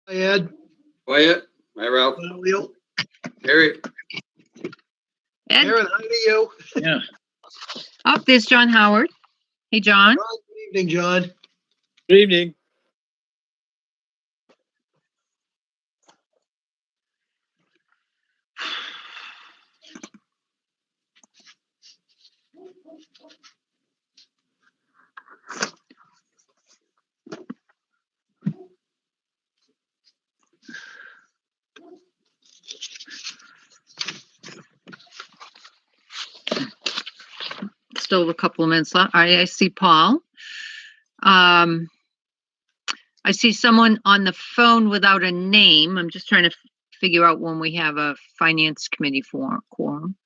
Hi, Ed. Wyatt. Hi, Ralph. Leo. Harry. Ed, Aaron, hi to you. Yeah. oh, there's John Howard. Hey, John. Good evening, John. Good evening. Still have a couple of minutes left. I see Paul. I see someone on the phone without a name. I'm just trying to figure out when we have a finance committee quorum.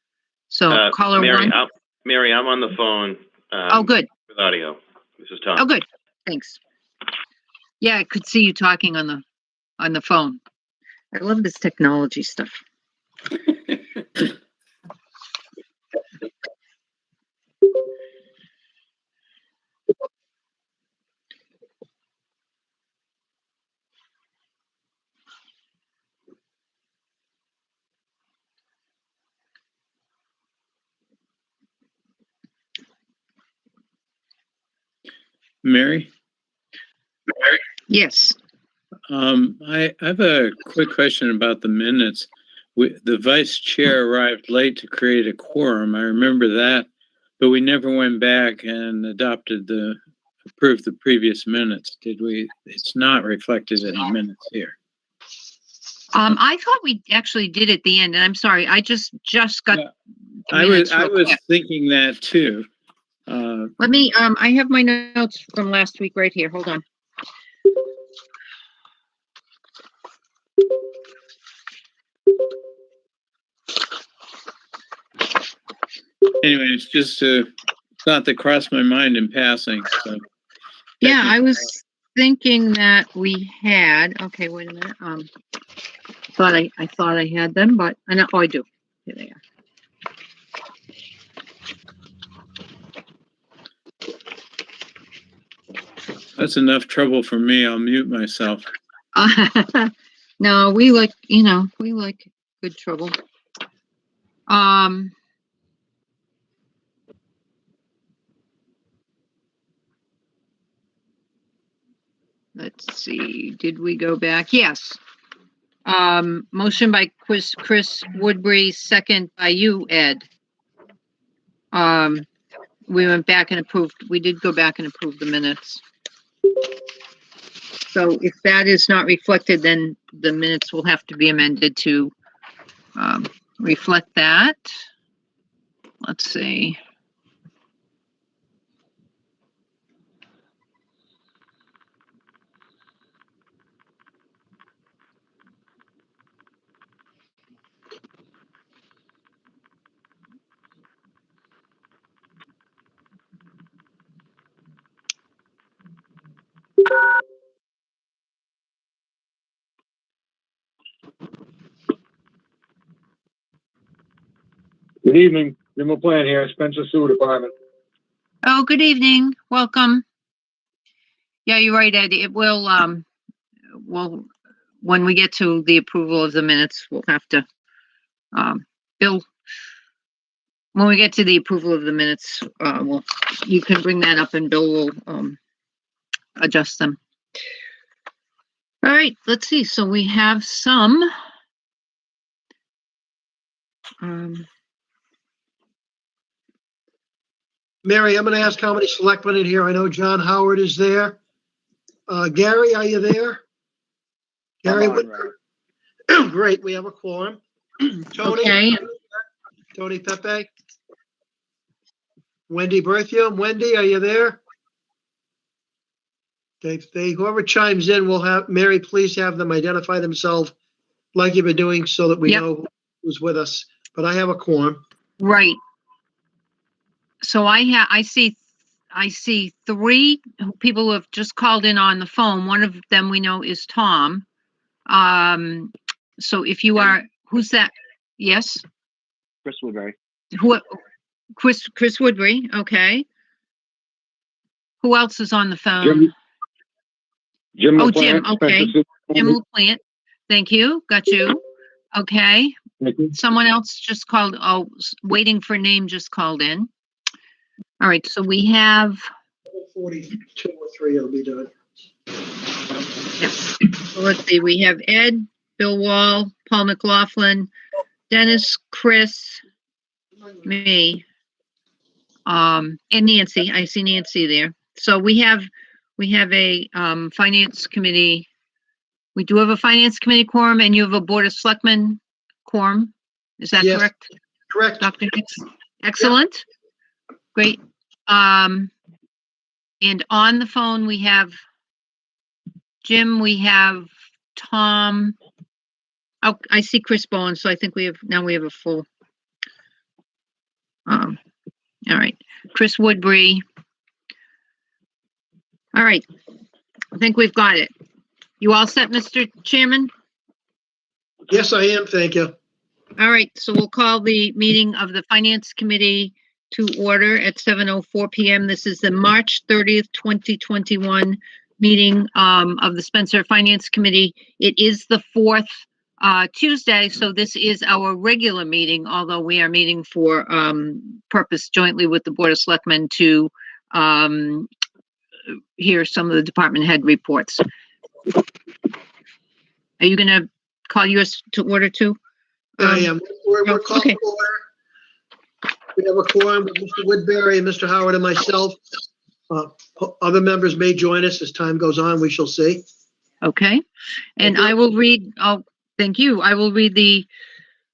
So caller Mary, one. Mary, I'm on the phone. Oh, good. With audio. This is Tom. Oh, good. Thanks. Yeah, I could see you talking on the phone. I love this technology stuff. Mary? Yes. I have a quick question about the minutes. The vice chair arrived late to create a quorum. I remember that, but we never went back and approved the previous minutes. Did we? It's not reflected in the minutes here. I thought we actually did at the end, and I'm sorry. I just got. Yeah, I was thinking that too. Let me. I have my notes from last week right here. Hold on. Anyway, it's just a thought that crossed my mind in passing. So. Yeah, I was thinking that we had. Okay, wait a minute. I thought I had them, but I know. Oh, I do. Here they are. That's enough trouble for me. I'll mute myself. No, we like good trouble. Let's see. Did we go back? Yes. Motion by Chris Woodbury, second by you, Ed. We went back and approved. We did go back and approve the minutes. So if that is not reflected, then the minutes will have to be amended to reflect that. Let's see. Good evening. Jim Plan here, Spencer Sewer Department. Oh, good evening. Welcome. Yeah, you're right, Ed. It will, when we get to the approval of the minutes, we'll have to, Bill, when we get to the approval of the minutes, you can bring that up and Bill will, adjust them. All right, let's see. So we have some, Mary, I'm going to ask how many selectmen in here. I know John Howard is there. Gary, are you there? Gary, great. We have a quorum. Tony, okay. Tony Pepe. Wendy Berthium. Wendy, are you there? Whoever chimes in, will have Mary. Please have them identify themselves like you've been doing, so that we know who's with us. But I have a quorum. Right. So I see three people who have just called in on the phone. One of them we know is Tom. So if you are, who's that? Yes. Chris Woodbury. Chris Woodbury. Okay. Who else is on the phone? Jim Oh, LaPlante, Jim, okay. Spencer Jim Sewell. LaPlante. Thank you. Got you. Okay. Thank you. Someone else just called, waiting for name just called in. All right, so we have, 42 or 3 will be done. so let's see, we have Ed, Bill Wall, Paul McLaughlin, Dennis, Chris, me, and Nancy. I see Nancy there. So we have a finance committee. We do have a finance committee quorum, and you have a board of selectmen quorum. Is that Yes. correct, Correct. Dr. Hicks? Excellent. Great. And on the phone, we have Jim, we have Tom. Oh, I see Chris Bowen, so I think we have a full. All right, Chris Woodbury. All right, I think we've got it. You all set, Mr. Chairman? Yes, I am. Thank you. All right, so we'll call the meeting of the Finance Committee to order at 7:04 PM. This is the March 30th, 2021 meeting of the Spencer Finance Committee. It is the fourth Tuesday, so this is our regular meeting, although we are meeting for purpose jointly with the Board of Selectmen to hear some of the department head reports. Are you going to call yours to order too? I am. We're called okay. to order. We have a quorum with Mr. Woodbury and Mr. Howard and myself. Other members may join us as time goes on. We shall see. Okay, and I will read, thank you. I will read the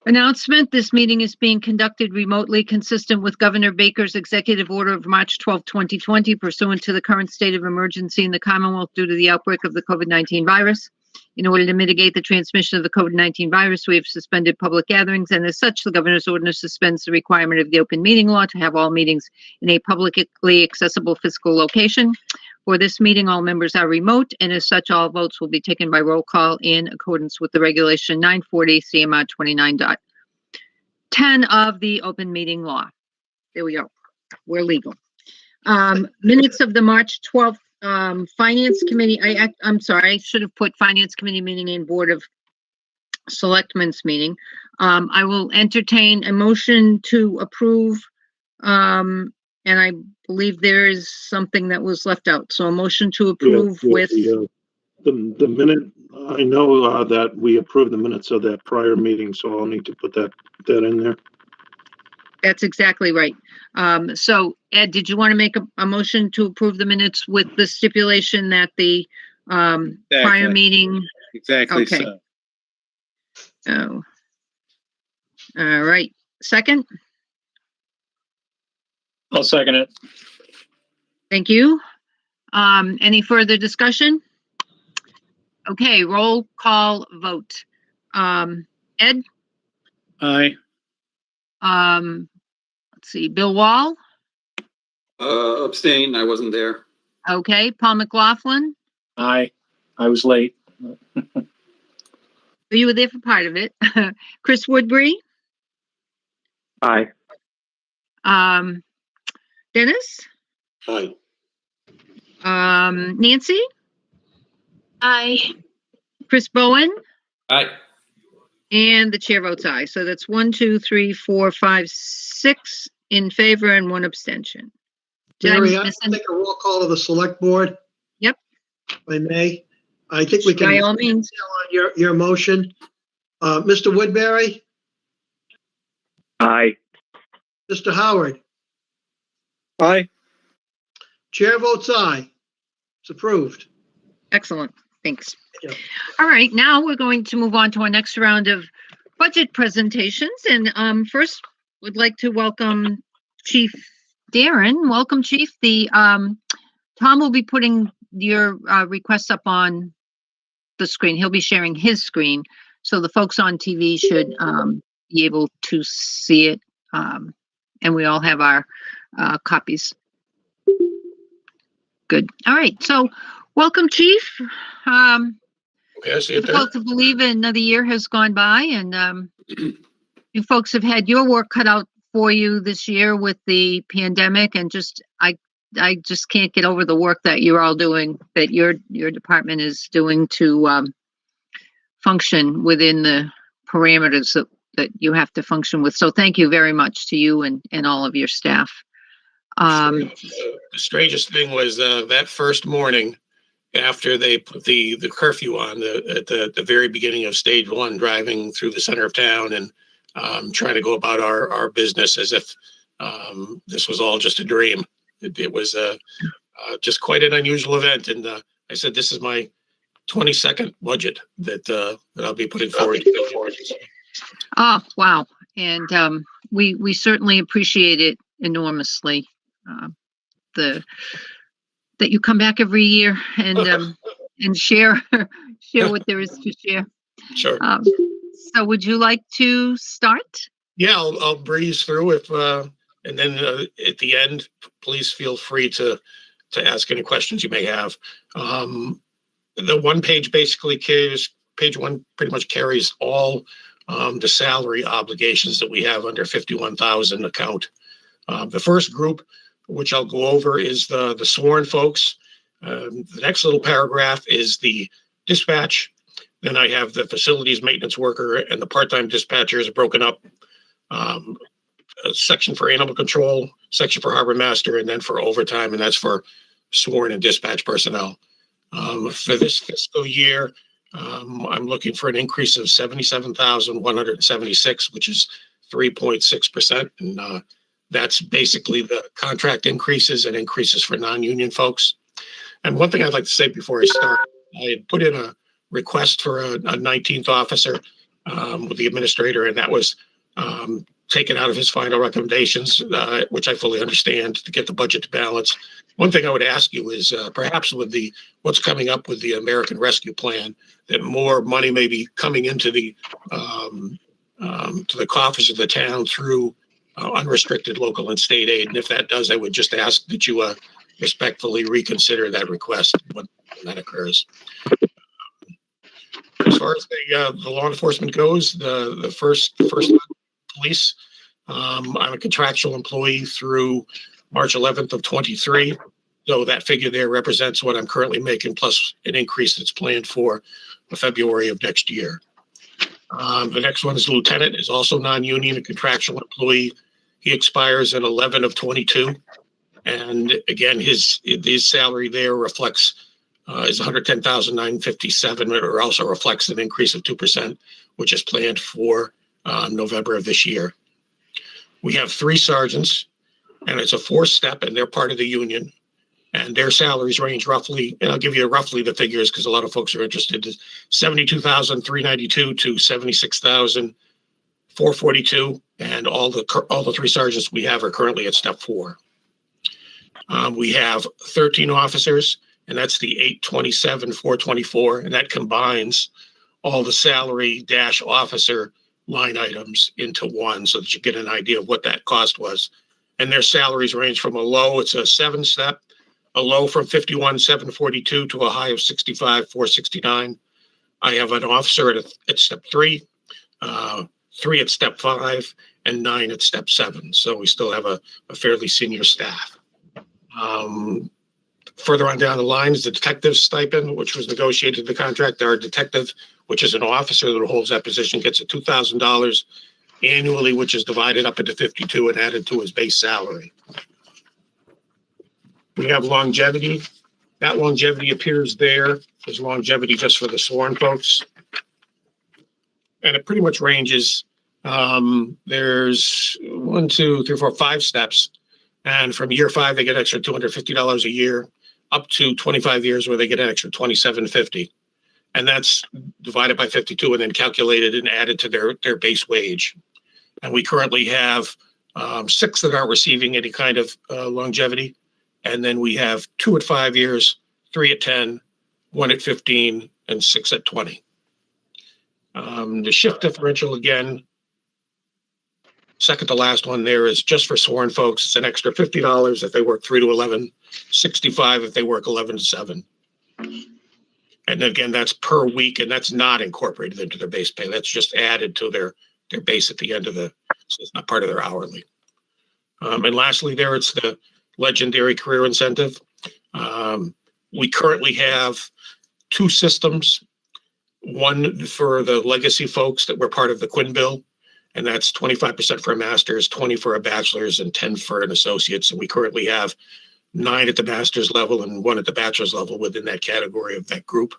announcement. This meeting is being conducted remotely consistent with Governor Baker's executive order of March 12, 2020, pursuant to the current state of emergency in the Commonwealth due to the outbreak of the COVID-19 virus. In order to mitigate the transmission of the COVID-19 virus, we have suspended public gatherings, and as such, the governor's order suspends the requirement of the open meeting law to have all meetings in a publicly accessible physical location. For this meeting, all members are remote, and as such, all votes will be taken by roll call in accordance with the regulation 940 CMR 29.10 of the open meeting law. There we go. We're legal. Minutes of the March 12th Finance Committee. I'm sorry, I should have put Finance Committee meeting in Board of Selectmen's meeting. I will entertain a motion to approve, and I believe there is something that was left out. So a motion to approve with. The minute, I know that we approved the minutes of that prior meeting, so I'll need to put that in there. That's exactly right. So Ed, did you want to make a motion to approve the minutes with the stipulation that the prior meeting? Exactly. Okay. So. Oh. All right. Second? I'll second it. Thank you. Any further discussion? Okay, roll call vote. Ed? Aye. Let's see, Bill Wall? Abstain, I wasn't there. Okay, Paul McLaughlin? Aye, I was late. You were there for part of it. Chris Woodbury? Aye. Dennis? Aye. Nancy? Aye. Chris Bowen? Aye. And the chair votes aye. So that's 1, 2, 3, 4, 5, 6 in favor and 1 abstention. Did Mary, I I miss will make a roll call of the select board. Yep. If I may. I think we can. By all means. On your motion. Mr. Woodbury, Aye. Mr. Howard, Aye. chair votes aye. It's approved. Excellent. Thanks. Yeah. All right, now we're going to move on to our next round of budget presentations. And first, would like to welcome Chief Darren. Welcome, Chief. Tom will be putting your requests up on the screen. He'll be sharing his screen, so the folks on TV should be able to see it. And we all have our copies. Good. All right. So, welcome, Chief. Okay, I see it there. Difficult to believe another year has gone by, and you folks have had your work cut out for you this year with the pandemic, and just I I just can't get over the work that you're all doing, that your department is doing to function within the parameters that you have to function with. So thank you very much to you and all of your staff. The strangest thing was that first morning after they put the curfew on at the very beginning of stage one, driving through the center of town and trying to go about our business as if this was all just a dream. It was just quite an unusual event. And I said, this is my 22nd budget that I'll be putting forward. Oh, wow. And we certainly appreciate it enormously. That you come back every year and share what there is to share. Sure. So would you like to start? Yeah, I'll breeze through if and then at the end, please feel free to ask any questions you may have. The one page basically carries, page one pretty much carries all the salary obligations that we have under 51,000 account. The first group, which I'll go over, is the sworn folks. The next little paragraph is the dispatch. Then I have the facilities maintenance worker and the part-time dispatchers broken up. A section for animal control, section for harbor master, and then for overtime, and that's for sworn and dispatch personnel. For this fiscal year, I'm looking for an increase of 77,176, which is 3.6%. And that's basically the contract increases and increases for non-union folks. And one thing I'd like to say before I start, I had put in a request for a 19th officer with the administrator, and that was taken out of his final recommendations, which I fully understand, to get the budget to balance. One thing I would ask you is perhaps with what's coming up with the American Rescue Plan, that more money may be coming into the to the coffers of the town through unrestricted local and state aid. And if that does, I would just ask that you respectfully reconsider that request when that occurs. As far as the law enforcement goes, the first police, I'm a contractual employee through March 11th of 23. So that figure there represents what I'm currently making, plus an increase that's planned for February of next year. The next one is lieutenant, is also non-union, a contractual employee. He expires in 11 of 22. And again, his salary there reflects is 110,957. It also reflects an increase of 2%, which is planned for November of this year. We have 3 sergeants, and it's a 4-step, and they're part of the union. And their salaries range roughly, and I'll give you roughly the figures because a lot of folks are interested, is 72,392 to 76,442. And all the 3 sergeants we have are currently at step 4. We have 13 officers, and that's the 827,424, and that combines all the salary dash officer line items into one so that you get an idea of what that cost was. And their salaries range from a low, it's a 7-step, a low from 51,742 to a high of 65,469. I have an officer at step 3, 3 at step 5, and 9 at step 7. So we still have a fairly senior staff. Further on down the line is the detective stipend, which was negotiated in the contract. Our detective, which is an officer that holds that position, gets a $2,000 annually, which is divided up into 52 and added to his base salary. We have longevity. That longevity appears there. There's longevity just for the sworn folks. And it pretty much ranges. There's 1, 2, 3, 4, 5 steps. And from year 5, they get an extra $250 a year, up to 25 years where they get an extra $2,750. And that's divided by 52 and then calculated and added to their base wage. And we currently have 6 that aren't receiving any kind of longevity. And then we have 2 at 5 years, 3 at 10, 1 at 15, and 6 at 20. The shift differential, again, second to last one there is just for sworn folks. It's an extra $50 if they work 3 to 11, $65 if they work 11 to 7. And again, that's per week, and that's not incorporated into their base pay. That's just added to their base at the end of so it's not part of their hourly. And lastly, there it's the legendary career incentive. We currently have 2 systems, one for the legacy folks that were part of the Quinn bill, and that's 25% for a master's, 20 for a bachelor's, and 10 for an associate's. And we currently have 9 at the master's level and 1 at the bachelor's level within that category of that group.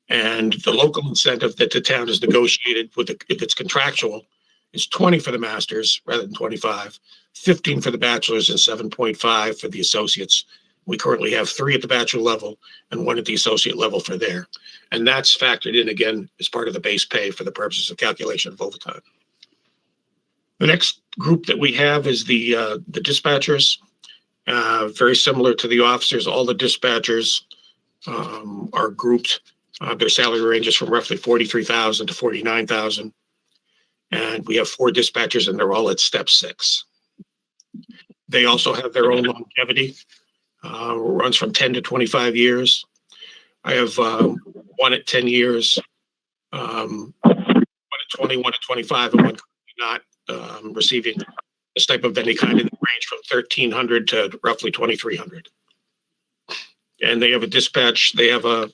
And the local incentive that the town has negotiated with, if it's contractual, is 20 for the master's rather than 25, 15 for the bachelor's, and 7.5 for the associates. We currently have 3 at the bachelor level and 1 at the associate level for there. And that's factored in again as part of the base pay for the purposes of calculation of overtime. The next group that we have is the dispatchers. Very similar to the officers, all the dispatchers are grouped. Their salary ranges from roughly $43,000 to $49,000. And we have 4 dispatchers and they're all at step 6. They also have their own longevity. Runs from 10 to 25 years. I have 1 at 10 years, 1 at 20, 1 at 25, and 1 not receiving a stipend of any kind in the range from $1,300 to roughly $2,300. And they have a dispatch. They have a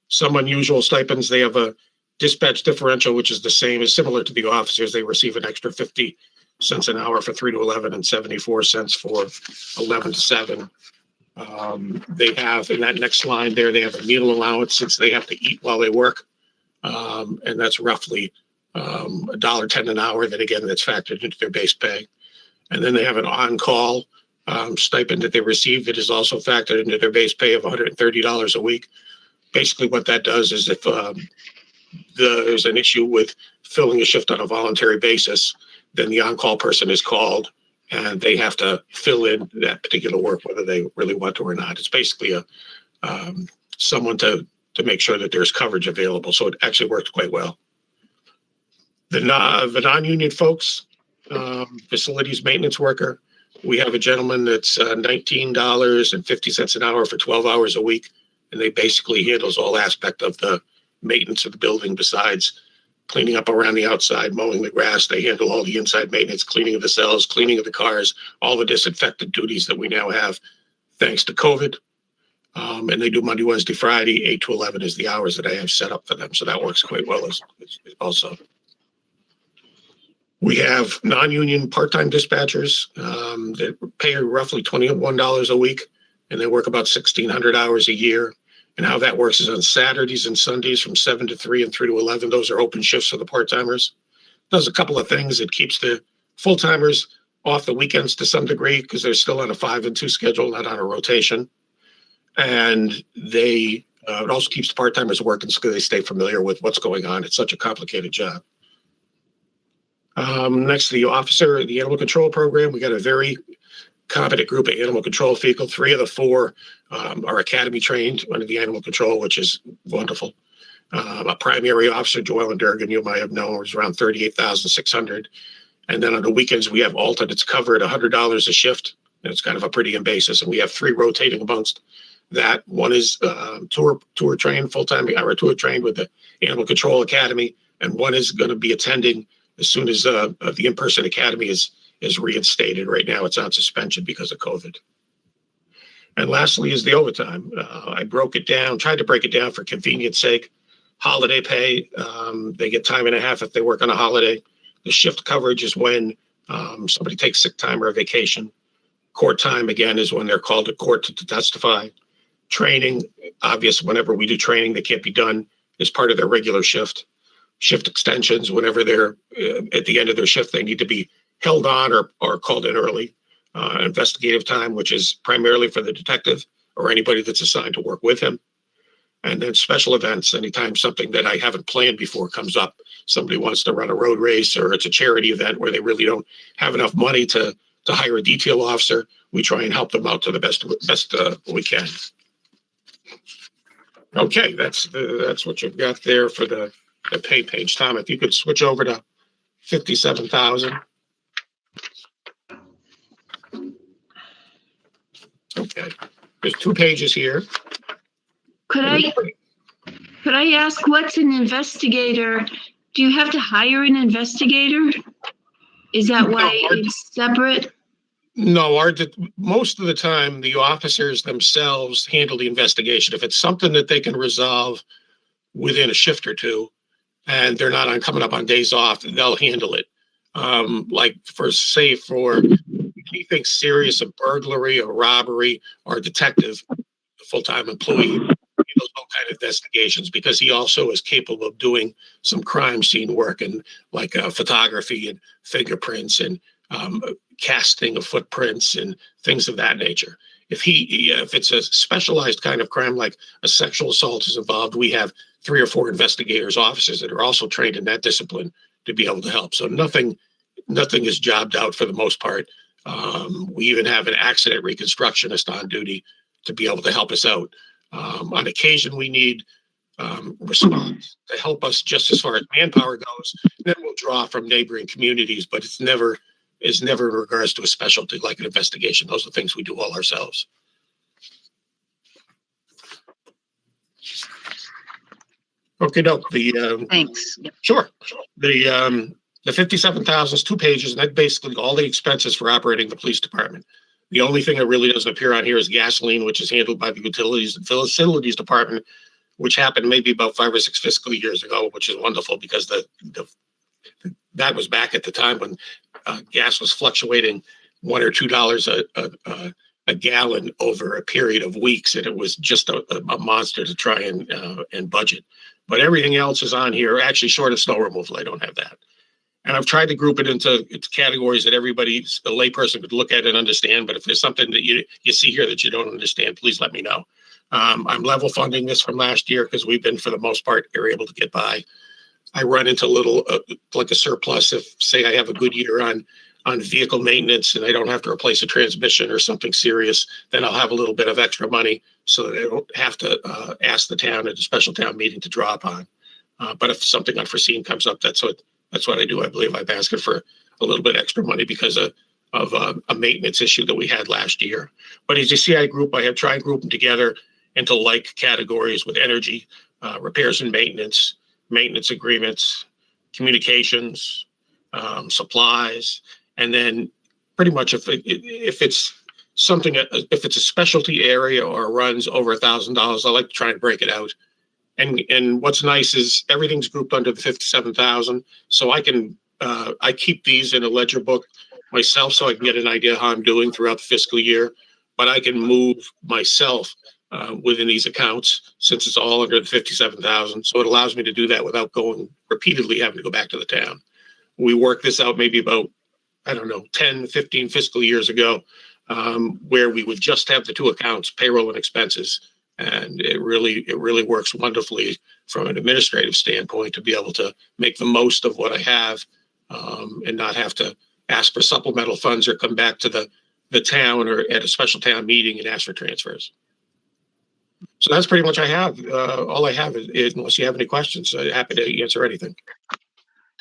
some unusual stipends. They have a dispatch differential, which is the same as similar to the officers. They receive an extra 50 cents an hour for 3 to 11 and 74 cents for 11 to 7. They have in that next line there, they have a meal allowance since they have to eat while they work. And that's roughly $1.10 an hour. That again, that's factored into their base pay. And then they have an on-call stipend that they receive that is also factored into their base pay of $130 a week. Basically what that does is if there's an issue with filling a shift on a voluntary basis, then the on-call person is called and they have to fill in that particular work, whether they really want to or not. It's basically a someone to make sure that there's coverage available. So it actually works quite well. The non-union folks, facilities maintenance worker, we have a gentleman that's $19.50 an hour for 12 hours a week. And they basically handles all aspect of the maintenance of the building besides cleaning up around the outside, mowing the grass. They handle all the inside maintenance, cleaning of the cells, cleaning of the cars, all the disinfectant duties that we now have thanks to COVID. And they do Monday, Wednesday, Friday, 8 to 11 is the hours that I have set up for them. So that works quite well as also. We have non-union part-time dispatchers that pay roughly $21 a week, and they work about 1,600 hours a year. And how that works is on Saturdays and Sundays from 7 to 3 and 3 to 11. Those are open shifts for the part-timers. Does a couple of things. It keeps the full-timers off the weekends to some degree because they're still on a 5 and 2 schedule, not on a rotation. And it also keeps the part-timers working so they stay familiar with what's going on. It's such a complicated job. Next to the officer, the animal control program, we got a very competent group of animal control vehicle. 3 of the 4 are academy trained under the animal control, which is wonderful. A primary officer, Joellen Durgan, you might have known, was around $38,600. And then on the weekends, we have alternates covered $100 a shift. And it's kind of a per diem basis. And we have 3 rotating amongst that. One is tour trained full-time, or tour trained with the Animal Control Academy. And one is going to be attending as soon as the in-person academy is reinstated. Right now, it's on suspension because of COVID. And lastly is the overtime. I tried to break it down for convenience sake. Holiday pay, they get time and a half if they work on a holiday. The shift coverage is when somebody takes sick time or a vacation. Court time, again, is when they're called to court to testify. Training, obvious, whenever we do training that can't be done as part of their regular shift. Shift extensions, whenever they're at the end of their shift, they need to be held on or called in early. Investigative time, which is primarily for the detective or anybody that's assigned to work with him. And then special events, anytime something that I haven't planned before comes up, somebody wants to run a road race or it's a charity event where they really don't have enough money to hire a detail officer, we try and help them out to the best we can. Okay, that's what you've got there for the pay page. Tom, if you could switch over to 57,000. Okay, there's 2 pages here. Could I ask what's an investigator? Do you have to hire an investigator? Is that why it's separate? No, most of the time, the officers themselves handle the investigation. If it's something that they can resolve within a shift or two, and they're not coming up on days off, they'll handle it. Like for anything serious, a burglary, a robbery, or a detective, a full-time employee, handles all kind of investigations because he also is capable of doing some crime scene work and like photography and fingerprints and casting of footprints and things of that nature. If it's a specialized kind of crime like a sexual assault is involved, we have 3 or 4 investigators, officers that are also trained in that discipline to be able to help. So nothing is jobbed out for the most part. We even have an accident reconstructionist on duty to be able to help us out. On occasion, we need response to help us just as far as manpower goes. Then we'll draw from neighboring communities, but it's never in regards to a specialty like an investigation. Those are things we do all ourselves. Okay, no, Thanks. Yep. sure. The 57,000 is 2 pages, and that's basically all the expenses for operating the police department. The only thing that really doesn't appear on here is gasoline, which is handled by the utilities and facilities department, which happened maybe about 5 or 6 fiscal years ago, which is wonderful because that was back at the time when gas was fluctuating $1 or $2 a gallon over a period of weeks, and it was just a monster to try and budget. But everything else is on here, actually short of snow removal. I don't have that. And I've tried to group it into categories that a layperson could look at and understand. But if there's something that you see here that you don't understand, please let me know. I'm level funding this from last year because we've been, for the most part, able to get by. I run into a little like a surplus if, say, I have a good year on vehicle maintenance and I don't have to replace a transmission or something serious, then I'll have a little bit of extra money so that I don't have to ask the town at a special town meeting to draw upon. But if something unforeseen comes up, that's what I do. I believe I'm asking for a little bit extra money because of a maintenance issue that we had last year. But as you see, I have tried to group them together into like categories with energy, repairs and maintenance agreements, communications, supplies, and then pretty much if it's something, if it's a specialty area or runs over $1,000, I like to try and break it out. And what's nice is everything's grouped under the 57,000, so I keep these in a ledger book myself so I can get an idea how I'm doing throughout the fiscal year. But I can move myself within these accounts since it's all under the 57,000. So it allows me to do that without repeatedly having to go back to the town. We worked this out maybe about, 10, 15 fiscal years ago, where we would just have the 2 accounts, payroll and expenses. And it really works wonderfully from an administrative standpoint to be able to make the most of what I have and not have to ask for supplemental funds or come back to the town or at a special town meeting and ask for transfers. So that's pretty much all I have is unless you have any questions, I'm happy to answer anything.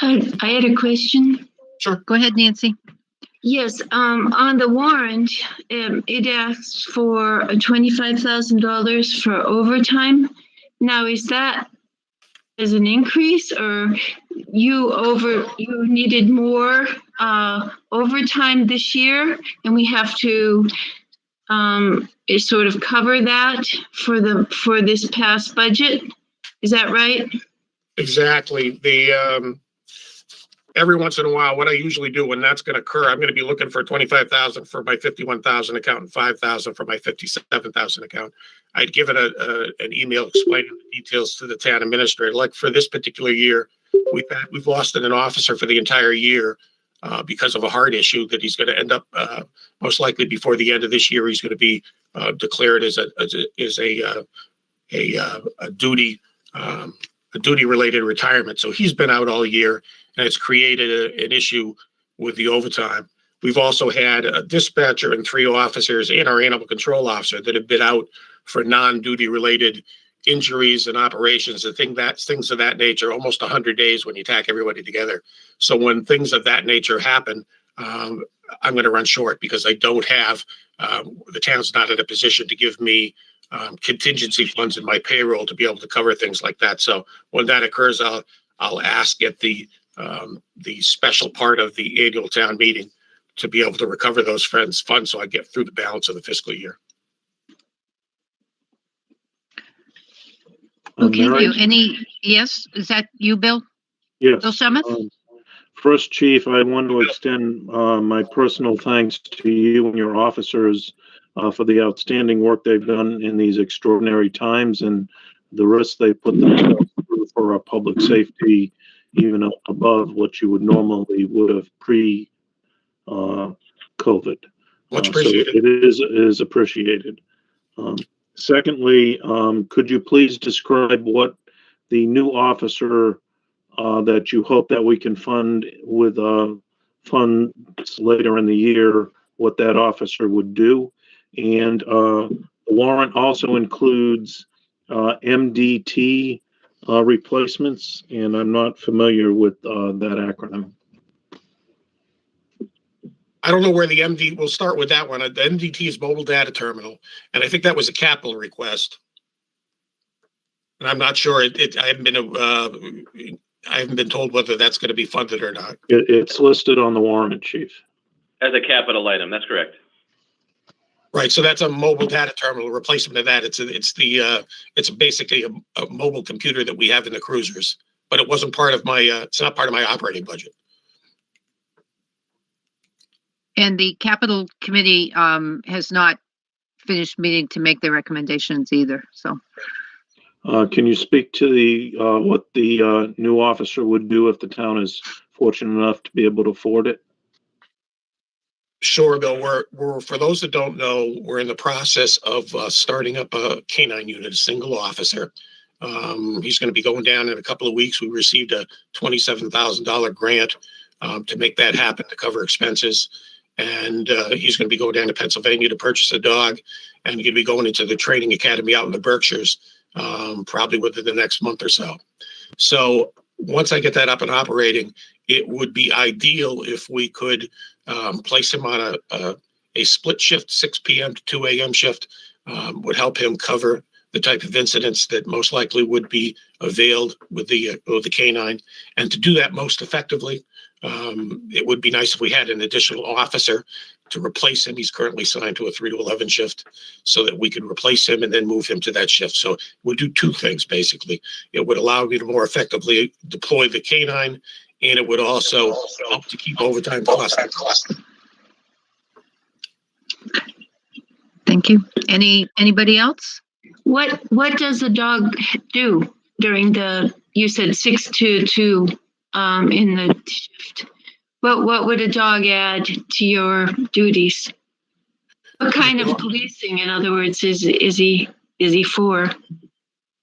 I had a question. Sure. Go ahead, Nancy. Yes, on the warrant, it asks for $25,000 for overtime. Now, is that as an increase, or you needed more overtime this year, and we have to sort of cover that for this past budget? Is that right? Exactly. Every once in a while, what I usually do when that's going to occur, I'm going to be looking for 25,000 for my 51,000 account and 5,000 for my 57,000 account. I'd give it an email explaining the details to the town administrator. Like for this particular year, we've lost an officer for the entire year because of a heart issue that he's going to end up most likely before the end of this year. He's going to be declared as a duty related retirement. So he's been out all year. And it's created an issue with the overtime. We've also had a dispatcher and 3 officers and our animal control officer that have been out for non-duty related injuries and operations and things of that nature, almost 100 days when you tack everybody together. So when things of that nature happen, I'm going to run short because I don't have, the town's not in a position to give me contingency funds in my payroll to be able to cover things like that. So when that occurs, I'll ask at the special part of the annual town meeting to be able to recover those funds so I get through the balance of the fiscal year. Okay, Mary? yes, is that you, Bill? Yes. Bill Summers? First, Chief, I want to extend my personal thanks to you and your officers for the outstanding work they've done in these extraordinary times and the risks they put themselves through for our public safety, even above what you would have pre COVID. Much So appreciated. it is appreciated. Secondly, could you please describe what the new officer that you hope that we can fund with funds later in the year, what that officer would do? And the warrant also includes MDT replacements, and I'm not familiar with that acronym. I don't know where the MD, we'll start with that one. The MDT is mobile data terminal, and I think that was a capital request. And I'm not sure, I haven't been told whether that's going to be funded or not. It's listed on the warrant, Chief. As a capital item, that's correct. Right, so that's a mobile data terminal replacement of that. It's basically a mobile computer that we have in the cruisers, but it wasn't part of my, it's not part of my operating budget. And the capital committee has not finished meeting to make their recommendations either, so. Can you speak to the what the new officer would do if the town is fortunate enough to be able to afford it? Sure, Bill. We're for those that don't know, we're in the process of starting up a canine unit, a single officer. He's going to be going down in a couple of weeks. We received a $27,000 grant to make that happen, to cover expenses. And he's going to be going down to Pennsylvania to purchase a dog, and he's going to be going into the training academy out in the Berkshires, probably within the next month or so. So once I get that up and operating, it would be ideal if we could place him on a split shift, 6 p.m. to 2 a.m. shift, would help him cover the type of incidents that most likely would be availed with the canine. And to do that most effectively, it would be nice if we had an additional officer to replace him. He's currently signed to a 3 to 11 shift, so that we could replace him and then move him to that shift. So we'll do two things, basically. It would allow me to more effectively deploy the canine, and it would also help to keep overtime costs. Thank you. Anybody else? What does the dog do during you said 6 to 2 in the shift? What would a dog add to your duties? What kind of policing, in other words, is he for?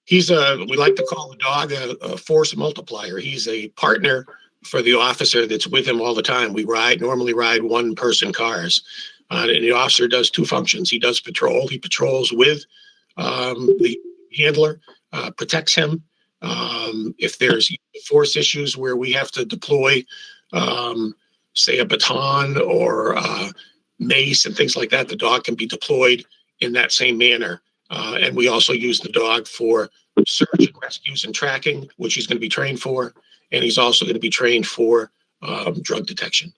We like to call the dog a force multiplier. He's a partner for the officer that's with him all the time. We normally ride one person cars. And the officer does two functions. He does patrol. He patrols with the handler, protects him. If there's force issues where we have to deploy, say, a baton or mace and things like that, the dog can be deployed in that same manner. And we also use the dog for search and rescues and tracking, which he's going to be trained for. And he's also going to be trained for drug detection.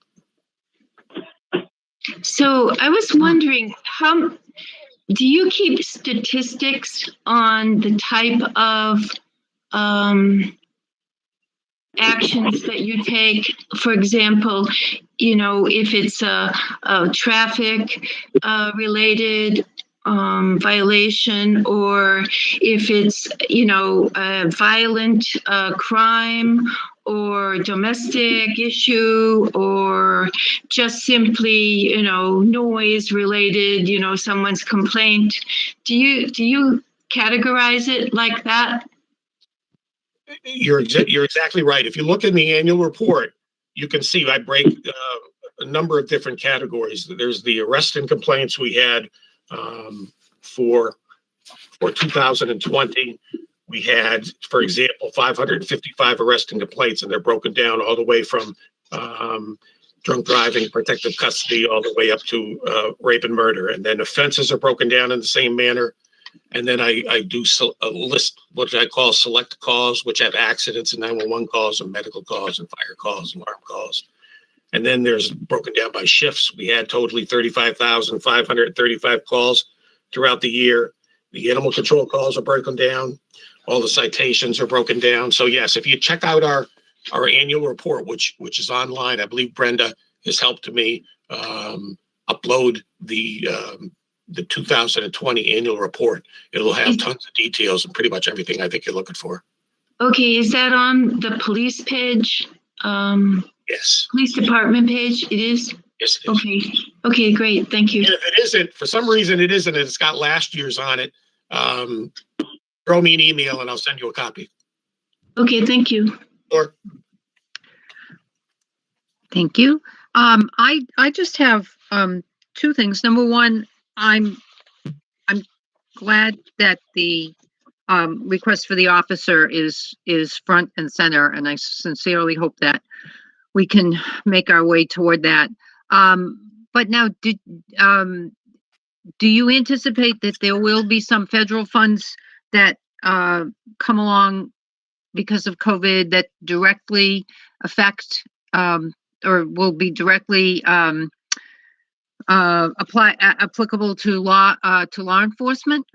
So I was wondering, do you keep statistics on the type of actions that you take? For example, if it's a traffic related violation, or if it's, a violent crime or domestic issue, or just simply, noise related, someone's complaint. Do you categorize it like that? You're exactly right. If you look in the annual report, you can see I break a number of different categories. There's the arrest and complaints we had for 2020. We had, for example, 555 arrest and complaints, and they're broken down all the way from drunk driving, protective custody, all the way up to rape and murder. And then offenses are broken down in the same manner. And then I do a list, what I call select calls, which have accidents and 911 calls and medical calls and fire calls and alarm calls. And then there's broken down by shifts. We had totally 35,535 calls throughout the year. The animal control calls are broken down. All the citations are broken down. So yes, if you check out our annual report, which is online, I believe Brenda has helped me upload the 2020 annual report. It'll have tons of details and pretty much everything I think you're looking for. Okay, is that on the police page? Yes. Police department page? It is? Yes, it is. Okay. Okay, great. Thank you. And if it isn't, for some reason it isn't, and it's got last year's on it, throw me an email and I'll send you a copy. Okay, thank you. Or Thank you. I just have two things. Number one, I'm glad that the request for the officer is front and center, and I sincerely hope that we can make our way toward that. But now, do you anticipate that there will be some federal funds that come along because of COVID that directly affect or will be directly applicable to law enforcement?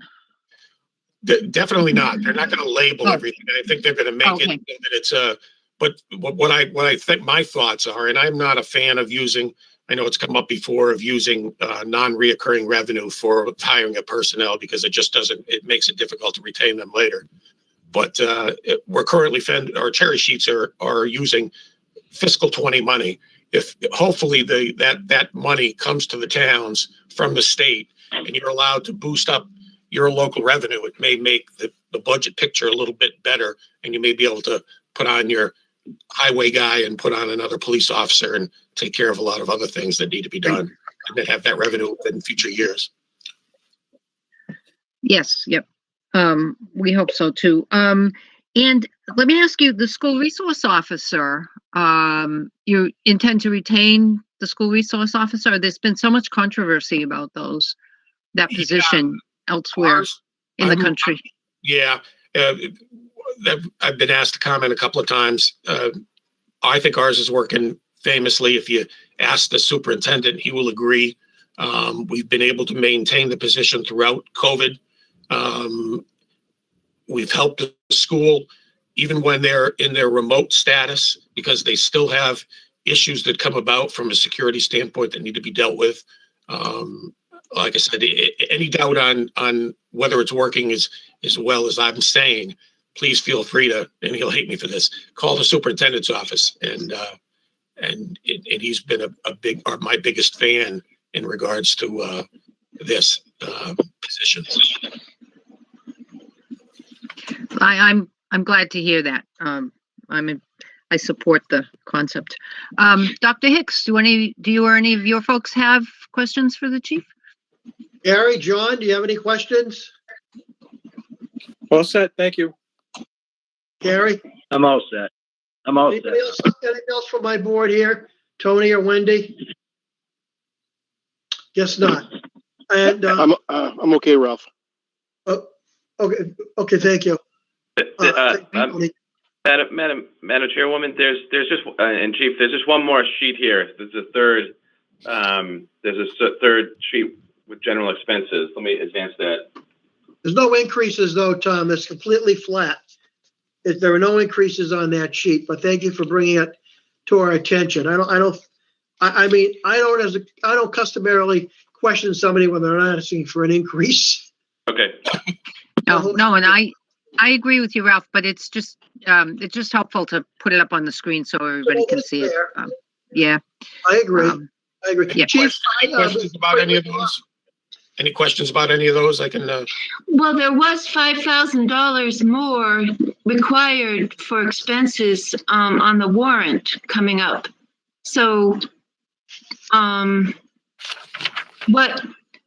definitely not. They're not going to label Oh. everything. I think they're going to make Okay. it so that it's a. But what I think my thoughts are, and I'm not a fan of using. I know it's come up before of using non-reoccurring revenue for hiring a personnel because it just doesn't. It makes it difficult to retain them later. But we're currently our cherry sheets are using fiscal 20 money. If hopefully that money comes to the towns from the state and you're allowed to boost up your local revenue, it may make the budget picture a little bit better, and you may be able to put on your highway guy and put on another police officer and take care of a lot of other things that need to be done and then have that revenue in future years. Yes, yep. We hope so too. And let me ask you, the school resource officer, you intend to retain the school resource officer? There's been so much controversy about that position elsewhere in the country. Yeah. I've been asked to comment a couple of times. I think ours is working famously. If you ask the superintendent, he will agree. We've been able to maintain the position throughout COVID. We've helped the school even when they're in their remote status because they still have issues that come about from a security standpoint that need to be dealt with. Like I said, any doubt on whether it's working as well as I'm saying, please feel free to, and he'll hate me for this, call the superintendent's office. And he's been my biggest fan in regards to this position. I'm glad to hear that. I support the concept. Dr. Hicks, do you or any of your folks have questions for the chief? Gary, John, do you have any questions? All set. Thank you. Gary? I'm all set. Anything else from my board here? Tony or Wendy? Guess not. And I'm okay, Ralph. okay, thank you. Madam Chairwoman, there's just and Chief, there's just one more sheet here. There's a third. There's a third sheet with general expenses. Let me advance that. There's no increases though, Tom. It's completely flat. There are no increases on that sheet, but thank you for bringing it to our attention. I don't customarily question somebody when they're not asking for an increase. Okay. No, and I agree with you, Ralph, but it's just helpful to put it up on the screen so everybody can see it. Yeah. I agree. Yeah. Chief, Any questions about any of those? Any questions about any of those? I can. Well, there was $5,000 more required for expenses on the warrant coming up. So, what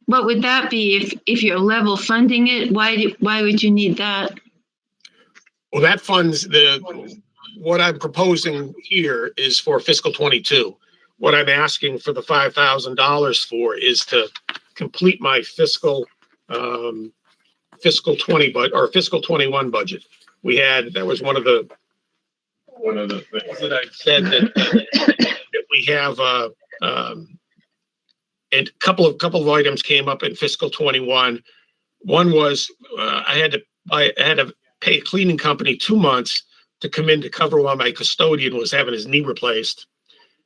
would that be if you're level funding it? Why would you need that? Well, that funds what I'm proposing here is for fiscal 22. What I'm asking for the $5,000 for is to complete my fiscal 20 budget or fiscal 21 budget. That was one of the things that I said that it we have, and a couple of items came up in fiscal 21. One was, I had to pay a cleaning company 2 months to come in to cover while my custodian was having his knee replaced.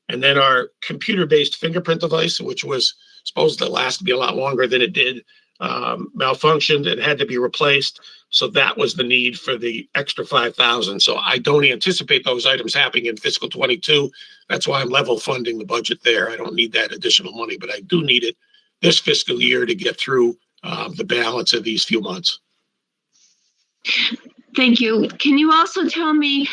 And then our computer-based fingerprint device, which was supposed to last be a lot longer than it did, malfunctioned and had to be replaced. So that was the need for the extra 5,000. So I don't anticipate those items happening in fiscal 22. That's why I'm level funding the budget there. I don't need that additional money, but I do need it this fiscal year to get through the balance of these few months. Thank you. Can you also tell me,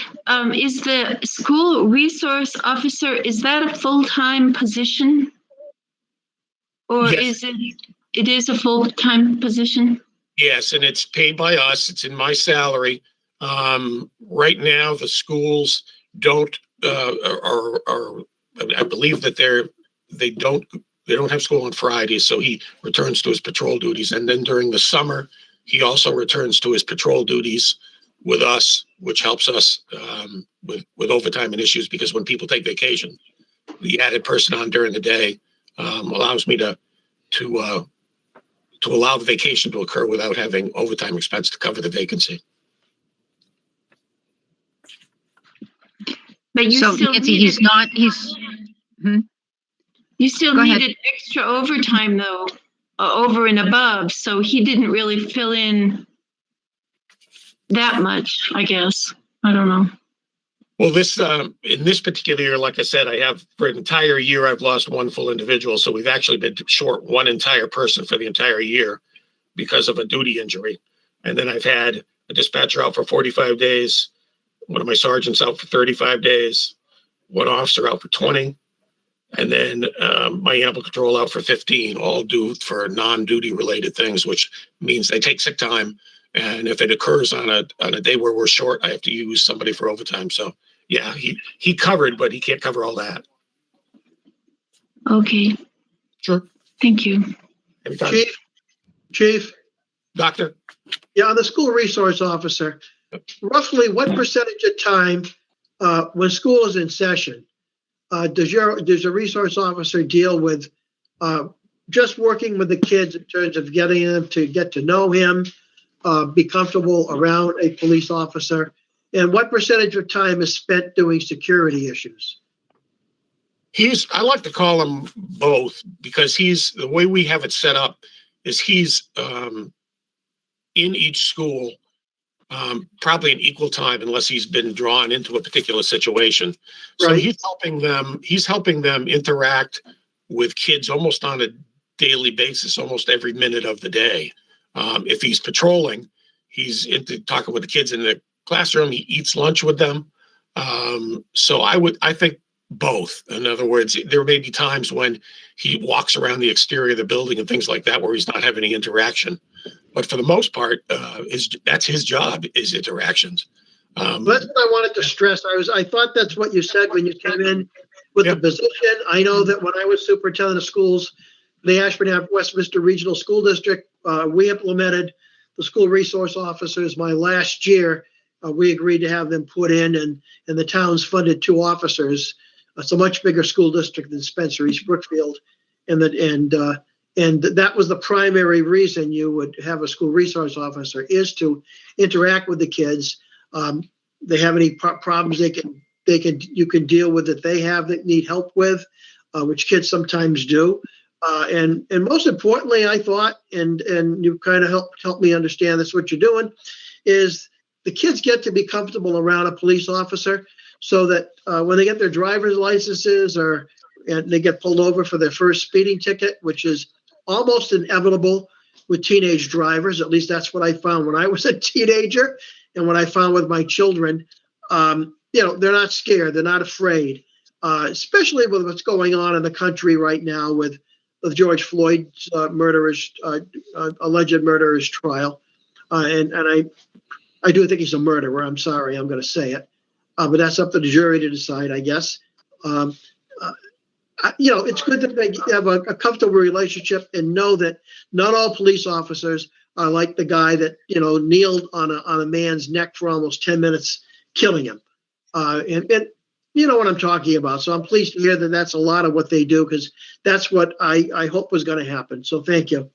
is the school resource officer, is that a full-time position? Or Yes. it is a full-time position? Yes, and it's paid by us. It's in my salary. Right now, the schools don't, I believe that they don't have school on Fridays, so he returns to his patrol duties. And then during the summer, he also returns to his patrol duties with us, which helps us with overtime and issues, because when people take vacation, the added person on during the day allows me to allow the vacation to occur without having overtime expense to cover the vacancy. But you So still Nancy, he's not, you still Go ahead. needed extra overtime though, over and above. So he didn't really fill in that much, I guess. I don't know. Well, this in this particular year, like I said, I have for an entire year, I've lost one full individual. So we've actually been short one entire person for the entire year because of a duty injury. And then I've had a dispatcher out for 45 days, one of my sergeants out for 35 days, one officer out for 20, and then my animal control out for 15, all due for non-duty related things, which means they take sick time. And if it occurs on a day where we're short, I have to use somebody for overtime. So yeah, he covered, but he can't cover all that. Okay. Sure. Thank you. Anytime. Chief, Doctor? yeah, on the school resource officer, roughly what percentage of time when school is in session does a resource officer deal with just working with the kids in terms of getting them to get to know him, be comfortable around a police officer, and what percentage of time is spent doing security issues? I like to call him both, because the way we have it set up is he's in each school probably in equal time, unless he's been drawn into a particular situation. So Right. he's helping them interact with kids almost on a daily basis, almost every minute of the day. If he's patrolling, he's into talking with the kids in the classroom. He eats lunch with them. So I think both. In other words, there may be times when he walks around the exterior of the building and things like that where he's not having any interaction. But for the most part, that's his job, is interactions. That's what I wanted to stress. I thought that's what you said when you came in with the position. I know that when I was superintendent of schools, the Ashburnham Westminster Regional School District, we implemented the school resource officers my last year. We agreed to have them put in, and the towns funded 2 officers. It's a much bigger school district than Spencer, East Brookfield, and that was the primary reason you would have a school resource officer, is to interact with the kids. They have any problems you can deal with that they have that need help with, which kids sometimes do. And most importantly, I thought, and you kind of helped me understand this, what you're doing, is the kids get to be comfortable around a police officer, so that when they get their driver's licenses and they get pulled over for their first speeding ticket, which is almost inevitable with teenage drivers. At least that's what I found when I was a teenager, and what I found with my children. They're not scared. They're not afraid, especially with what's going on in the country right now with George Floyd's alleged murderer's trial. And I do think he's a murderer. I'm sorry, I'm going to say it. But that's up to the jury to decide, I guess. It's good that they have a comfortable relationship and know that not all police officers are like the guy that, kneeled on a man's neck for almost 10 minutes, killing him. And you know what I'm talking about. So I'm pleased to hear that that's a lot of what they do, because that's what I hope was going to happen. So thank you.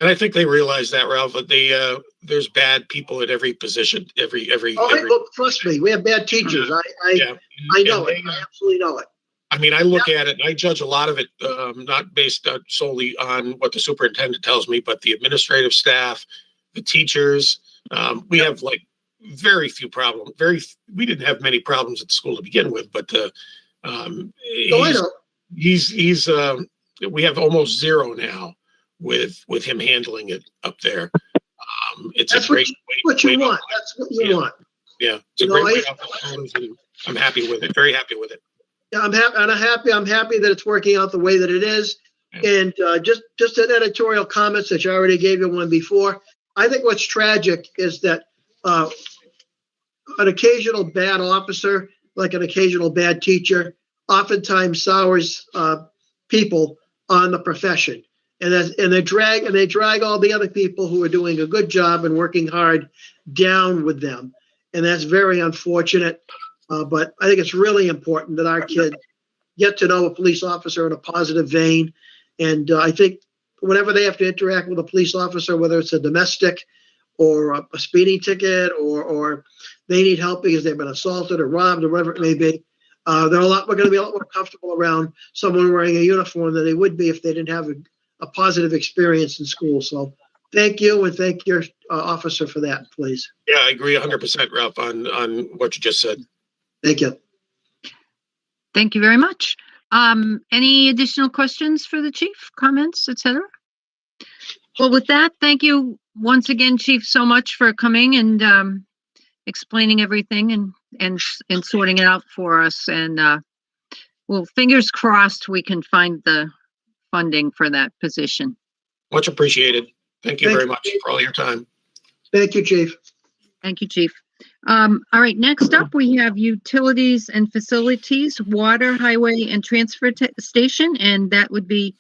And I think they realize that, Ralph, that there's bad people at every position, every. Look, trust me, we have bad teachers. Yeah. I know it. I absolutely know it. I mean, I look at it and I judge a lot of it, not based solely on what the superintendent tells me, but the administrative staff, the teachers. We have like very few problems. We didn't have many problems at the school to begin with, but I know. we have almost zero now with him handling it up there. It's That's a great what you want. That's what you want. Yeah, it's a great way off the shoulders, and I'm happy with it. Very happy with it. Yeah, I'm happy that it's working out the way that it is. Yeah. And just an editorial comment, that you already gave you one before. I think what's tragic is that an occasional bad officer, like an occasional bad teacher, oftentimes sours people on the profession, and they drag all the other people who are doing a good job and working hard down with them, and that's very unfortunate. But I think it's really important that our kids get to know a police officer in a positive vein, and I think whenever they have to interact with a police officer, whether it's a domestic or a speeding ticket, or they need help because they've been assaulted or robbed or whatever it may be, we're going to be a lot more comfortable around someone wearing a uniform than they would be if they didn't have a positive experience in school. So thank you, and thank your officer for that, please. Yeah, I agree 100%, Ralph, on what you just said. Thank you. Thank you very much. Any additional questions for the chief, comments, etc.? Well, with that, thank you once again, Chief, so much for coming and explaining everything and sorting it out for us. And well, fingers crossed we can find the funding for that position. Much appreciated. Thank you very much for all your time. Thank you, Chief. Thank you, Chief. All right, next up we have utilities and facilities, water, highway, and transfer station, and that would be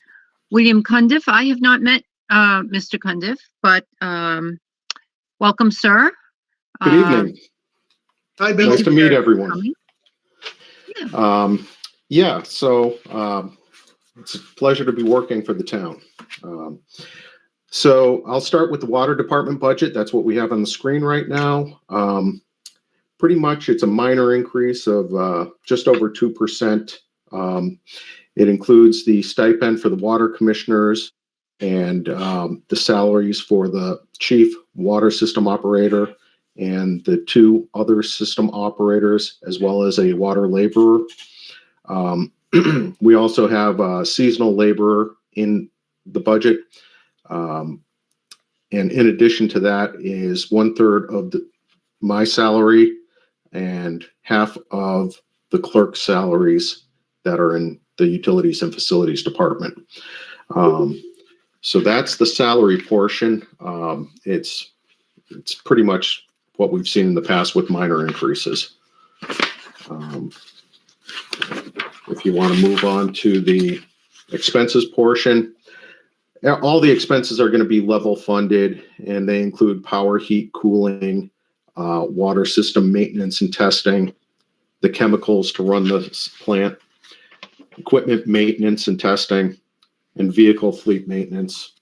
William Cundiff. I have not met Mr. Cundiff, but welcome, sir. Good evening. Hi, Bill. Nice to meet everyone. Yeah. So it's a pleasure to be working for the town. So I'll start with the water department budget. That's what we have on the screen right now. Pretty much it's a minor increase of just over 2%. It includes the stipend for the water commissioners and the salaries for the chief water system operator and the two other system operators, as well as a water laborer. We also have a seasonal laborer in the budget. And in addition to that is 1/3 of my salary and half of the clerk's salaries that are in the utilities and facilities department. So that's the salary portion. It's pretty much what we've seen in the past with minor increases. If you want to move on to the expenses portion, all the expenses are going to be level funded, and they include power, heat, cooling, water system maintenance and testing, the chemicals to run the plant, equipment maintenance and testing, and vehicle fleet maintenance,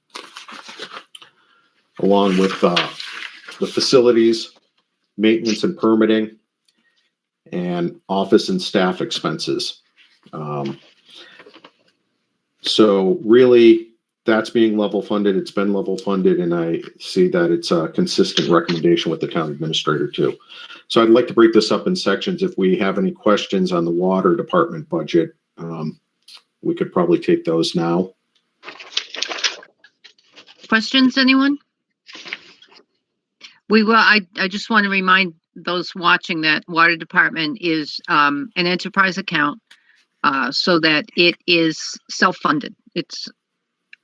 along with the facilities, maintenance and permitting, and office and staff expenses. So really, that's being level funded. It's been level funded, and I see that it's a consistent recommendation with the town administrator too. So I'd like to break this up in sections. If we have any questions on the water department budget, we could probably take those now. Questions, anyone? We will. I just want to remind those watching that water department is an enterprise account, so that it is self-funded. It's,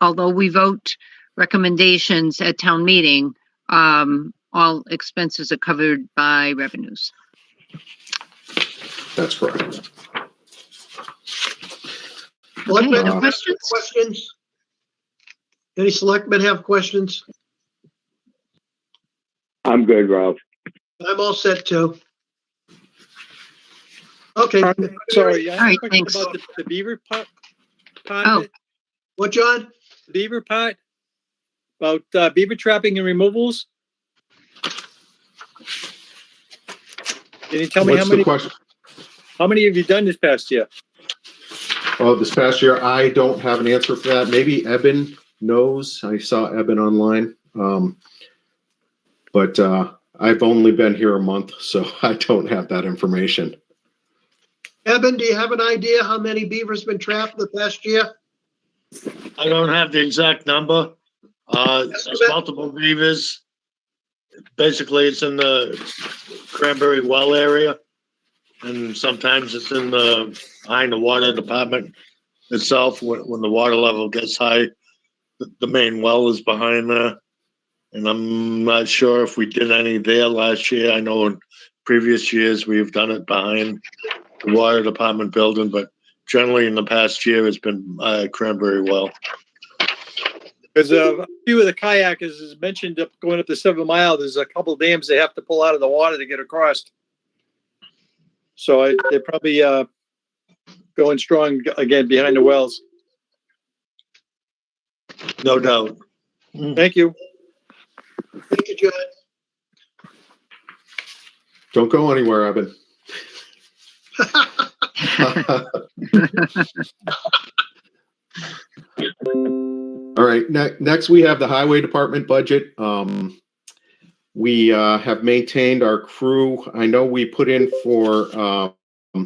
although we vote recommendations at town meeting, all expenses are covered by revenues. That's correct. Selectmen, Okay, questions? Any selectmen have questions? I'm good, Ralph. I'm all set too. Okay. Sorry, I have All a right, question thanks. about the beaver pot. Oh. What, John? The beaver pot? About beaver trapping and removals? Can you tell me What's the question? how many have you done this past year? Oh, this past year, I don't have an answer for that. Maybe Eben knows. I saw Eben online. But I've only been here a month, so I don't have that information. Eben, do you have an idea how many beavers been trapped the past year? I don't have the exact number. There's multiple beavers. Basically, it's in the Cranberry Well area, and sometimes it's in behind the water department itself. When the water level gets high, the main well is behind there. And I'm not sure if we did any there last year. I know in previous years we've done it behind the water department building, but generally in the past year it's been Cranberry Well. Because a few of the kayakers has mentioned going up to 7 Mile, there's a couple dams they have to pull out of the water to get across. So they're probably going strong again behind the wells. No doubt. Thank you. Thank you, John. Don't go anywhere, Eben. All right. Next, we have the highway department budget. We have maintained our crew. I know we put in for a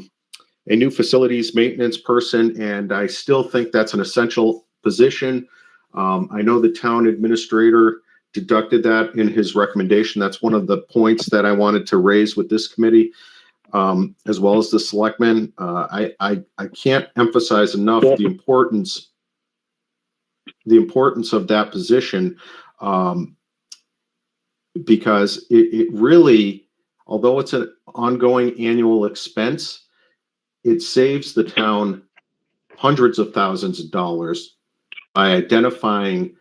new facilities maintenance person, and I still think that's an essential position. I know the town administrator deducted that in his recommendation. That's one of the points that I wanted to raise with this committee, as well as the selectmen. I can't emphasize enough the importance of that position, because it really, although it's an ongoing annual expense, it saves the town hundreds of thousands of dollars by identifying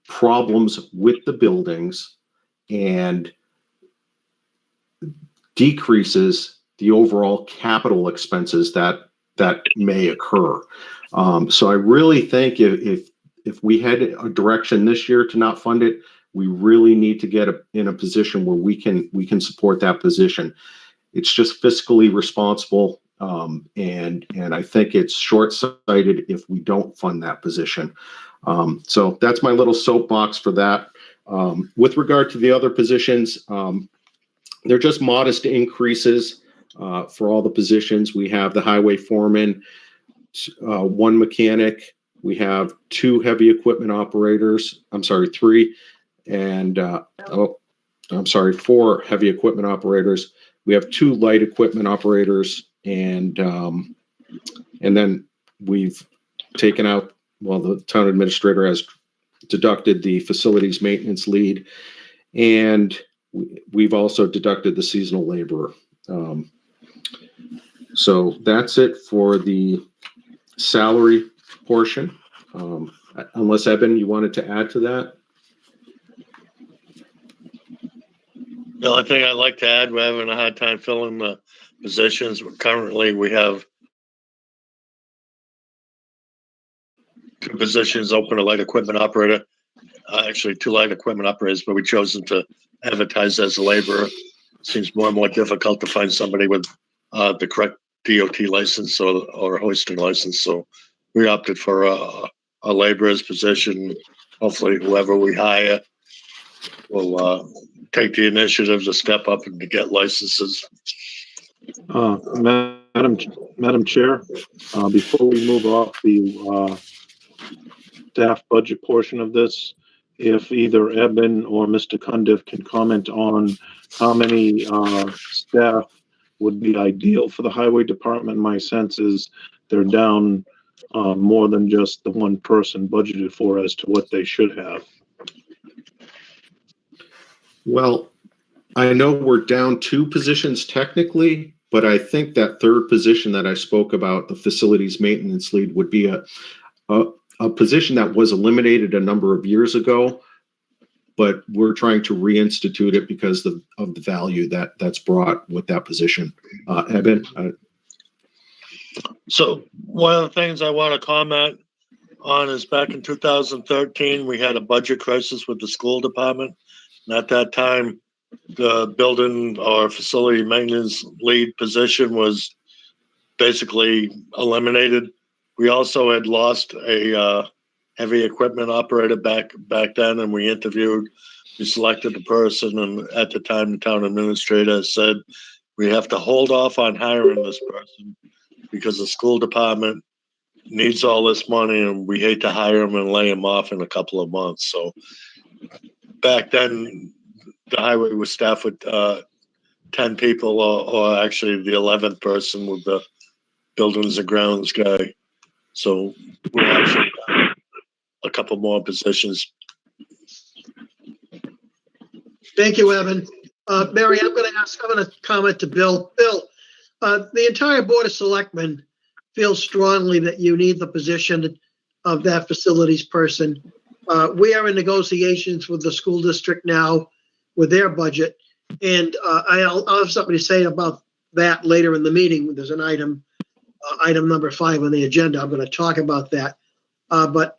problems with the buildings and decreases the overall capital expenses that may occur. So I really think if we had a direction this year to not fund it, we really need to get in a position where we can support that position. It's just fiscally responsible, and I think it's short-sighted if we don't fund that position. So that's my little soapbox for that. With regard to the other positions, they're just modest increases for all the positions. We have the highway foreman, one mechanic. We have 2 heavy equipment operators. I'm sorry, 3. And 4 heavy equipment operators. We have 2 light equipment operators, and then we've taken out, well, the town administrator has deducted the facilities maintenance lead, and we've also deducted the seasonal laborer. So that's it for the salary portion. Unless, Eben, you wanted to add to that? The only thing I'd like to add, we're having a hard time filling the positions. Currently, we have 2 positions open, a light equipment operator. Actually, 2 light equipment operators, but we chosen to advertise as a laborer. Seems more and more difficult to find somebody with the correct DOT license or hoisting license. So we opted for a laborer's position. Hopefully, whoever we hire will take the initiative to step up and to get licenses. Madam Chair, before we move off the staff budget portion of this, if either Eben or Mr. Cundiff can comment on how many staff would be ideal for the highway department. My sense is they're down more than just the one person budgeted for as to what they should have. Well, I know we're down 2 positions technically, but I think that 3rd position that I spoke about, the facilities maintenance lead, would be a position that was eliminated a number of years ago, but we're trying to reinstitute it because of the value that's brought with that position. Eben? So one of the things I want to comment on is back in 2013, we had a budget crisis with the school department. And at that time, the building or facility maintenance lead position was basically eliminated. We also had lost a heavy equipment operator back then, and we interviewed. We selected the person, and at the time, the town administrator said we have to hold off on hiring this person because the school department needs all this money, and we hate to hire him and lay him off in a couple of months. So back then, the highway was staffed with 10 people, or actually the 11th person with the buildings and grounds guy. So we're actually a couple more positions. Thank you, Evan. Mary, I'm going to comment to Bill. Bill, the entire Board of Selectmen feels strongly that you need the position of that facilities person. We are in negotiations with the school district now with their budget, and I'll have something to say about that later in the meeting. There's an item number 5 on the agenda. I'm going to talk about that. But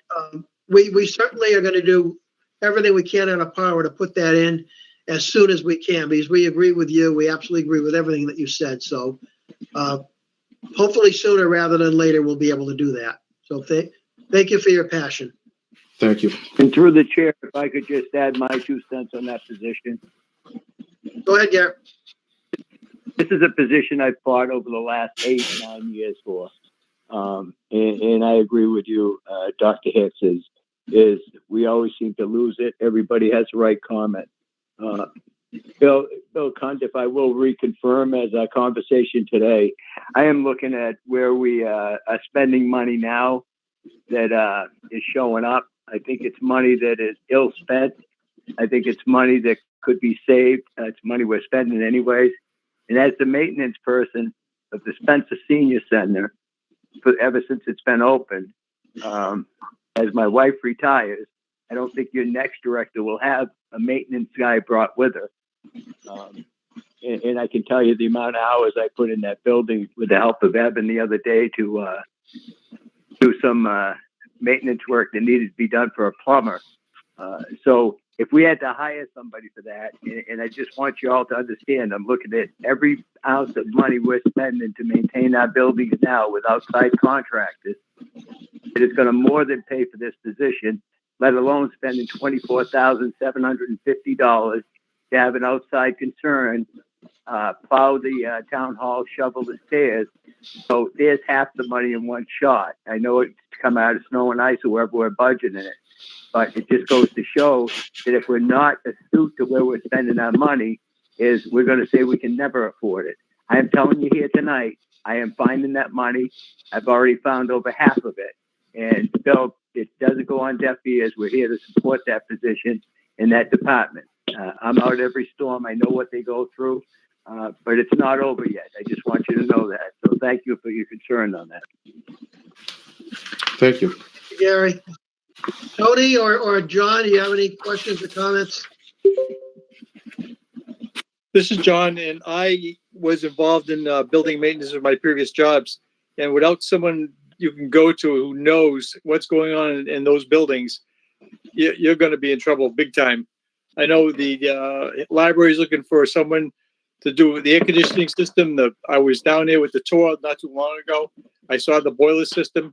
we certainly are going to do everything we can in our power to put that in as soon as we can, because we agree with you. We absolutely agree with everything that you said. So hopefully sooner rather than later, we'll be able to do that. So thank you for your passion. Thank you. And through the chair, if I could just add my 2 cents on that position. Go ahead, Garrett. This is a position I've fought over the last 8-9 years for. And I agree with you, Dr. Hicks, is we always seem to lose it. Everybody has the right comment. Bill Cunt, if I will reconfirm as our conversation today, I am looking at where we are spending money now that is showing up. I think it's money that is ill spent. I think it's money that could be saved. It's money we're spending anyways. And as the maintenance person of the Spencer Senior Center, ever since it's been open, as my wife retires, I don't think your next director will have a maintenance guy brought with her. And I can tell you the amount of hours I put in that building with the help of Evan the other day to do some maintenance work that needed to be done for a plumber. So if we had to hire somebody for that, and I just want you all to understand, I'm looking at every ounce of money we're spending to maintain our buildings now with outside contractors. It is going to more than pay for this position, let alone spending $24,750 to have an outside concern plow the town hall, shovel the stairs. So there's half the money in one shot. I know it's come out of snow and ice or wherever we're budgeting it, but it just goes to show that if we're not astute to where we're spending our money, is we're going to say we can never afford it. I am telling you here tonight, I am finding that money. I've already found over half of it. And Bill, it doesn't go on deaf ears. We're here to support that position in that department. I'm out every storm. I know what they go through, but it's not over yet. I just want you to know that. So thank you for your concern on that. Thank you. Gary. Tony or John, do you have any questions or comments? This is John, and I was involved in building maintenance of my previous jobs. And without someone you can go to who knows what's going on in those buildings, you're going to be in trouble big time. I know the library is looking for someone to do the air conditioning system. I was down there with the tour not too long ago. I saw the boiler system.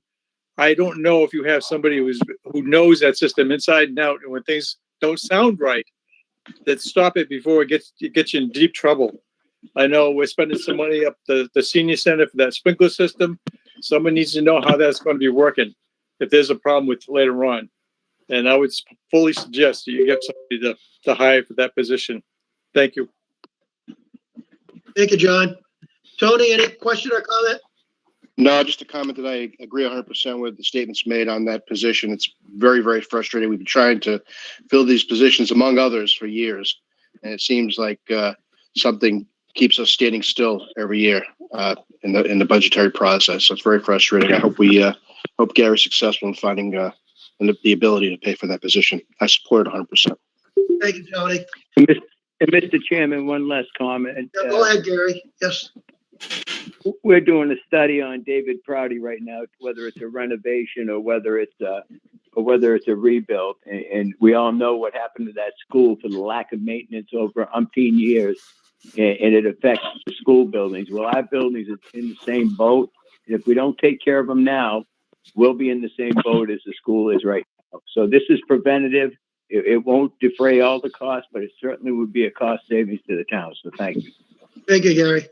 I don't know if you have somebody who knows that system inside and out, and when things don't sound right, that stop it before it gets you in deep trouble. I know we're spending some money up the senior center for that sprinkler system. Someone needs to know how that's going to be working if there's a problem with later on. And I would fully suggest that you get somebody to hire for that position. Thank you. Thank you, John. Tony, any question or comment? No, just a comment that I agree 100% with the statements made on that position. It's very, very frustrating. We've been trying to fill these positions, among others, for years. And it seems like something keeps us standing still every year in the budgetary process. So it's very frustrating. I hope hope Gary's successful in finding the ability to pay for that position. I support it 100%. Thank you, Tony. And Mr. Chairman, one last comment. Yeah, go ahead, Gary. Yes. we're doing a study on David Prouty right now, whether it's a renovation or whether it's a rebuild. And we all know what happened to that school for the lack of maintenance over umpteen years, and it affects the school buildings. Well, our buildings are in the same boat. And if we don't take care of them now, we'll be in the same boat as the school is right now. So this is preventative. It won't defray all the costs, but it certainly would be a cost savings to the town. So thank you. Thank you, Gary.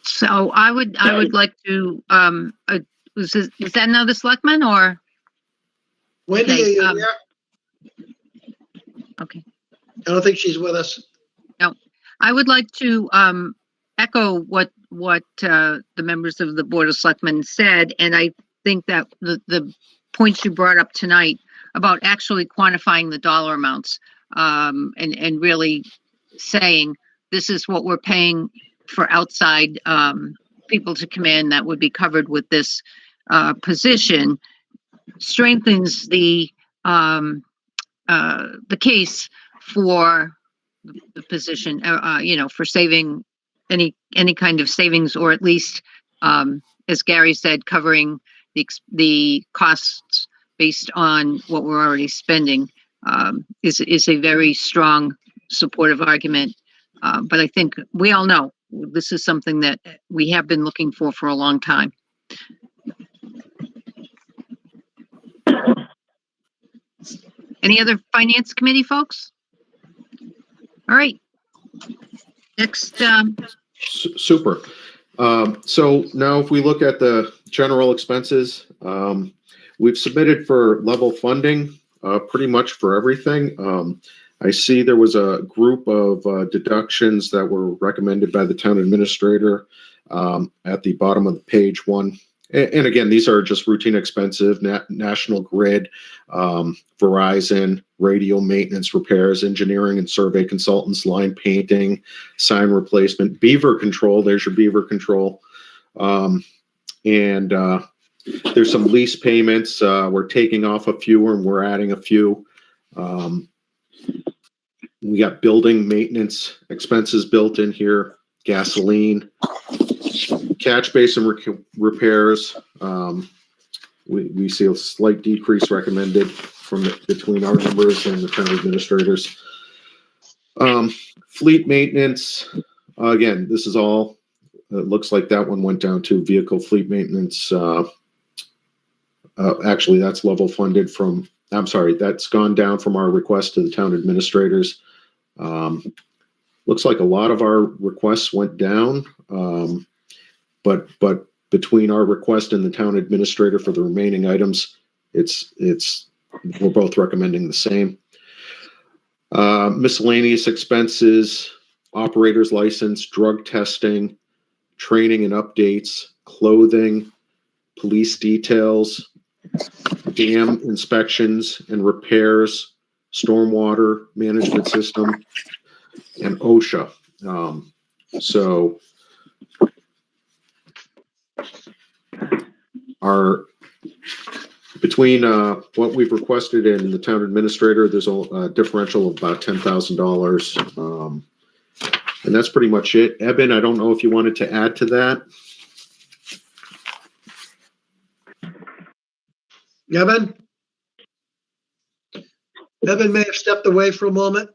So I would like to, is that another selectman or? Wendy, Okay, are you um, there? Okay. I don't think she's with us. I would like to echo what the members of the Board of Selectmen said, and I think that the points you brought up tonight about actually quantifying the dollar amounts, and really saying this is what we're paying for outside people to come in that would be covered with this position strengthens the case for the position, for saving any kind of savings, or at least, as Gary said, covering the costs based on what we're already spending, is a very strong supportive argument. But I think we all know this is something that we have been looking for a long time. Any other finance committee folks? All right. Next, Super. So now if we look at the general expenses, we've submitted for level funding pretty much for everything. I see there was a group of deductions that were recommended by the town administrator at the bottom of the page one. And again, these are just routine expensive, National Grid, Verizon, radio maintenance, repairs, engineering and survey consultants, line painting, sign replacement, beaver control. There's your beaver control. And there's some lease payments. We're taking off a few and we're adding a few. We got building maintenance expenses built in here, gasoline, catch basin repairs. We see a slight decrease recommended between our numbers and the town administrators. Fleet maintenance, again, this is all, it looks like that one went down to vehicle fleet maintenance. Actually, that's level funded from, I'm sorry, that's gone down from our request to the town administrators. Looks like a lot of our requests went down, but between our request and the town administrator for the remaining items, we're both recommending the same. Miscellaneous expenses, operator's license, drug testing, training and updates, clothing, police details, dam inspections and repairs, stormwater management system, and OSHA. So between what we've requested and the town administrator, there's a differential of about $10,000. And that's pretty much it. Eben, I don't know if you wanted to add to that. Evan? Evan may have stepped away for a moment.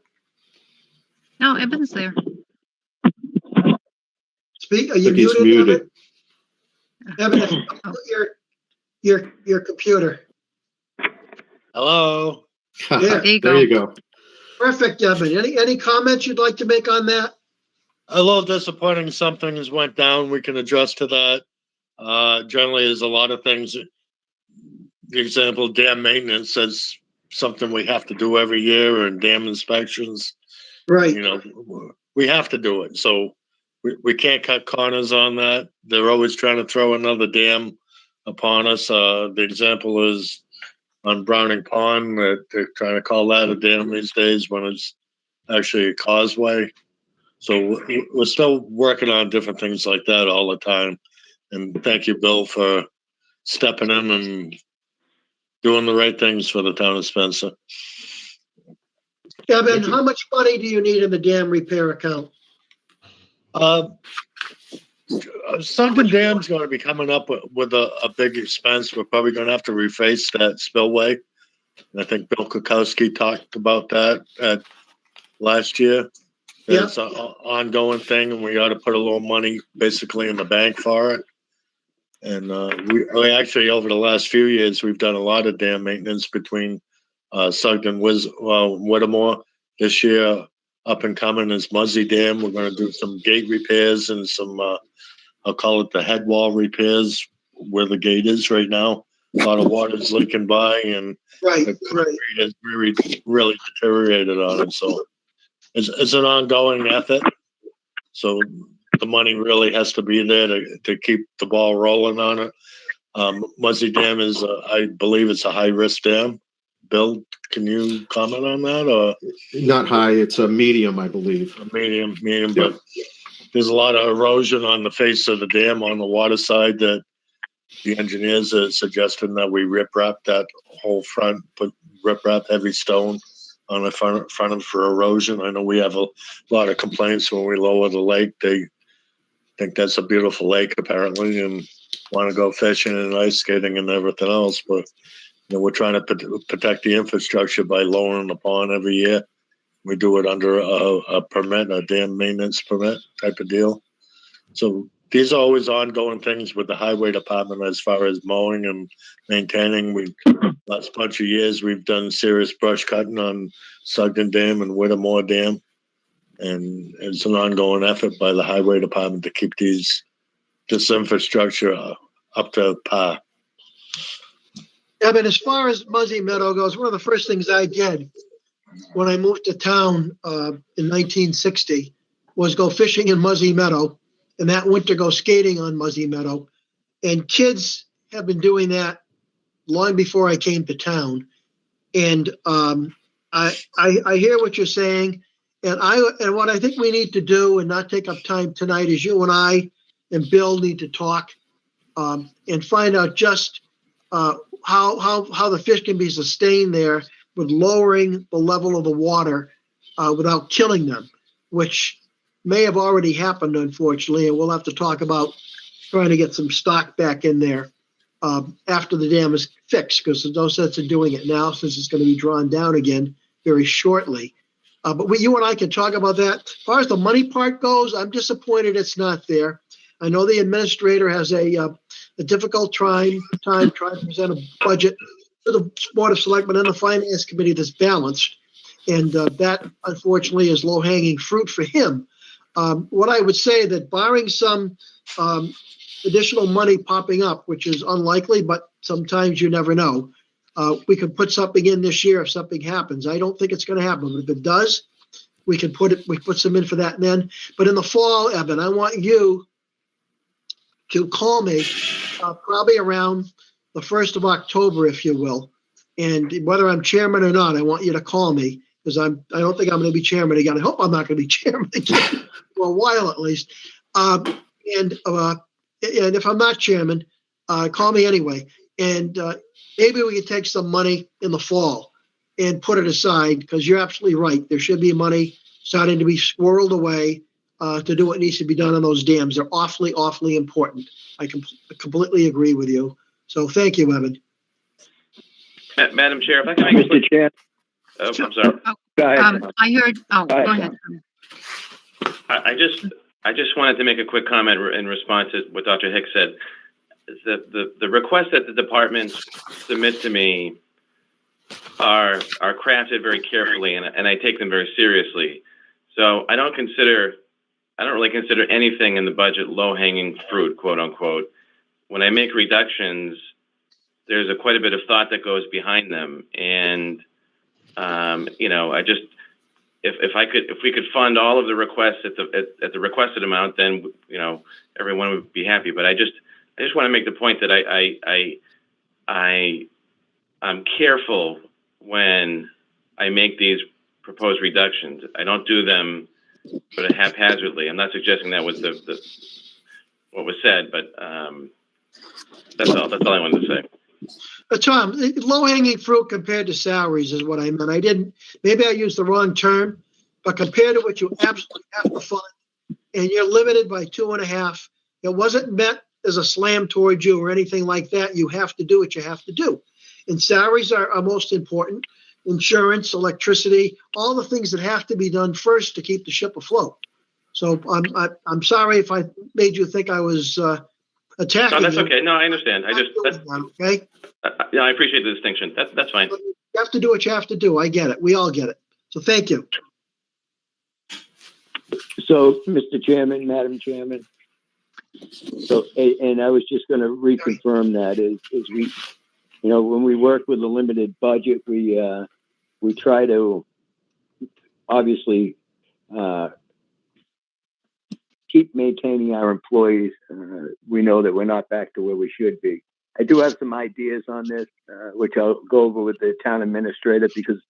no, Evan's there. Speak, are you He's muted, muted. Evan? Evan, your computer. Hello. Yeah. There you There go. you go. Perfect, Evan. Any comments you'd like to make on that? A little disappointing some things went down. We can adjust to that. Generally, there's a lot of things. The example, dam maintenance, is something we have to do every year, and dam inspections. Right. You know, we have to do it. So we can't cut corners on that. They're always trying to throw another dam upon us. The example is on Browning Pond, that they're trying to call that a dam these days when it's actually a causeway. So we're still working on different things like that all the time. And thank you, Bill, for stepping in and doing the right things for the town of Spencer. Evan, how much money do you need in the dam repair account? Sunken Dam's going to be coming up with a big expense. We're probably going to have to reface that spillway. And I think Bill Kukowski talked about that last year. Yeah. It's an ongoing thing, and we ought to put a little money basically in the bank for it. And we actually, over the last few years, we've done a lot of dam maintenance between Sugden, Whittemore. This year, up and coming is Muzzy Dam. We're going to do some gate repairs and some, I'll call it the head wall repairs where the gate is right now. A lot of water's leaking by, and Right, the right. concrete has really deteriorated on it. So it's an ongoing effort. So the money really has to be there to keep the ball rolling on it. Muzzy Dam is, I believe it's a high-risk dam. Bill, can you comment on that? Or Not high, it's a medium, I believe. a medium, but there's a lot of erosion on the face of the dam on the water side that the engineers are suggesting that we riprap that whole front, put riprap heavy stone on the front of for erosion. I know we have a lot of complaints when we lower the lake. They think that's a beautiful lake apparently and want to go fishing and ice skating and everything else. But we're trying to protect the infrastructure by lowering the pond every year. We do it under a permit, a dam maintenance permit type of deal. So these are always ongoing things with the highway department as far as mowing and maintaining. Last bunch of years, we've done serious brush cutting on Sugden Dam and Whittemore Dam. And it's an ongoing effort by the highway department to keep this infrastructure up to par. Yeah, but as far as Muzzy Meadow goes, one of the first things I did when I moved to town in 1960 was go fishing in Muzzy Meadow, and that winter go skating on Muzzy Meadow. And kids have been doing that long before I came to town. And I hear what you're saying, and what I think we need to do, and not take up time tonight, is you and I and Bill need to talk and find out just how the fish can be sustained there with lowering the level of the water without killing them, which may have already happened, unfortunately, and we'll have to talk about trying to get some stock back in there after the dam is fixed, because there's no sense in doing it now since it's going to be drawn down again very shortly. But you and I can talk about that. As far as the money part goes, I'm disappointed it's not there. I know the administrator has a difficult time trying to present a budget to the Board of Selectmen and the Finance Committee that's balanced. And that, unfortunately, is low-hanging fruit for him. What I would say that barring some additional money popping up, which is unlikely, but sometimes you never know, we could put something in this year if something happens. I don't think it's going to happen, but if it does, we put some in for that then. But in the fall, Evan, I want you to call me probably around the 1st of October, if you will. And whether I'm chairman or not, I want you to call me, because I don't think I'm going to be chairman again. I hope I'm not going to be chairman again for a while at least. And if I'm not chairman, call me anyway. And maybe we can take some money in the fall and put it aside, because you're absolutely right. There should be money starting to be squirreled away to do what needs to be done on those dams. They're awfully, awfully important. I completely agree with you. So thank you, Evan. Madam Chair, if I can make a quick... Mr. Chair, I'm sorry. go ahead. I heard, Go go ahead. I just wanted to make a quick comment in response to what Dr. Hicks said. Is that the requests that the departments submit to me are crafted very carefully, and I take them very seriously. So I don't really consider anything in the budget low-hanging fruit, quote unquote. When I make reductions, there's quite a bit of thought that goes behind them, and I just if we could fund all of the requests at the requested amount, then everyone would be happy. But I just want to make the point that I'm careful when I make these proposed reductions. I don't do them sort of haphazardly. I'm not suggesting that was what was said, but that's all I wanted to say. Tom, low-hanging fruit compared to salaries is what I meant. Maybe I used the wrong term, but compared to what you absolutely have to fund, and you're limited by 2.5. It wasn't meant as a slam towards you or anything like that. You have to do what you have to do. And salaries are most important. Insurance, electricity, all the things that have to be done first to keep the ship afloat. So I'm sorry if I made you think I was attacking No, that's you. okay. No, I understand. I just, Not doing that, okay? yeah, I appreciate the distinction. That's fine. You have to do what you have to do. I get it. We all get it. So thank you. So, Mr. Chairman, Madam Chairman, so, and I was just going to reconfirm that is we, you know, when we work with a limited budget, we try to obviously keep maintaining our employees. We know that we're not back to where we should be. I do have some ideas on this, which I'll go over with the town administrator, because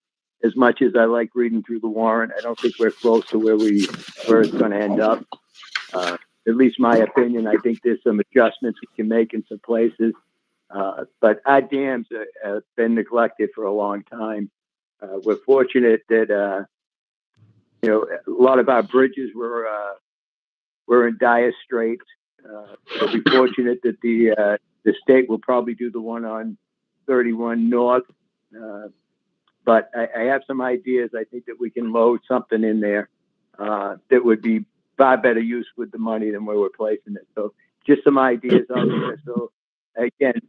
as much as I like reading through the warrant, I don't think we're close to where it's going to end up. At least my opinion, I think there's some adjustments we can make in some places. But our dams have been neglected for a long time. We're fortunate that, you know, a lot of our bridges were in dire straits. We'll be fortunate that the state will probably do the one on 31 North. But I have some ideas. I think that we can load something in there that would be far better use with the money than where we're placing it. So just some ideas out there. So again,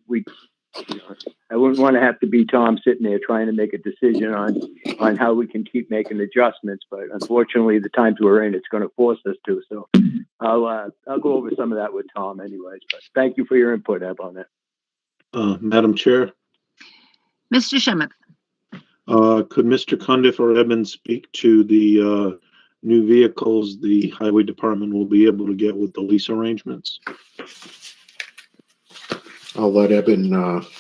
I wouldn't want to have to be Tom sitting there trying to make a decision on how we can keep making adjustments. But unfortunately, the times we're in, it's going to force us to. So I'll go over some of that with Tom anyways. But thank you for your input, Eb, on that. Madam Chair, Mr. Shemek. could Mr. Cundiff or Evans speak to the new vehicles the highway department will be able to get with the lease arrangements? I'll let Eben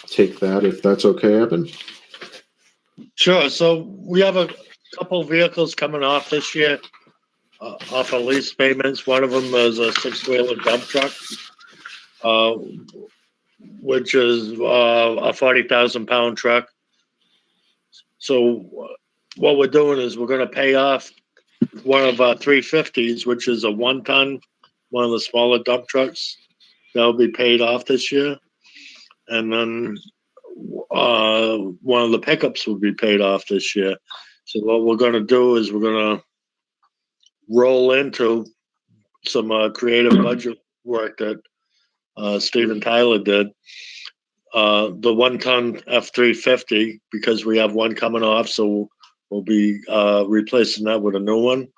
take that if that's okay, Eben. Sure. So we have a couple vehicles coming off this year, off of lease payments. One of them is a 6-wheeler dump truck, which is a 40,000-pound truck. So what we're doing is we're going to pay off one of our 350s, which is a 1-ton, one of the smaller dump trucks. That'll be paid off this year. And then one of the pickups will be paid off this year. So what we're going to do is we're going to roll into some creative budget work that Stephen Tyler did. The 1-ton F-350, because we have one coming off, so we'll be replacing that with a new one.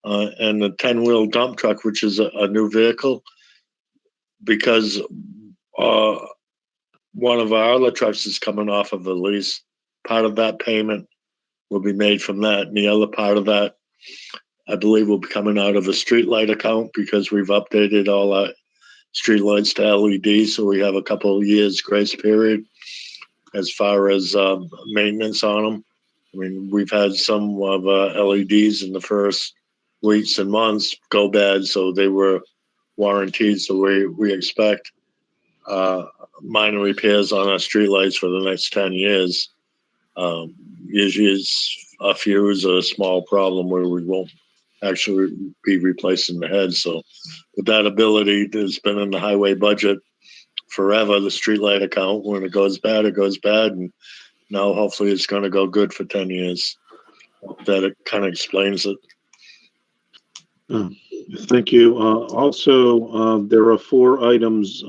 And the 10-wheel dump truck, which is a new vehicle, because one of our other trucks is coming off of a lease. Part of that payment will be made from that. And the other part of that, I believe, will be coming out of a streetlight account, because we've updated all our streetlights to LED. So we have a couple of years grace period as far as maintenance on them. I mean, we've had some of LEDs in the first weeks and months go bad, so they were warranted. So we expect minor repairs on our streetlights for the next 10 years. Usually it's a fuse or a small problem where we won't actually be replacing the head. So with that ability, there's been in the highway budget forever, the streetlight account. When it goes bad, it goes bad. And now hopefully it's going to go good for 10 years. That it kind of explains it. Thank you. Also, there are 4 items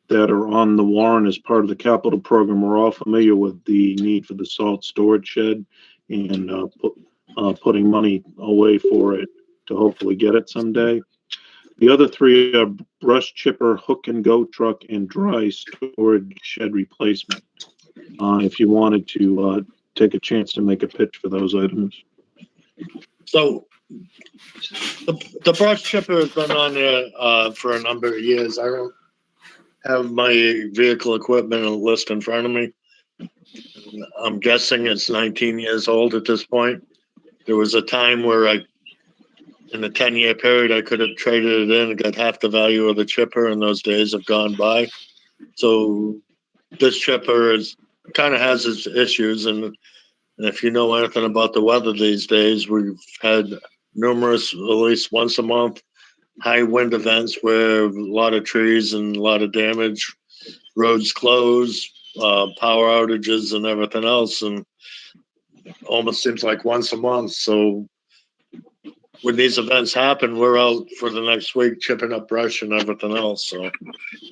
that are on the warrant as part of the capital program. We're all familiar with the need for the salt storage shed and putting money away for it to hopefully get it someday. The other 3 are brush chipper, hook and go truck, and dry storage shed replacement. If you wanted to take a chance to make a pitch for those items. So the brush chipper has been on there for a number of years. I don't have my vehicle equipment list in front of me. I'm guessing it's 19 years old at this point. There was a time where in the 10-year period, I could have traded it in and got half the value of the chipper, and those days have gone by. So this chipper kind of has its issues, and if you know anything about the weather these days, we've had numerous, at least once a month, high wind events where a lot of trees and a lot of damage, roads closed, power outages and everything else. And almost seems like once a month. So when these events happen, we're out for the next week chipping up brush and everything else. So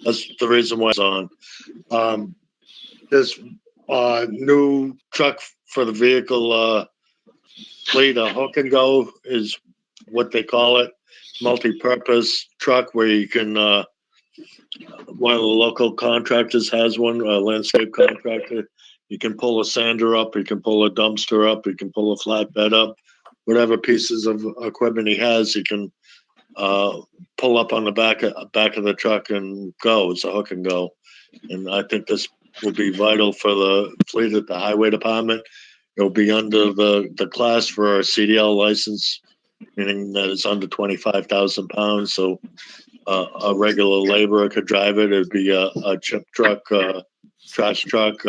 that's the reason why it's on. This new truck for the vehicle fleet, a hook and go is what they call it. Multi-purpose truck where you can, one of the local contractors has one, a landscape contractor. You can pull a sander up, you can pull a dumpster up, you can pull a flatbed up. Whatever pieces of equipment he has, he can pull up on the back of the truck and go. It's a hook and go. And I think this will be vital for the fleet at the highway department. It'll be under the class for a CDL license, meaning that it's under 25,000 pounds. So a regular laborer could drive it. It'd be a chip truck, trash truck,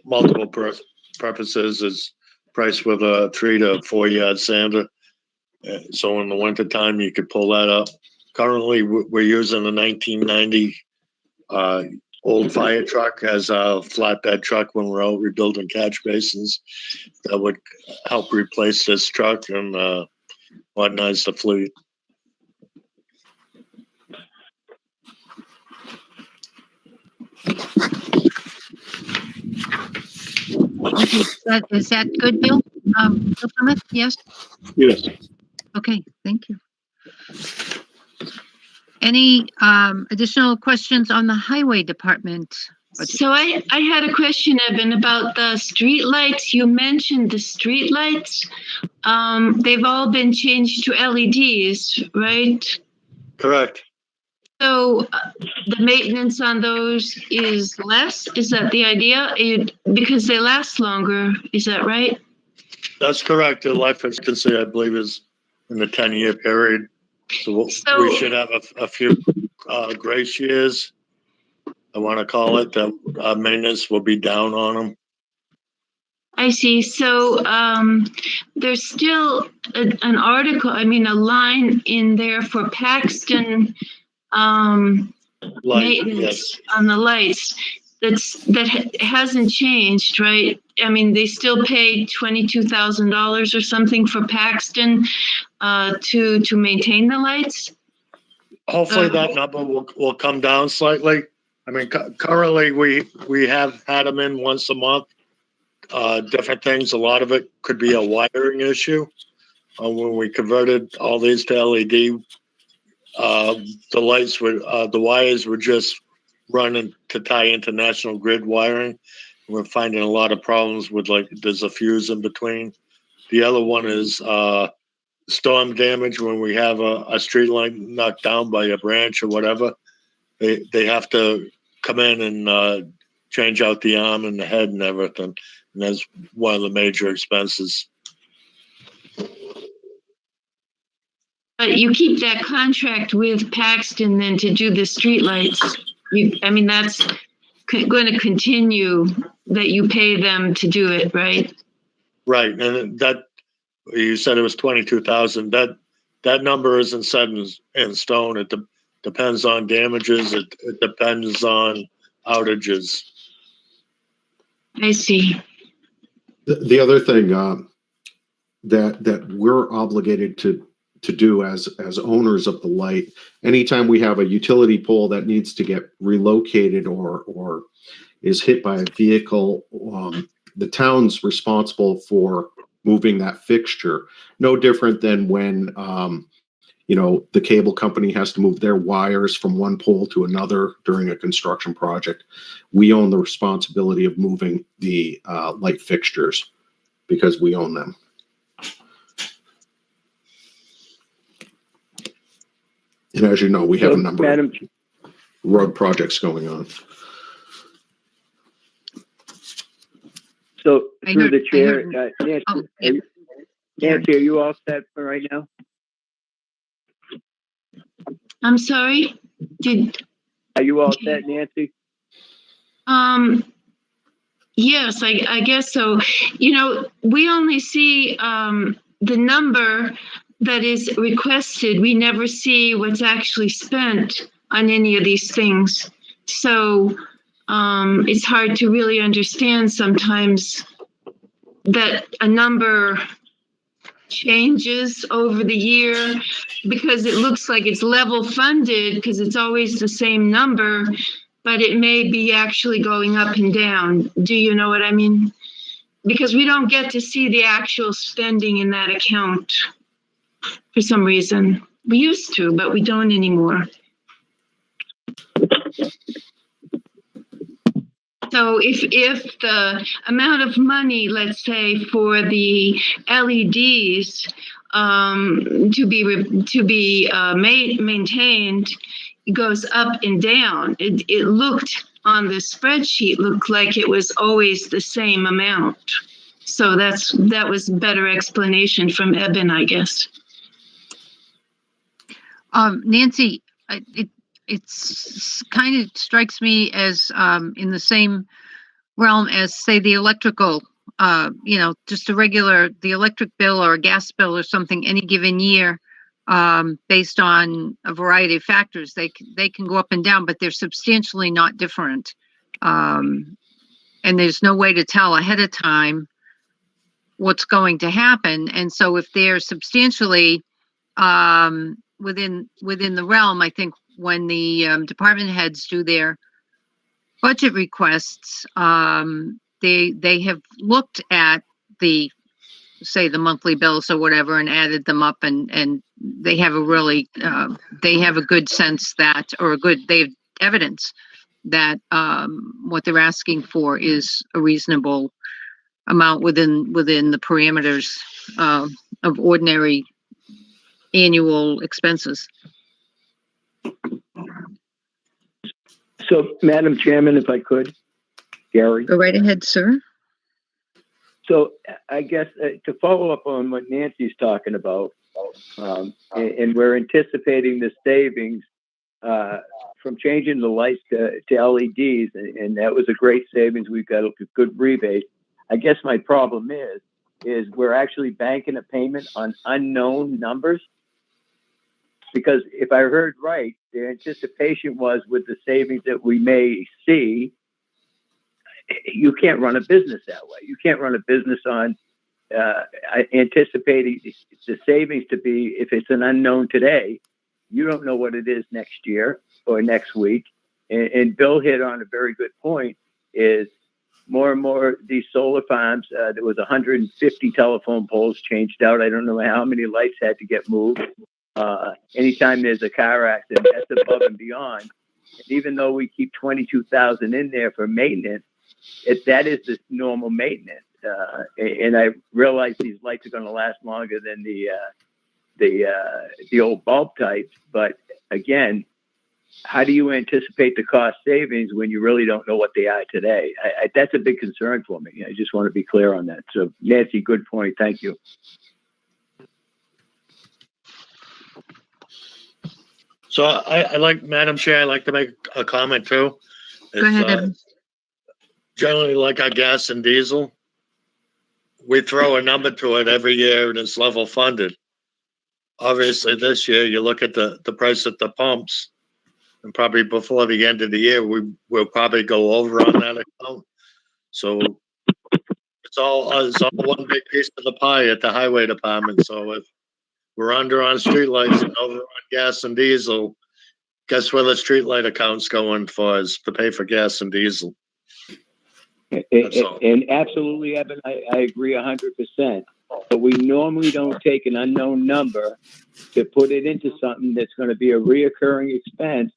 multiple purposes. Is priced with a 3 to 4 yard sander. So in the wintertime, you could pull that up. Currently, we're using a 1990 old fire truck as a flatbed truck when we're out rebuilding catch basins. That would help replace this truck and modernize the fleet. Okay, is that good, Bill? Bill Summit? Yes? Yes. Okay, thank you. Any additional questions on the highway department? So I had a question, Evan, about the street lights. You mentioned the street lights. They've all been changed to LEDs, right? Correct. So the maintenance on those is less? Is that the idea? Because they last longer, is that right? That's correct. The life expectancy, I believe, is in the 10-year period. So we should have a few grace years, I want to call it, that maintenance will be down on them. I see. So there's still an article, a line in there for Paxton maintenance on the lights. That hasn't changed, right? I mean, they still paid $22,000 or something for Paxton to maintain the lights. Hopefully that number will come down slightly. I mean, currently we have had them in once a month. Different things. A lot of it could be a wiring issue. When we converted all these to LED, the lights were the wires were just running to tie into national grid wiring. We're finding a lot of problems with, like, there's a fuse in between. The other one is storm damage. When we have a street light knocked down by a branch or whatever, they have to come in and change out the arm and the head and everything. And that's one of the major expenses. But you keep that contract with Paxton then to do the streetlights. That's going to continue, that you pay them to do it, right? Right, and that you said it was 22,000. That number isn't set in stone. It depends on damages. It depends on outages. I see. The other thing that we're obligated to do as owners of the light, anytime we have a utility pole that needs to get relocated or is hit by a vehicle, the town's responsible for moving that fixture. No different than when the cable company has to move their wires from one pole to another during a construction project. We own the responsibility of moving the light fixtures because we own them. And as you know, we have a number of road projects going on. So through the chair, Nancy, are you all set for right now? I'm sorry? Are you all set, Nancy? Yes, I guess so. We only see the number that is requested, we never see what's actually spent on any of these things. So it's hard to really understand sometimes that a number changes over the year because it looks like it's level funded because it's always the same number, but it may be actually going up and down. Do you know what I mean? Because we don't get to see the actual spending in that account for some reason. We used to, but we don't anymore. So if the amount of money, let's say, for the LEDs to be maintained goes up and down, it looked on the spreadsheet looked like it was always the same amount. So that was better explanation from Eben, I guess. Nancy, it's kind of strikes me as in the same realm as, say, the electrical, just the electric bill or a gas bill or something any given year, based on a variety of factors. They can go up and down, but they're substantially not different. And there's no way to tell ahead of time what's going to happen. And so if they're substantially within the realm, I think when the department heads do their budget requests, they have looked at the monthly bills or whatever and added them up, and they have a really they have a good sense that, they have evidence that what they're asking for is a reasonable amount within the parameters of ordinary annual expenses. So, Madam Chairman, if I could, Gary. Go right ahead, sir. So I guess to follow up on what Nancy's talking about, and we're anticipating the savings from changing the lights to LEDs, and that was a great savings. We've got a good rebate. I guess my problem is we're actually banking a payment on unknown numbers. Because if I heard right, the anticipation was with the savings that we may see, you can't run a business that way. You can't run a business on anticipating the savings to be, if it's an unknown today, you don't know what it is next year or next week. And Bill hit on a very good point, is more and more these solar farms, there was 150 telephone poles changed out. I don't know how many lights had to get moved. Anytime there's a car accident, that's above and beyond. And even though we keep 22,000 in there for maintenance, that is the normal maintenance. And I realize these lights are going to last longer than the old bulb types. But again, how do you anticipate the cost savings when you really don't know what they are today? That's a big concern for me. I just want to be clear on that. So Nancy, good point. Thank you. So I like, Madam Chair, I'd like to make a comment too. Go ahead. Generally, like our gas and diesel, we throw a number to it every year and it's level funded. Obviously, this year, you look at the price at the pumps, and probably before the end of the year, we'll probably go over on that account. So it's all one big piece of the pie at the highway department. So if we're under on streetlights and over on gas and diesel, guess where the streetlight account's going for is to pay for gas and diesel. And absolutely, Evan, I agree 100%. But we normally don't take an unknown number to put it into something that's going to be a reoccurring expense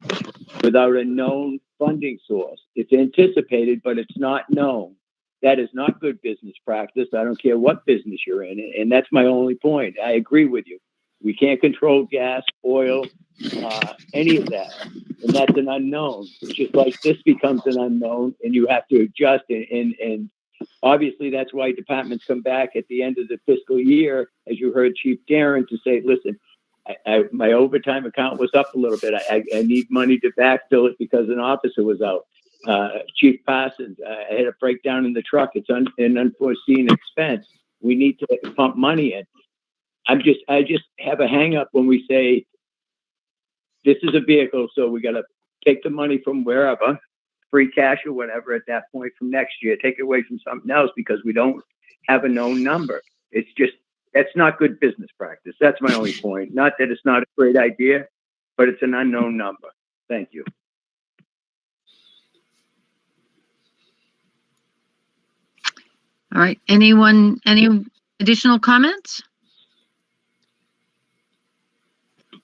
without a known funding source. It's anticipated, but it's not known. That is not good business practice. I don't care what business you're in. And that's my only point. I agree with you. We can't control gas, oil, any of that. And that's an unknown. Just like this becomes an unknown and you have to adjust and obviously that's why departments come back at the end of the fiscal year, as you heard Chief Darren, to say, listen, my overtime account was up a little bit. I need money to backfill it because an officer was out. Chief Parsons, I had a breakdown in the truck. It's an unforeseen expense. We need to pump money in. I just have a hang up when we say this is a vehicle, so we got to take the money from wherever, free cash or whatever at that point from next year, take it away from something else because we don't have a known number. It's just, that's not good business practice. That's my only point. Not that it's not a great idea, but it's an unknown number. Thank you. All right. Any additional comments?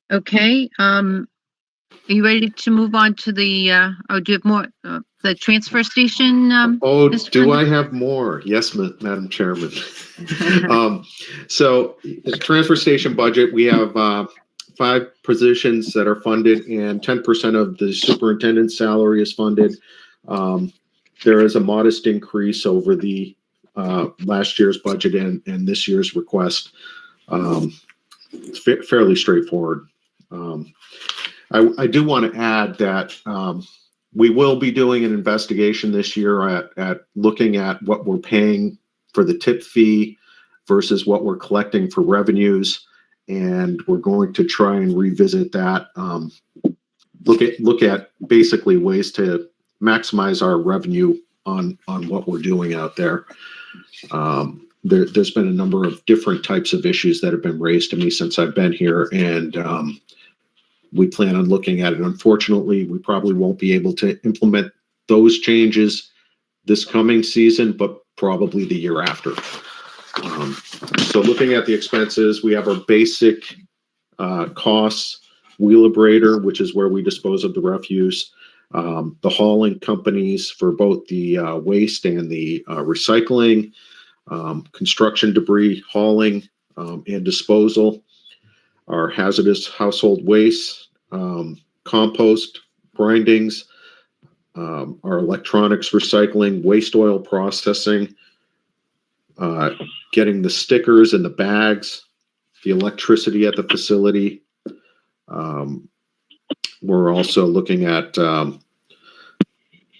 Okay. Are you ready to move on to the, or do you have more, the transfer station? Oh, Mr. do Brennan? I have more? Yes, Madam Chairman. So the transfer station budget, we have 5 positions that are funded and 10% of the superintendent's salary is funded. There is a modest increase over the last year's budget and this year's request. Fairly straightforward. I do want to add that we will be doing an investigation this year at looking at what we're paying for the tip fee versus what we're collecting for revenues, and we're going to try and revisit that. Look at basically ways to maximize our revenue on what we're doing out there. There's been a number of different types of issues that have been raised to me since I've been here, and we plan on looking at it. Unfortunately, we probably won't be able to implement those changes this coming season, but probably the year after. So looking at the expenses, we have our basic costs, Wheelabrator, which is where we dispose of the refuse, the hauling companies for both the waste and the recycling, construction debris hauling and disposal, our hazardous household waste, compost, grindings, our electronics recycling, waste oil processing, getting the stickers and the bags, the electricity at the facility. We're also looking at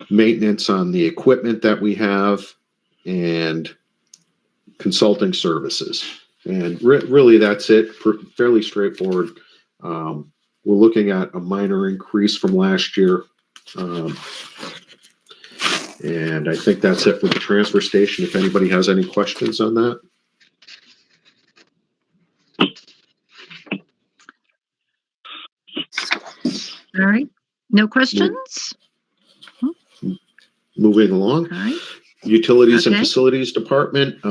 maintenance on the equipment that we have and consulting services. And really, that's it. Fairly straightforward. We're looking at a minor increase from last year. And I think that's it for the transfer station. If anybody has any questions on that. All right. No questions? Moving along. All right. Utilities and Okay. Facilities Department.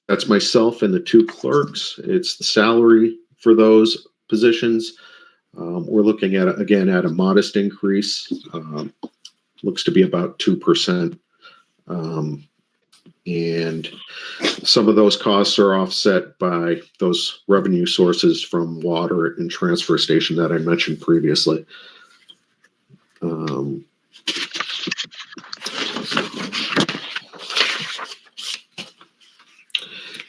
That's myself and the 2 clerks. It's the salary for those positions. We're looking at, again, at a modest increase. Looks to be about 2%. And some of those costs are offset by those revenue sources from water and transfer station that I mentioned previously.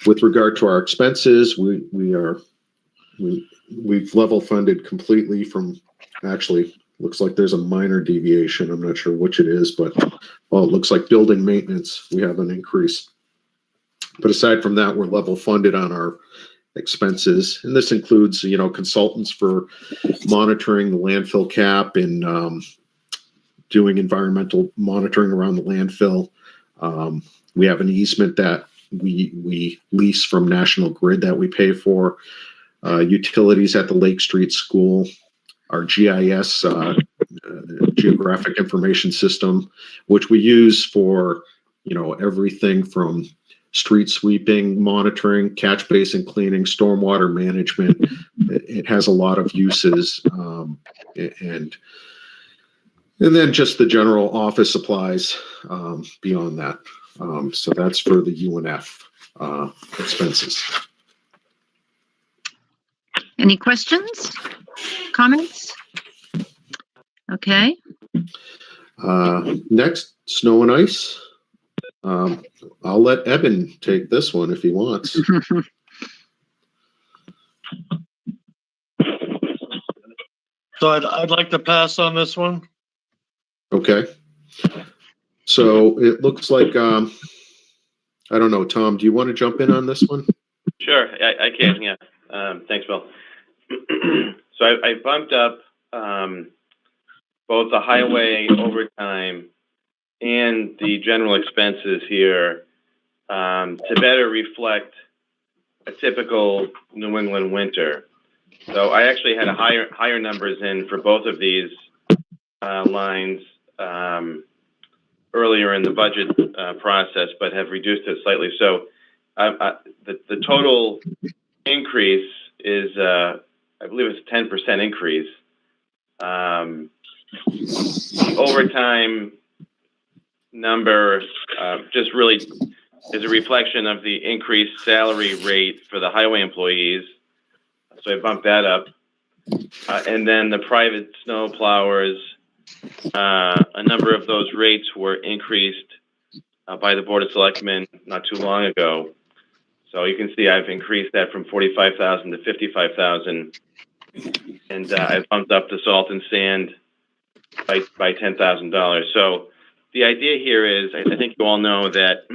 With regard to our expenses, we've level funded completely from, actually, looks like there's a minor deviation. I'm not sure which it is, but well, it looks like building maintenance, we have an increase. But aside from that, we're level funded on our expenses. And this includes, consultants for monitoring the landfill cap and doing environmental monitoring around the landfill. We have an easement that we lease from National Grid that we pay for. Utilities at the Lake Street School, our GIS, Geographic Information System, which we use for, everything from street sweeping, monitoring, catch basin cleaning, stormwater management. It has a lot of uses, and then just the general office supplies beyond that. So that's for the UNF expenses. Any questions? Comments? Okay. Next, snow and ice. I'll let Evan take this one if he wants. So I'd like to pass on this one. Okay. So it looks like, I don't know, Tom, do you want to jump in on this one? Sure, I can, yeah. Thanks, Bill. So I bumped up both the highway overtime and the general expenses here to better reflect a typical New England winter. So I actually had a higher numbers in for both of these lines earlier in the budget process, but have reduced it slightly. So the total increase is, I believe it's a 10% increase. The overtime number just really is a reflection of the increased salary rate for the highway employees. So I bumped that up. And then the private snow plowers, a number of those rates were increased by the Board of Selectmen not too long ago. So you can see I've increased that from 45,000 to 55,000, and I've bumped up the salt and sand by $10,000. So the idea here is, I think you all know that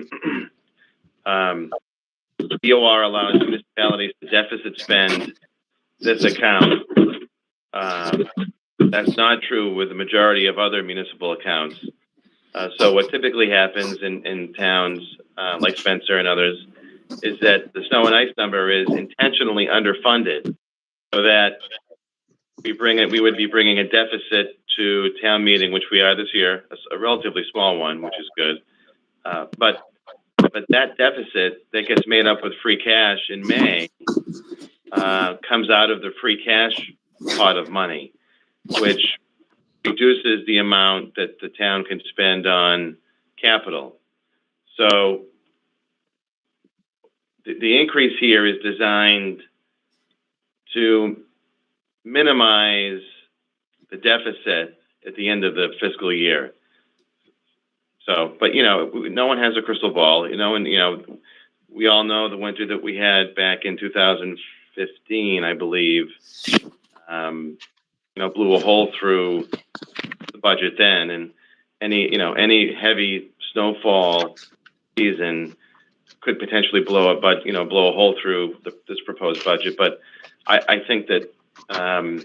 DOR allows municipalities to deficit spend this account. That's not true with the majority of other municipal accounts. So what typically happens in towns like Spencer and others is that the snow and ice number is intentionally underfunded, so that we would be bringing a deficit to town meeting, which we are this year, a relatively small one, which is good. But that deficit that gets made up with free cash in May comes out of the free cash pot of money, which reduces the amount that the town can spend on capital. So the increase here is designed to minimize the deficit at the end of the fiscal year. So, but no one has a crystal ball, and we all know the winter that we had back in 2015, I believe, blew a hole through the budget then, and any heavy snowfall season could potentially blow a hole through this proposed budget. But I think that I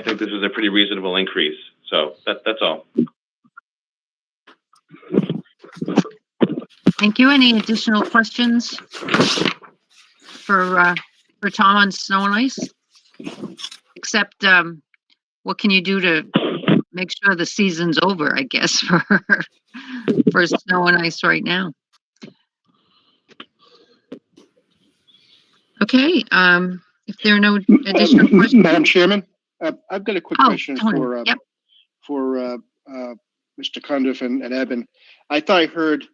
think this is a pretty reasonable increase. So that's all. Thank you. Any additional questions for Tom on snow and ice? Except, what can you do to make sure the season's over, I guess, for snow and ice right now? Okay, if there are no additional questions. Madam Chairman, I've got a quick question Tony, for Mr. Cundiff and Eben. I thought I heard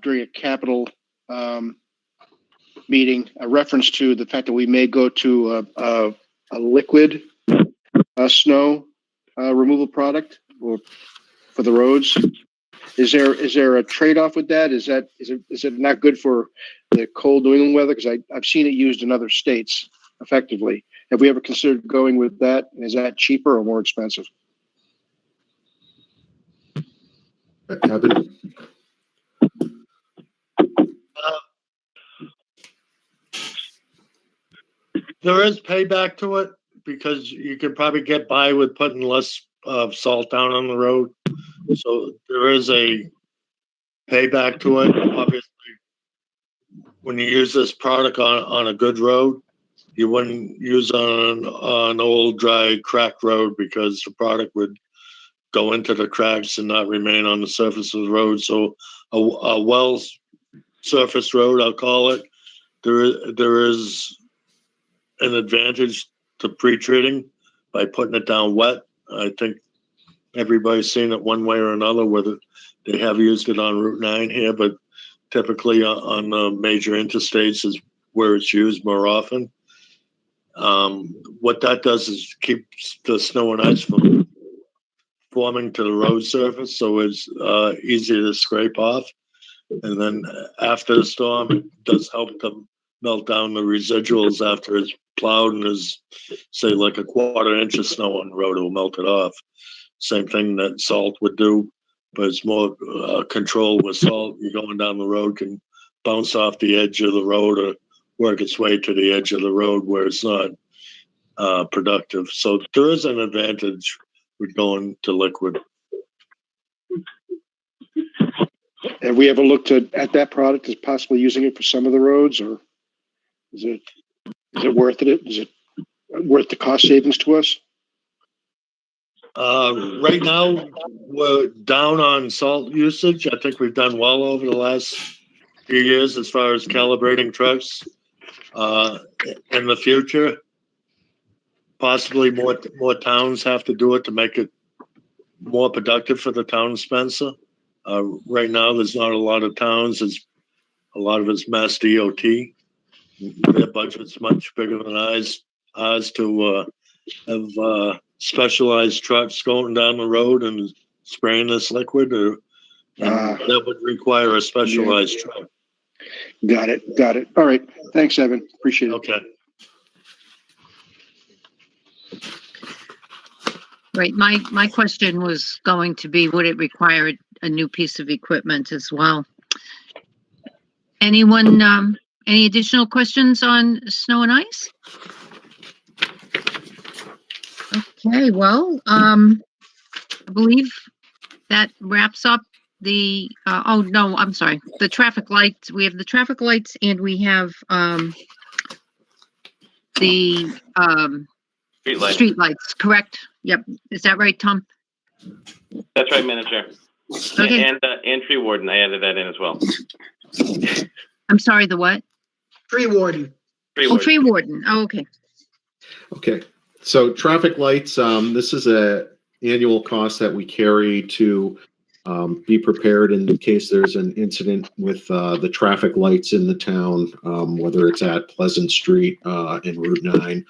during a capital meeting a reference to the fact that we may go to a liquid snow removal product for the roads. Is there a trade-off with that? Is it not good for the cold New England weather? Because I've seen it used in other states effectively. Have we ever considered going with that? Is that cheaper or more expensive? Eben? There is payback to it because you could probably get by with putting less salt down on the road. So there is a payback to it. Obviously, when you use this product on a good road, you wouldn't use on an old, dry, cracked road because the product would go into the cracks and not remain on the surface of the road. So a well surface road, I'll call it, there is an advantage to pre-treating by putting it down wet. I think everybody's seen it one way or another, whether they have used it on Route 9 here, but typically on the major interstates is where it's used more often. What that does is keeps the snow and ice from forming to the road surface, so it's easier to scrape off. And then after the storm, it does help to melt down the residuals after it's plowed, and there's, say, like a quarter-inch of snow on the road, it will melt it off. Same thing that salt would do, but it's more controlled with salt. You're going down the road, can bounce off the edge of the road or work its way to the edge of the road where it's not productive. So there is an advantage with going to liquid. Have we ever looked at that product as possibly using it for some of the roads, or is it worth it? Is it worth the cost savings to us? Right now, we're down on salt usage. I think we've done well over the last few years as far as calibrating trucks. In the future, possibly more towns have to do it to make it more productive for the town of Spencer. Right now, there's not a lot of towns. A lot of it's Mass DOT. Their budget's much bigger than ours to have specialized trucks going down the road and spraying this liquid, or that would require a specialized truck. Got it. All right. Thanks, Evan. Appreciate it. Okay. Right, my question was going to be, would it require a new piece of equipment as well? Anyone, any additional questions on snow and ice? Okay, well, I believe that wraps up the, oh, no, I'm sorry, the traffic lights. We have the traffic lights and we have, the, street lights, correct? Yep. Is that right, Tom? That's right, Manager. Okay. And tree warden, I added that in as well. I'm sorry, the what? Tree warden. Tree warden. Oh, okay. Okay, so traffic lights, this is a annual cost that we carry to be prepared in case there's an incident with the traffic lights in the town, whether it's at Pleasant Street in Route 9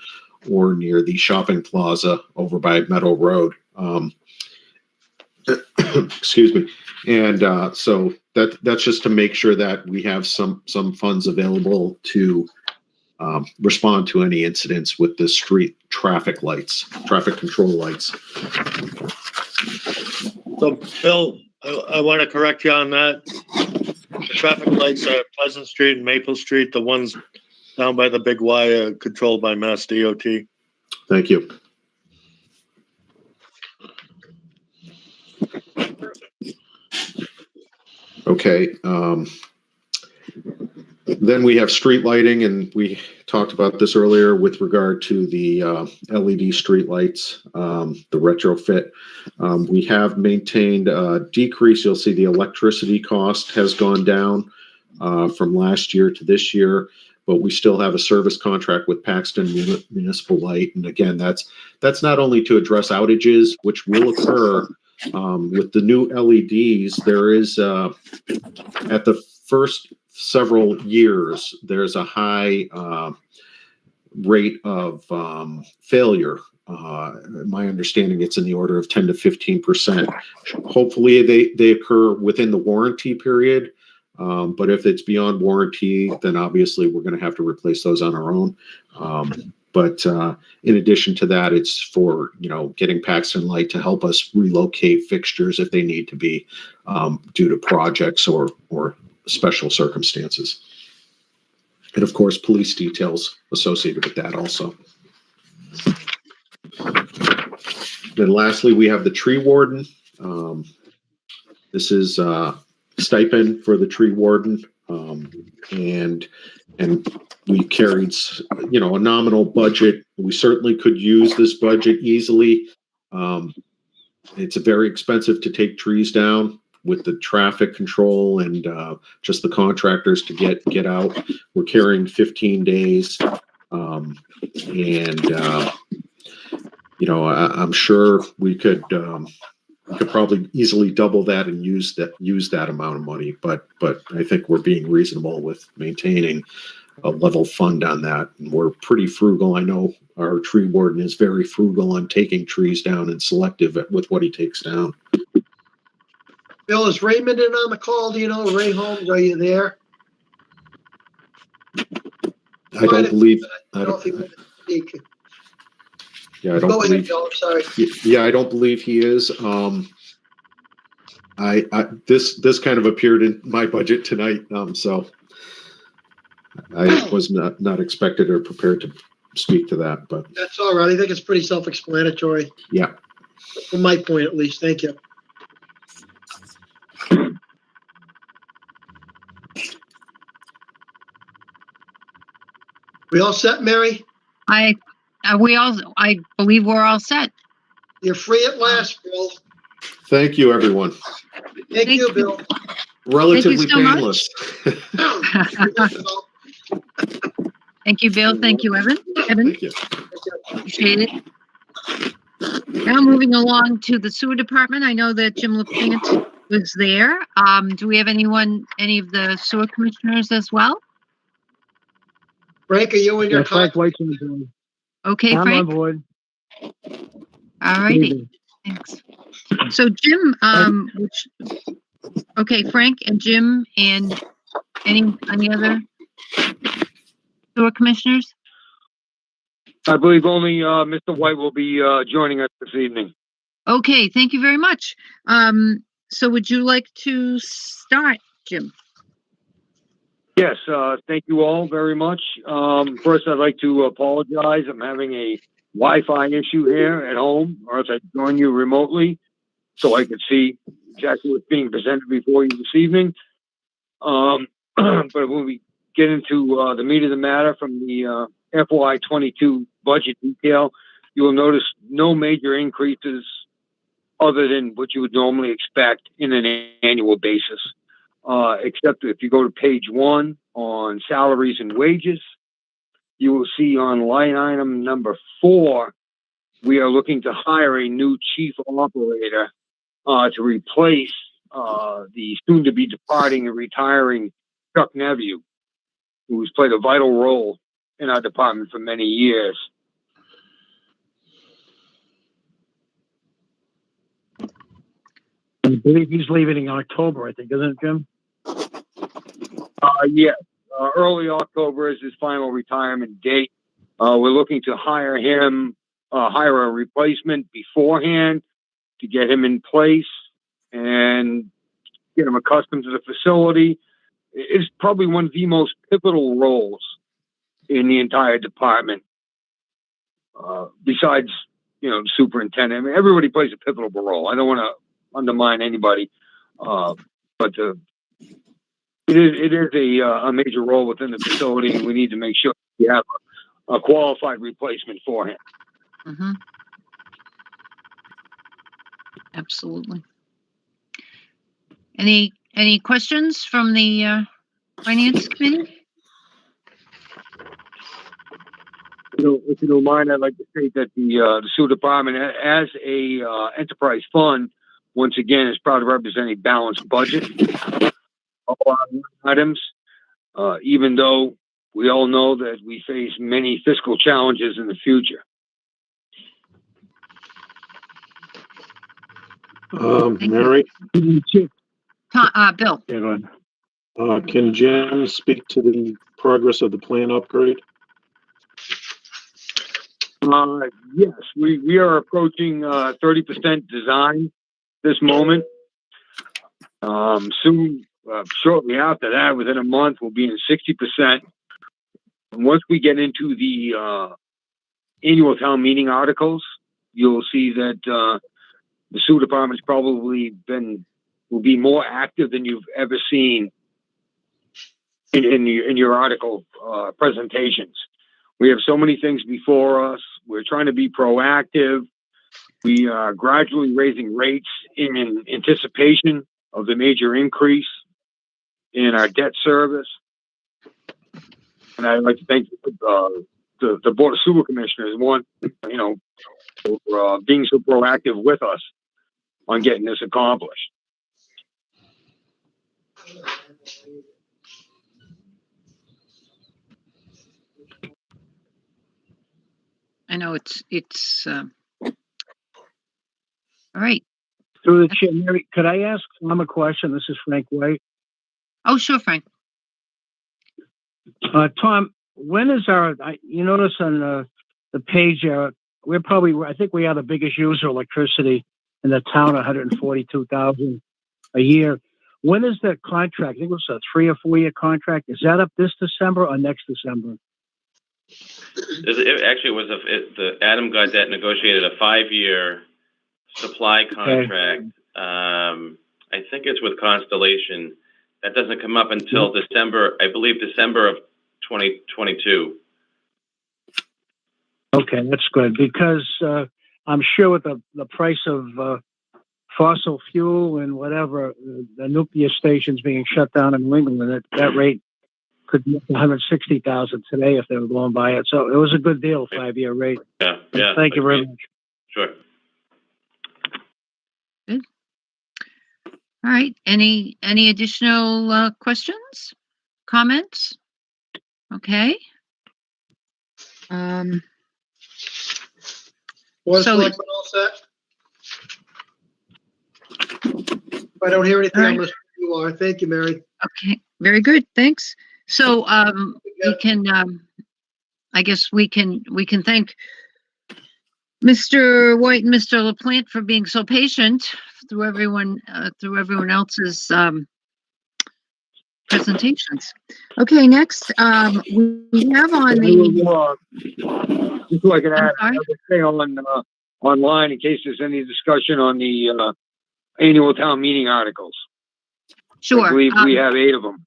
or near the shopping plaza over by Meadow Road. Excuse me. And so that's just to make sure that we have some funds available to respond to any incidents with the street traffic lights, traffic control lights. So, Bill, I want to correct you on that. The traffic lights are Pleasant Street and Maple Street, the ones down by the big Y are controlled by Mass DOT. Thank you. Okay. Then we have street lighting, and we talked about this earlier with regard to the LED street lights, the retrofit. We have maintained a decrease. You'll see the electricity cost has gone down from last year to this year, but we still have a service contract with Paxton Municipal Light. And again, that's not only to address outages, which will occur with the new LEDs. There is at the first several years, there's a high rate of failure. My understanding, it's in the order of 10 to 15%. Hopefully they occur within the warranty period. But if it's beyond warranty, then obviously we're going to have to replace those on our own. But in addition to that, it's for, getting Paxton Light to help us relocate fixtures if they need to be due to projects or special circumstances. And of course, police details associated with that also. Then lastly, we have the tree warden. This is stipend for the tree warden, and we carried a nominal budget. We certainly could use this budget easily. It's very expensive to take trees down with the traffic control and just the contractors to get out. We're carrying 15 days, I'm sure we could probably easily double that and use that amount of money, but I think we're being reasonable with maintaining a level fund on that. And we're pretty frugal. I know our tree warden is very frugal on taking trees down and selective with what he takes down. Bill, is Raymond in on the call? Do you know Ray Holmes? Are you there? I don't believe. I don't think he can. Yeah, I don't Go believe. ahead, Bill. I'm sorry. Yeah, I don't believe he is. This kind of appeared in my budget tonight, so I was not expected or prepared to speak to that, but That's all right. I think it's pretty self-explanatory, yeah. from my point at least. Thank you. We all set, Mary? I believe we're all set. You're free at last, Bill. Thank you, everyone. Thank you, Bill. Relatively so much. painless. Thank you, Bill. Thank you, Evan. Thank you. Appreciate it. Now moving along to the sewer department. I know that Jim LaPlante was there. Do we have any of the sewer commissioners as well? Frank, are you in your Frank car? White's on board. Okay, I'm on Frank. board. All righty. Thanks. So Jim, okay, Frank and Jim and any other sewer commissioners? I believe only Mr. White will be joining us this evening. Okay, thank you very much. So would you like to start, Jim? Yes, thank you all very much. First, I'd like to apologize. I'm having a Wi-Fi issue here at home, or else I'd join you remotely so I could see exactly what's being presented before you this evening. But when we get into the meat of the matter from the FY22 budget detail, you will notice no major increases other than what you would normally expect in an annual basis. Except if you go to page 1 on salaries and wages, you will see on line item number 4, we are looking to hire a new chief operator to replace the soon-to-be departing and retiring Chuck Nevue, who's played a vital role in our department for many years. I believe he's leaving in October, I think, isn't it, Jim? Yes, early October is his final retirement date. We're looking to hire a replacement beforehand to get him in place and get him accustomed to the facility. It's probably one of the most pivotal roles in the entire department. Besides, the superintendent. I mean, everybody plays a pivotal role. I don't want to undermine anybody, but it is a major role within the facility, and we need to make sure we have a qualified replacement for him. Mm-hmm. Absolutely. Any questions from the finance committee? If you don't mind, I'd like to state that the sewer department, as a enterprise fund, once again, is proud to represent a balanced budget of our items, even though we all know that we face many fiscal challenges in the future. Mary, Bill. Yeah, go ahead. can Jen speak to the progress of the plan upgrade? Yes, we are approaching 30% design this moment. Soon, shortly after that, within a month, we'll be in 60%. And once we get into the annual town meeting articles, you'll see that the sewer department's probably will be more active than you've ever seen in your article presentations. We have so many things before us. We're trying to be proactive. We are gradually raising rates in anticipation of the major increase in our debt service. And I'd like to thank the Board of Sewer Commissioners, for being so proactive with us on getting this accomplished. I know it's all right. Through the chair, Mary, could I ask Tom a question? This is Frank White. Oh, sure, Frank. Tom, when is you notice on the page, I think we are the biggest user of electricity in the town, 142,000 a year. When is the contract? I think it was a 3 or 4 year contract. Is that up this December or next December? It actually was Adam got that negotiated a 5-year supply contract. I think it's with Constellation. That doesn't come up until December, I believe December of 2022. Okay, that's good because I'm sure with the price of fossil fuel and whatever, the nuclear stations being shut down in New England, that rate could be 160,000 today if they were going by it. So it was a good deal, 5-year rate. Yeah. Thank you very much. Sure. Good. All right. Any additional questions, comments? Okay. Was So- Selectmen all set? If I don't hear anything, All right. I'm listening to you are. Thank you, Mary. Okay, very good. Thanks. So we can I guess we can thank Mr. White and Mr. LaPlante for being so patient through everyone else's presentations. Okay, next we have on the Just so I can add, I'm sorry? I would say online in case there's any discussion on the annual town meeting articles. Sure. I believe we have 8 of them.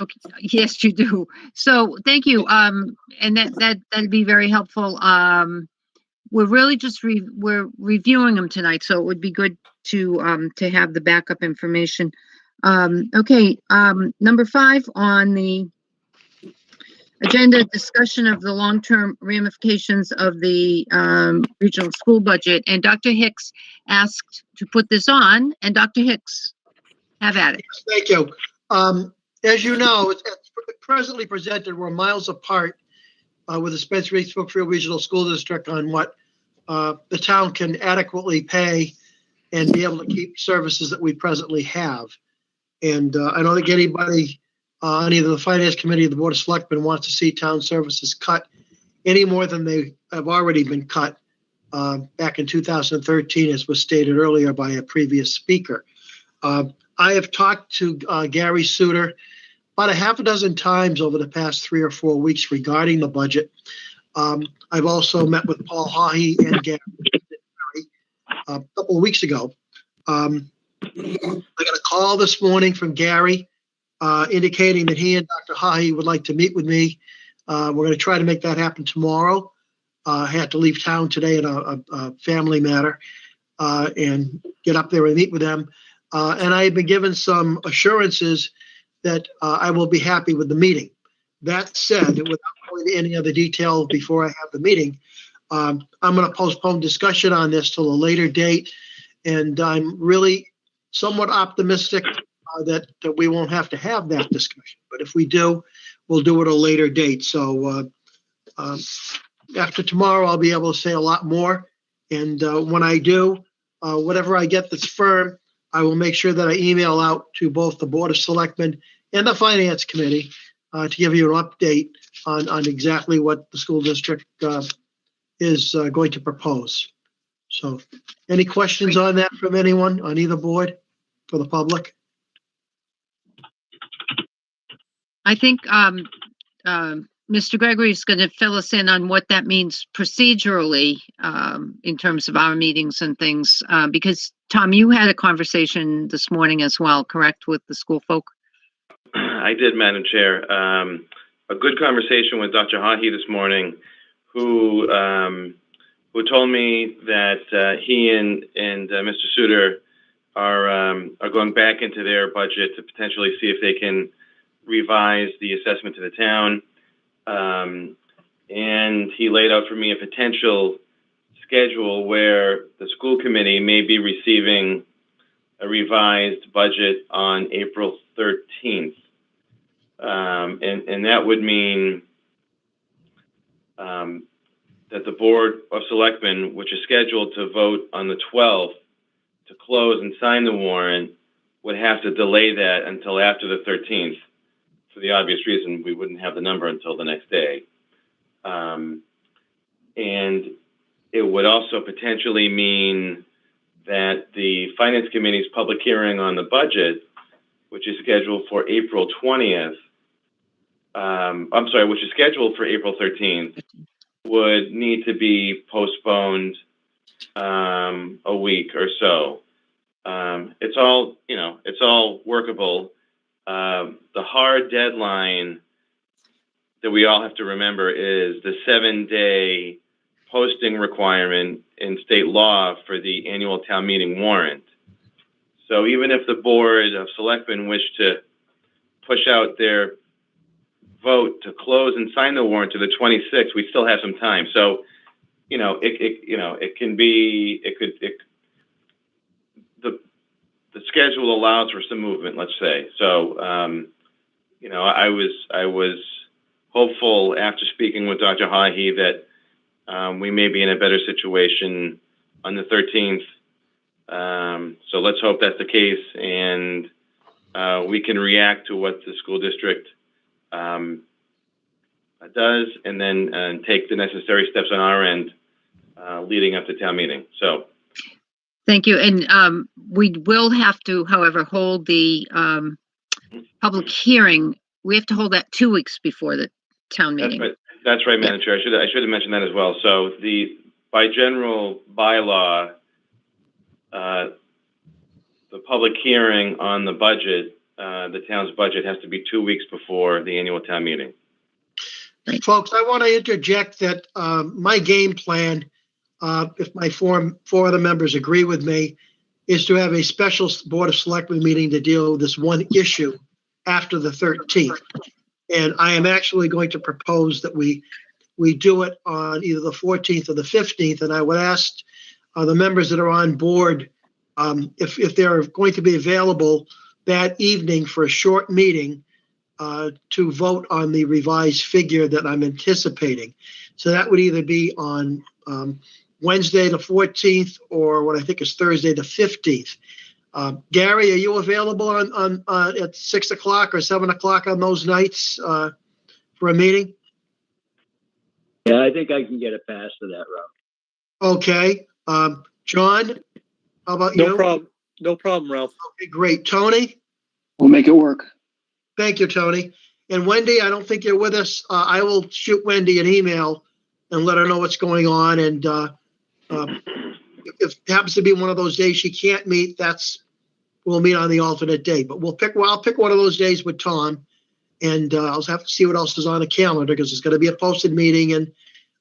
Okay, yes, you do. So thank you. And that'd be very helpful. We're really just we're reviewing them tonight, so it would be good to have the backup information. Okay, number 5 on the agenda, discussion of the long-term ramifications of the regional school budget. And Dr. Hicks asked to put this on, and Dr. Hicks, have at it. Thank you. As you know, it's presently presented, we're miles apart with the Spencer East Brookfield Regional School District on what the town can adequately pay and be able to keep services that we presently have. And I don't think anybody on either the Finance Committee or the Board of Selectmen wants to see town services cut any more than they have already been cut back in 2013, as was stated earlier by a previous speaker. I have talked to Gary Suter about a half a dozen times over the past 3 or 4 weeks regarding the budget. I've also met with Paul Haughey and Gary a couple of weeks ago. I got a call this morning from Gary indicating that he and Dr. Haughey would like to meet with me. We're going to try to make that happen tomorrow. I had to leave town today in a family matter and get up there and meet with them. And I have been given some assurances that I will be happy with the meeting. That said, without going into any other detail before I have the meeting, I'm going to postpone discussion on this till a later date. And I'm really somewhat optimistic that we won't have to have that discussion. But if we do, we'll do it at a later date. So after tomorrow, I'll be able to say a lot more. And when I do, whatever I get that's firm, I will make sure that I email out to both the Board of Selectmen and the Finance Committee to give you an update on exactly what the school district is going to propose. So any questions on that from anyone on either board for the public? I think Mr. Gregory is going to fill us in on what that means procedurally in terms of our meetings and things, because Tom, you had a conversation this morning as well, correct, with the school folk? I did, Madam Chair. A good conversation with Dr. Haughey this morning, who told me that he and Mr. Suter are going back into their budget to potentially see if they can revise the assessment to the town. And he laid out for me a potential schedule where the school committee may be receiving a revised budget on April 13th. And that would mean that the Board of Selectmen, which is scheduled to vote on the 12th to close and sign the warrant, would have to delay that until after the 13th. For the obvious reason, we wouldn't have the number until the next day. And it would also potentially mean that the Finance Committee's public hearing on the budget which is scheduled for April 20th, which is scheduled for April 13th, would need to be postponed a week or so. It's all workable. The hard deadline that we all have to remember is the 7-day posting requirement in state law for the annual town meeting warrant. So even if the Board of Selectmen wish to push out their vote to close and sign the warrant to the 26th, we still have some time. So, the schedule allows for some movement, let's say. So, I was hopeful after speaking with Dr. Hahi that we may be in a better situation on the 13th. So let's hope that's the case, and we can react to what the school district does, and then take the necessary steps on our end leading up to town meeting. So. Thank you. And we will have to, however, hold the public hearing. We have to hold that 2 weeks before the town meeting. That's right, Madam Chair. I should have mentioned that as well. So by general bylaw, the public hearing on the budget, the town's budget, has to be 2 weeks before the annual town meeting. Folks, I want to interject that my game plan, if my four other members agree with me, is to have a special Board of Selectmen meeting to deal with this one issue after the 13th. And I am actually going to propose that we do it on either the 14th or the 15th. And I would ask the members that are on board if they're going to be available that evening for a short meeting to vote on the revised figure that I'm anticipating. So that would either be on Wednesday the 14th or what I think is Thursday the 15th. Gary, are you available on at 6 o'clock or 7 o'clock on those nights for a meeting? Yeah, I think I can get a pass for that, Ralph. Okay. John, how about you? No problem. No problem, Ralph. Okay, great. Tony? We'll make it work. Thank you, Tony. And Wendy, I don't think you're with us. I will shoot Wendy an email and let her know what's going on. And if it happens to be one of those days she can't meet, we'll meet on the alternate day. But I'll pick one of those days with Tom, and I'll have to see what else is on the calendar, because it's going to be a posted meeting, and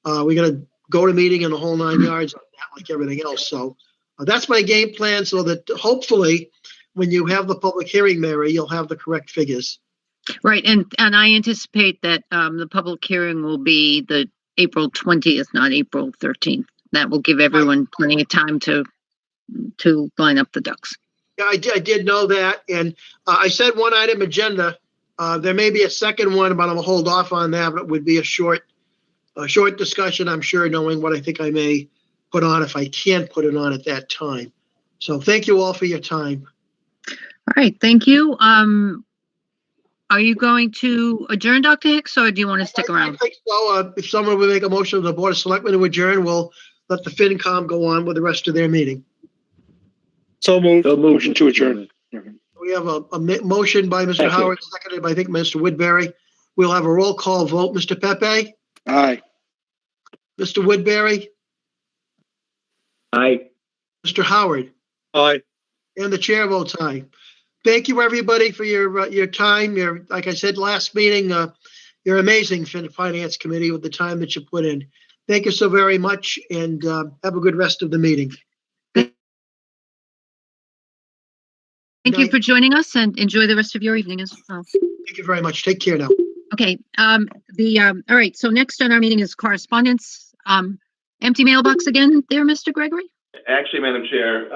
we're going to go to meeting in the whole 9 yards like everything else. So that's my game plan, so that hopefully when you have the public hearing, Mary, you'll have the correct figures. Right. And I anticipate that the public hearing will be the April 20th, not April 13th. That will give everyone plenty of time to line up the ducks. Yeah, I did know that. And I said one item agenda. There may be a second one, but I'm gonna hold off on that. But it would be a short discussion, I'm sure, knowing what I think I may put on if I can't put it on at that time. So thank you all for your time. All right. Thank you. Are you going to adjourn, Dr. Hicks, or do you want to stick around? I think so. If someone would make a motion to the Board of Selectmen to adjourn, we'll let the FinCom go on with the rest of their meeting. So moved. Motion to adjourn. We have a motion by Mr. Second. Howard, seconded by, I think, Mr. Woodbury. We'll have a roll call vote. Mr. Pepe? Aye. Mr. Woodbury? Aye. Mr. Howard? Aye. And the chair votes aye. Thank you, everybody, for your time. Like I said last meeting, you're amazing for the Finance Committee with the time that you put in. Thank you so very much, and have a good rest of the meeting. Thank you for joining us, and enjoy the rest of your evening as well. Thank you very much. Take care now. Okay. All right. So next on our meeting is correspondence. Empty mailbox again there, Mr. Gregory? Actually, Madam Chair,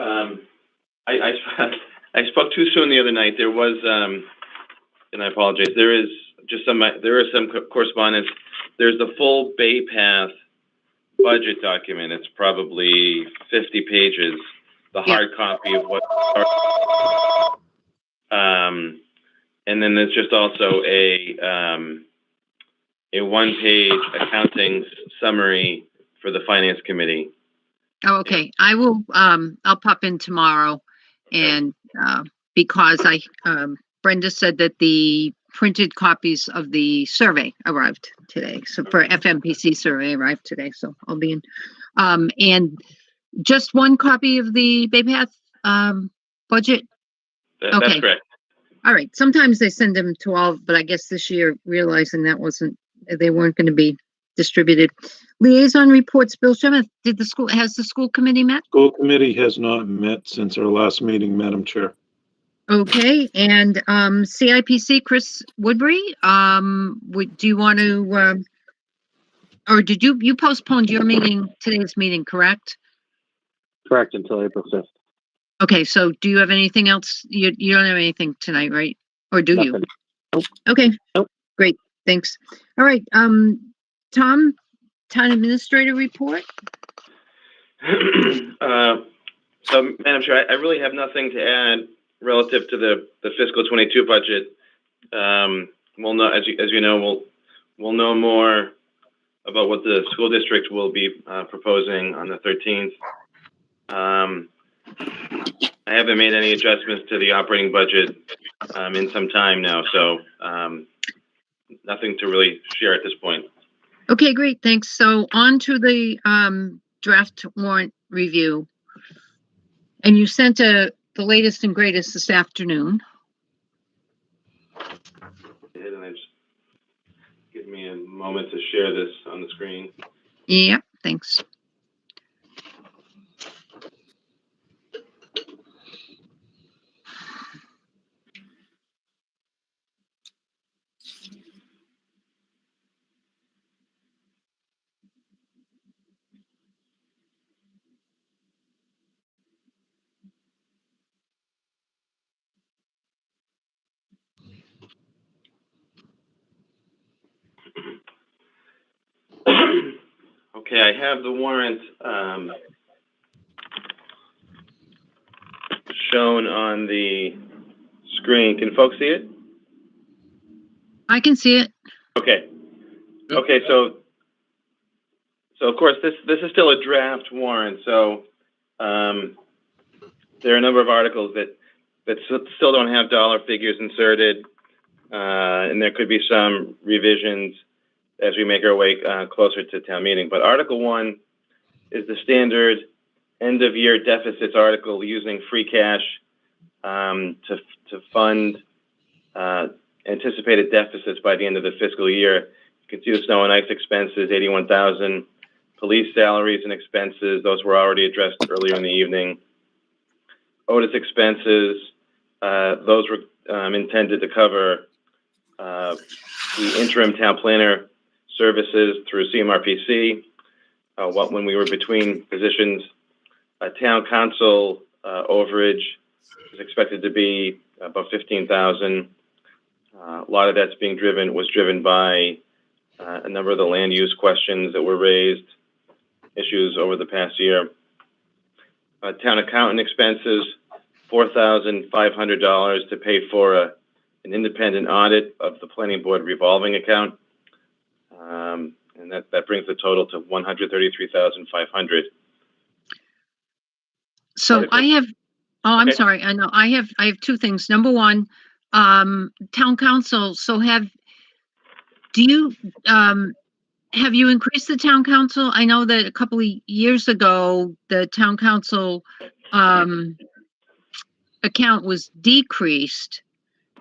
I spoke too soon the other night. There was, and I apologize, there is some correspondence. There's the full Bay Path budget document. It's probably 50 pages, the hard copy of what, and then there's just also a one-page accounting summary for the Finance Committee. Oh, okay. I will, I'll pop in tomorrow, and because Brenda said that the printed copies of the survey arrived today. So for FMPC survey arrived today. So I'll be in. And just one copy of the Bay Path budget. That's Okay. correct. All right. Sometimes they send them to all, but I guess this year realizing that they weren't going to be distributed. Liaison reports. Bill Shemeth, has the school committee met? School committee has not met since our last meeting, Madam Chair. Okay, and CIPC, Chris Woodbury, do you want to, or did you postponed your today's meeting, correct? Correct, until April 5th. Okay, so do you have anything else? You don't have anything tonight, right? Or do you? Nothing. Nope. Okay, Nope. Great, thanks. All right, Tom, town administrator report? So, Madam Chair, I really have nothing to add relative to the fiscal 22 budget. We'll know, as you know, we'll know more about what the school district will be proposing on the 13th. I haven't made any adjustments to the operating budget in some time now, so nothing to really share at this point. Okay, great, thanks. So on to the draft warrant review. And you sent the latest and greatest this afternoon. And just give me a moment to share this on the screen. Yeah, thanks. Okay, I have the warrant shown on the screen. Can folks see it? I can see it. Okay. Okay, so of course this is still a draft warrant. So there are a number of articles that still don't have dollar figures inserted, and there could be some revisions as we make our way closer to town meeting. But Article 1 is the standard end-of-year deficits article using free cash to fund anticipated deficits by the end of the fiscal year. You can see the snow and ice expenses, $81,000. Police salaries and expenses, those were already addressed earlier in the evening. Otis expenses, those were intended to cover the interim town planner services through CMRPC. When we were between positions, town council overage is expected to be about $15,000. A lot of that's was driven by a number of the land use questions that were raised, issues over the past year. Town accountant expenses, $4,500 to pay for an independent audit of the planning board revolving account. And that brings the total to $133,500. So I have, I'm Okay. sorry, I know, I have two things. Number one, town council, so have you increased the town council? I know that a couple of years ago, the town council account was decreased.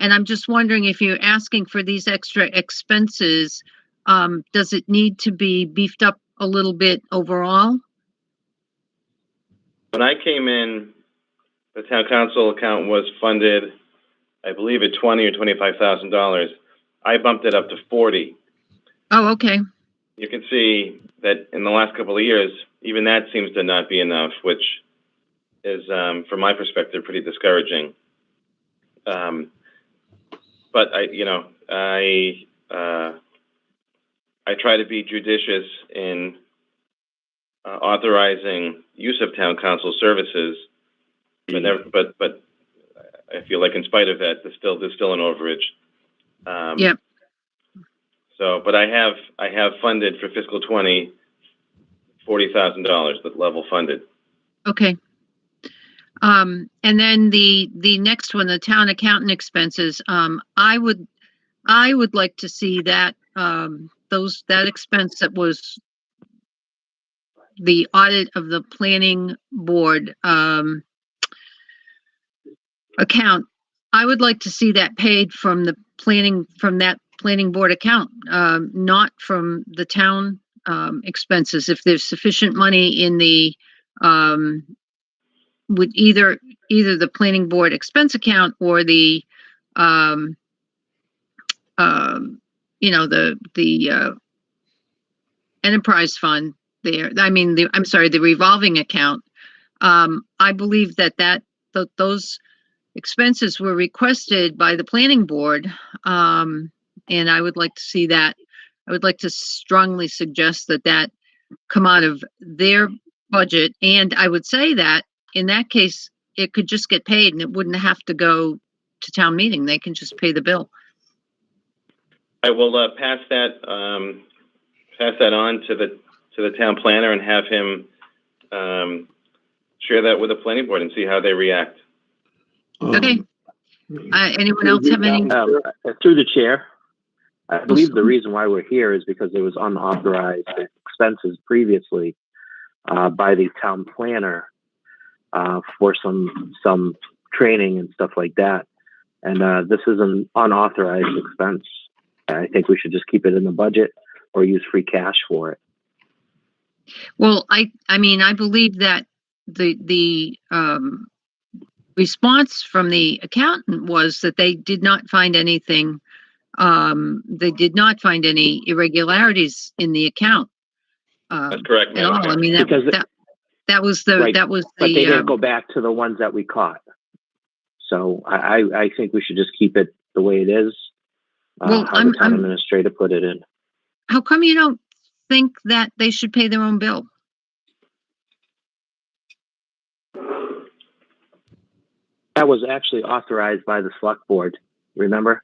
And I'm just wondering if you're asking for these extra expenses, does it need to be beefed up a little bit overall? When I came in, the town council account was funded, I believe, at $20,000 or $25,000. I bumped it up to $40,000. Oh, okay. You can see that in the last couple of years, even that seems to not be enough, which is, from my perspective, pretty discouraging. But I try to be judicious in authorizing use of town council services, but I feel like in spite of that, there's still an overage. Yep. So, but I have funded for fiscal 20 $40,000, but level funded. Okay. And then the next one, the town accountant expenses, I would like to see that, that expense that was the audit of the planning board, account. I would like to see that paid from that planning board account, not from the town, expenses. If there's sufficient money in the, with either the planning board expense account or the, the enterprise fund there, I mean, the revolving account. I believe that those expenses were requested by the planning board. And I would like to see that. I would like to strongly suggest that come out of their budget. And I would say that in that case, it could just get paid and it wouldn't have to go to town meeting. They can just pay the bill. I will pass that on to the town planner and have him share that with the planning board and see how they react. Okay. Anyone else have any? Through the chair, I believe the reason why we're here is because there was unauthorized expenses previously by the town planner for some training and stuff like that. And this is an unauthorized expense. I think we should just keep it in the budget or use free cash for it. Well, I mean, I believe that the response from the accountant was that they did not find anything. They did not find any irregularities in the account. That's correct, at all. I mean, that was the, Right, that was but they the, didn't go back to the ones that we caught. So I think we should just keep it the way it is. Well, how the town administrator put it in. how come you don't think that they should pay their own bill? That was actually authorized by the select board, remember?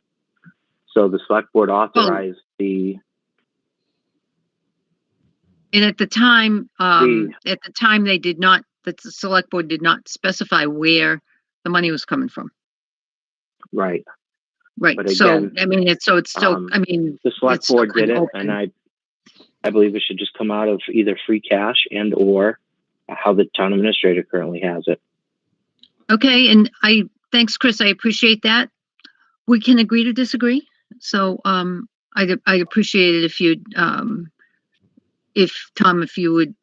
So the select board authorized And at the time, they did not, the select board did not specify where the money was coming from. Right. Right. But So, again, I mean, it's still, I mean, the select it's still board did kind it, of and open. I believe it should just come out of either free cash and or how the town administrator currently has it. Okay, and thanks, Chris. I appreciate that. We can agree to disagree. So, I'd appreciate it if you'd, if you would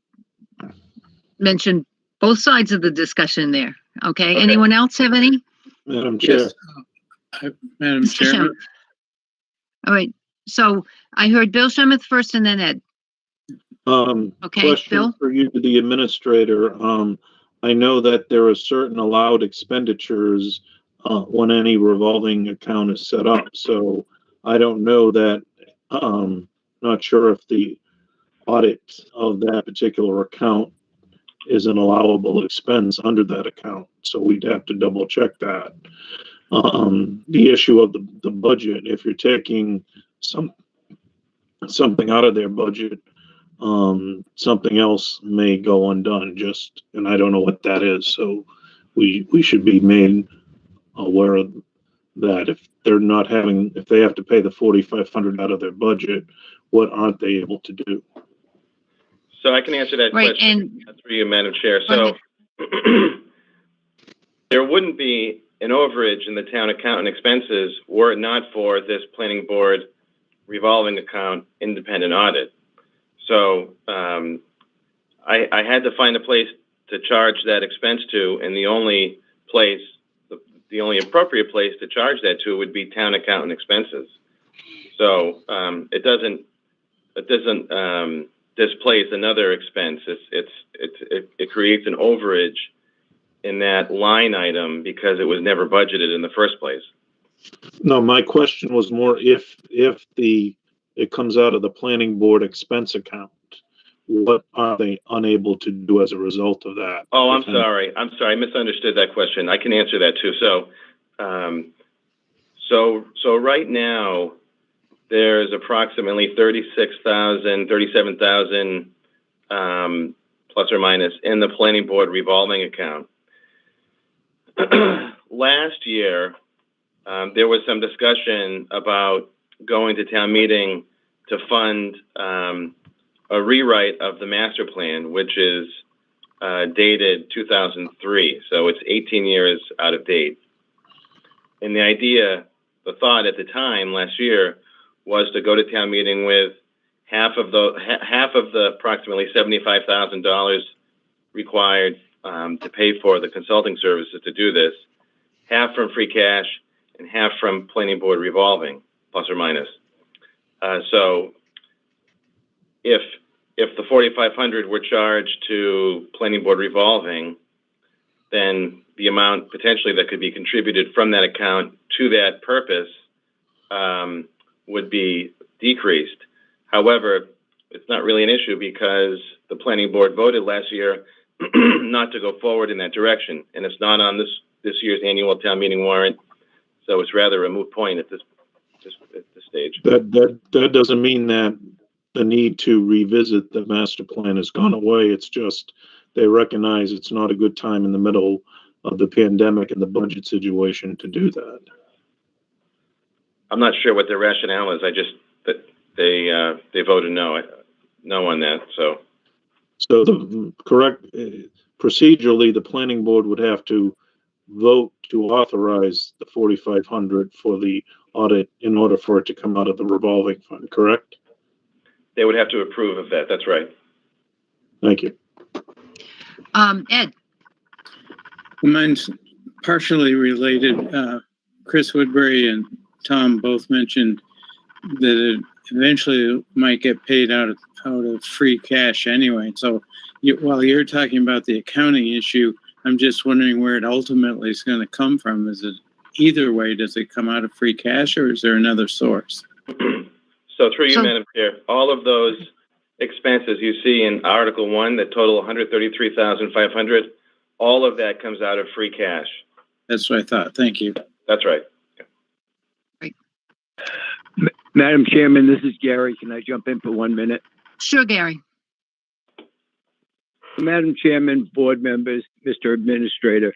mention both sides of the discussion there. Okay. Anyone else have any? Madam Chair. Madam Mr. Chairman. Shemuth. All right. So I heard Bill Shemuth first and then Ed. Okay, Question Bill? for you, the administrator. I know that there are certain allowed expenditures when any revolving account is set up. So I don't know that, not sure if the audit of that particular account is an allowable expense under that account. So we'd have to double check that. The issue of the budget, if you're taking something out of their budget, something else may go undone and I don't know what that is. So we should be made aware of that. If they have to pay the $4,500 out of their budget, what aren't they able to do? So I can answer that Right, question. and That's for you, Madam Chair. So there wouldn't be an overage in the town accountant expenses were it not for this planning board revolving account independent audit. So I had to find a place to charge that expense to, and the only appropriate place to charge that to would be town accountant expenses. So it doesn't displace another expense. It creates an overage in that line item because it was never budgeted in the first place. No, my question was more if it comes out of the planning board expense account, what are they unable to do as a result of that? Oh, I'm sorry. I misunderstood that question. I can answer that too. So right now there's approximately 37,000 plus or minus in the planning board revolving account. last year, there was some discussion about going to town meeting to fund a rewrite of the master plan, which is dated 2003. So it's 18 years out of date. And the thought at the time last year was to go to town meeting with half of the approximately $75,000 required to pay for the consulting services to do this, half from free cash and half from planning board revolving, plus or minus. So if the $4,500 were charged to planning board revolving, then the amount potentially that could be contributed from that account to that purpose would be decreased. However, it's not really an issue because the planning board voted last year not to go forward in that direction, and it's not on this year's annual town meeting warrant, so it's rather a moot point at this stage. That doesn't mean that the need to revisit the master plan has gone away. It's just they recognize it's not a good time in the middle of the pandemic and the budget situation to do that. I'm not sure what their rationale is. I just that they voted no on that. So the correct procedurally, the planning board would have to vote to authorize the 4,500 for the audit in order for it to come out of the revolving fund. Correct? They would have to approve of that. That's right. Thank you. Ed. Mine's partially related. Chris Woodbury and Tom both mentioned that it eventually might get paid out of free cash anyway. So while you're talking about the accounting issue, I'm just wondering where it ultimately is going to come from. Is it either way? Does it come out of free cash or is there another source? So through you, Madam Chair, all of those expenses you see in Article 1 that total $133,500, all of that comes out of free cash. That's what I thought. Thank you. That's right. Madam Chairman, this is Gary. Can I jump in for 1 minute? Sure, Gary. Madam Chairman, board members, Mr. Administrator,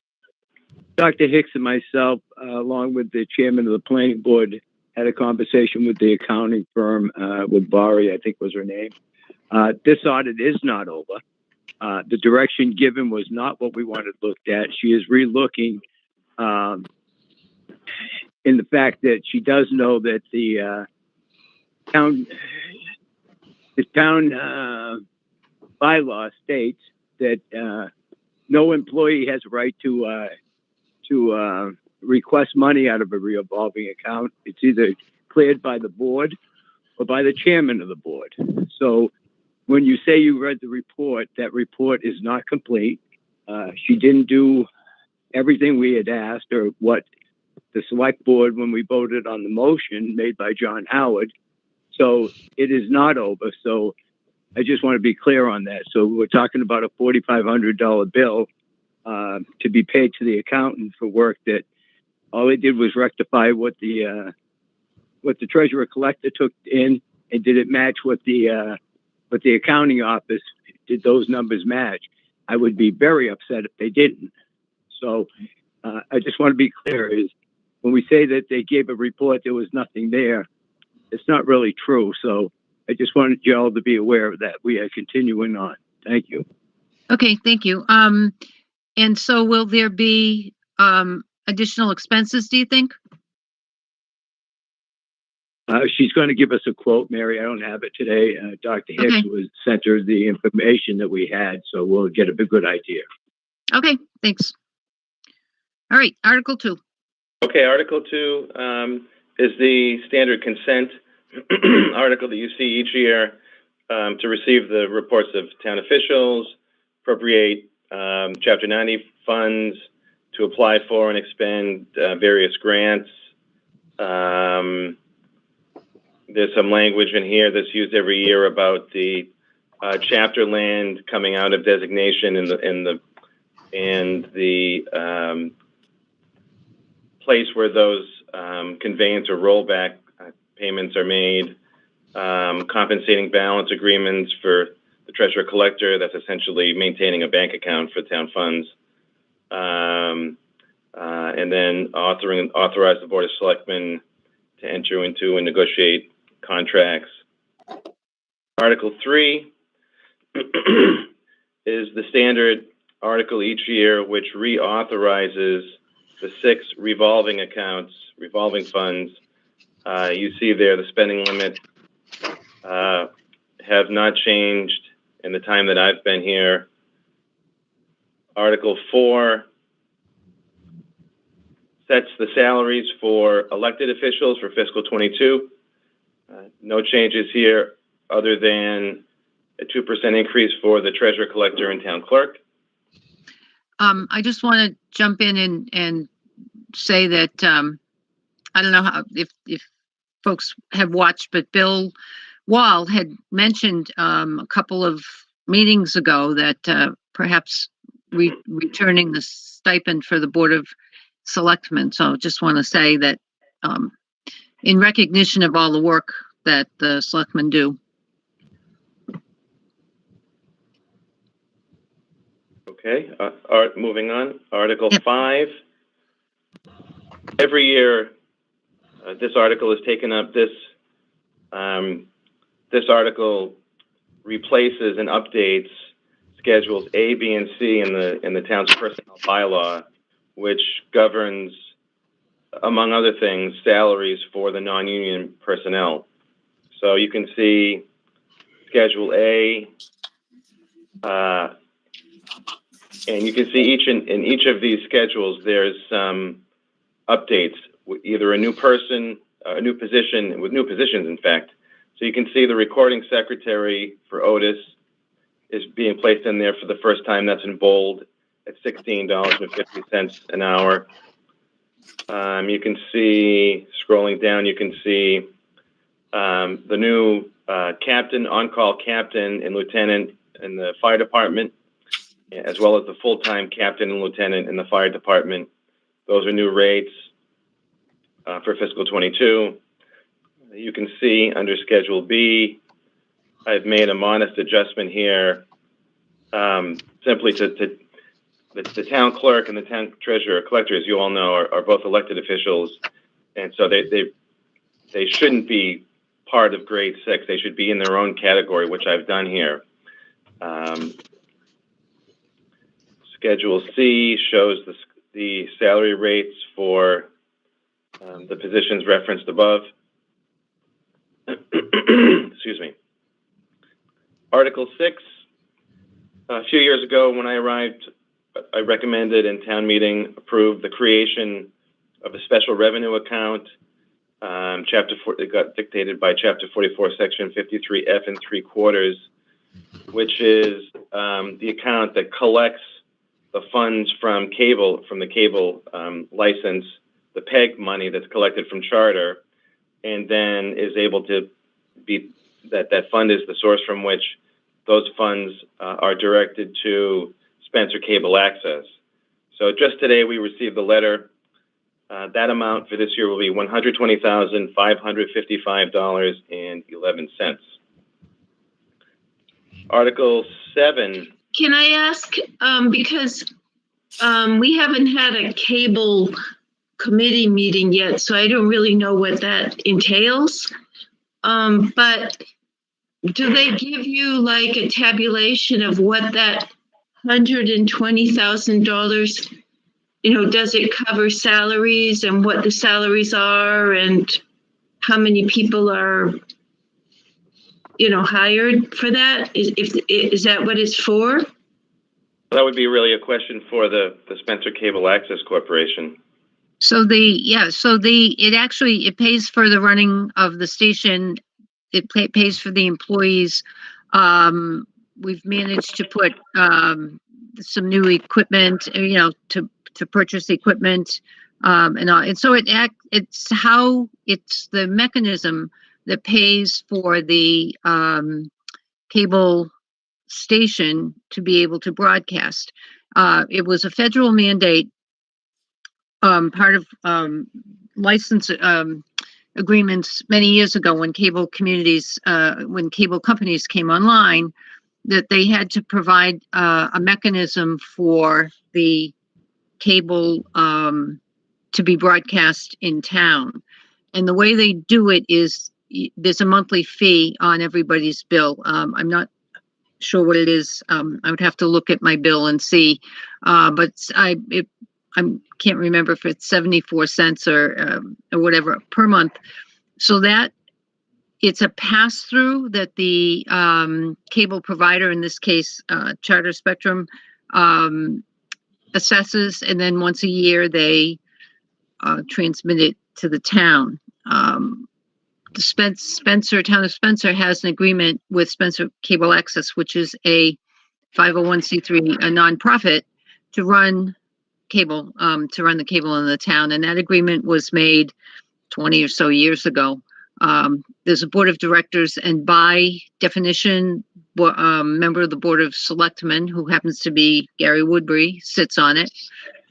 Dr. Hicks and myself, along with the chairman of the planning board, had a conversation with the accounting firm, with Bari, I think was her name. This audit is not over. The direction given was not what we wanted looked at. She is re-looking in the fact that she does know that the town bylaw states that no employee has a right to request money out of a revolving account. It's either cleared by the board or by the chairman of the board. So when you say you read the report, that report is not complete. She didn't do everything we had asked or what the select board, when we voted on the motion made by John Howard. So it is not over. So I just want to be clear on that. So we're talking about a $4,500 bill to be paid to the accountant for work that all they did was rectify what the treasurer collector took in, and did it match what the accounting office did. Those numbers match? I would be very upset if they didn't. So I just want to be clear, is when we say that they gave a report, there was nothing there, it's not really true. So I just wanted you all to be aware of that. We are continuing on. Thank you. Okay, thank you. And so will there be additional expenses, do you think? She's going to give us a quote, Mary. I don't have it today. Dr. Hicks was sent her the information that we had, so we'll get a good idea. Okay, thanks. All right, Article 2. Okay, Article 2 is the standard consent article that you see each year to receive the reports of town officials, appropriate Chapter 90 funds, to apply for and expend various grants. There's some language in here that's used every year about the chapter land coming out of designation and the place where those conveyance or rollback payments are made, compensating balance agreements for the treasurer collector. That's essentially maintaining a bank account for town funds. and then authorize the Board of Selectmen to enter into and negotiate contracts. Article 3 is the standard article each year, which reauthorizes the 6 revolving accounts, revolving funds. You see there the spending limits have not changed in the time that I've been here. Article 4 sets the salaries for elected officials for fiscal 22. No changes here other than a 2% increase for the treasurer, collector, and town clerk. I just want to jump in and say that I don't know how if folks have watched, but Bill Wall had mentioned a couple of meetings ago that perhaps returning the stipend for the Board of Selectmen. So just want to say that in recognition of all the work that the selectmen do. Okay, moving on. Article 5. Every year, this article is taken up. This article replaces and updates schedules A, B, and C in the town's personnel bylaw, which governs, among other things, salaries for the non-union personnel. So you can see Schedule A, and you can see in each of these schedules, there's some updates, either a new person, a new position, with new positions, in fact. So you can see the recording secretary for Otis is being placed in there for the first time. That's in bold at $16.50 an hour. You can see, scrolling down, you can see the new captain, on-call captain and lieutenant in the fire department, as well as the full-time captain and lieutenant in the fire department. Those are new rates for fiscal 22. You can see under Schedule B, I've made a modest adjustment here, simply to the town clerk and the town treasurer, collector, as you all know, are both elected officials, and so they shouldn't be part of grade 6. They should be in their own category, which I've done here. Schedule C shows the salary rates for the positions referenced above. Excuse me. Article 6, a few years ago when I arrived, I recommended and town meeting approved the creation of a special revenue account. It got dictated by Chapter 44, Section 53F and 3/4, which is the account that collects the funds from the cable license, the PEG money that's collected from Charter, and then is able to be that fund is the source from which those funds are directed to Spencer Cable Access. So just today we received the letter. That amount for this year will be $120,555.11. Article 7. Can I ask, because we haven't had a cable committee meeting yet, so I don't really know what that entails. But do they give you like a tabulation of what that $120,000, does it cover salaries and what the salaries are and how many people are, hired for that? Is that what it's for? That would be really a question for the Spencer Cable Access Corporation. So it pays for the running of the station. It pays for the employees. We've managed to put some new equipment, to purchase equipment, and so it's the mechanism that pays for the cable station to be able to broadcast. It was a federal mandate, part of license agreements many years ago when cable companies came online, that they had to provide a mechanism for the cable to be broadcast in town. And the way they do it is there's a monthly fee on everybody's bill. I'm not sure what it is. I would have to look at my bill and see. But I can't remember if it's 74 cents or whatever per month. So that it's a pass through that the cable provider, in this case, Charter Spectrum, assesses, and then once a year they transmit it to the town. The town of Spencer has an agreement with Spencer Cable Access, which is a 501c3, a nonprofit, to run cable, to run the cable in the town. And that agreement was made 20 or so years ago. There's a board of directors, and by definition, member of the board of selectmen, who happens to be Gary Woodbury, sits on it.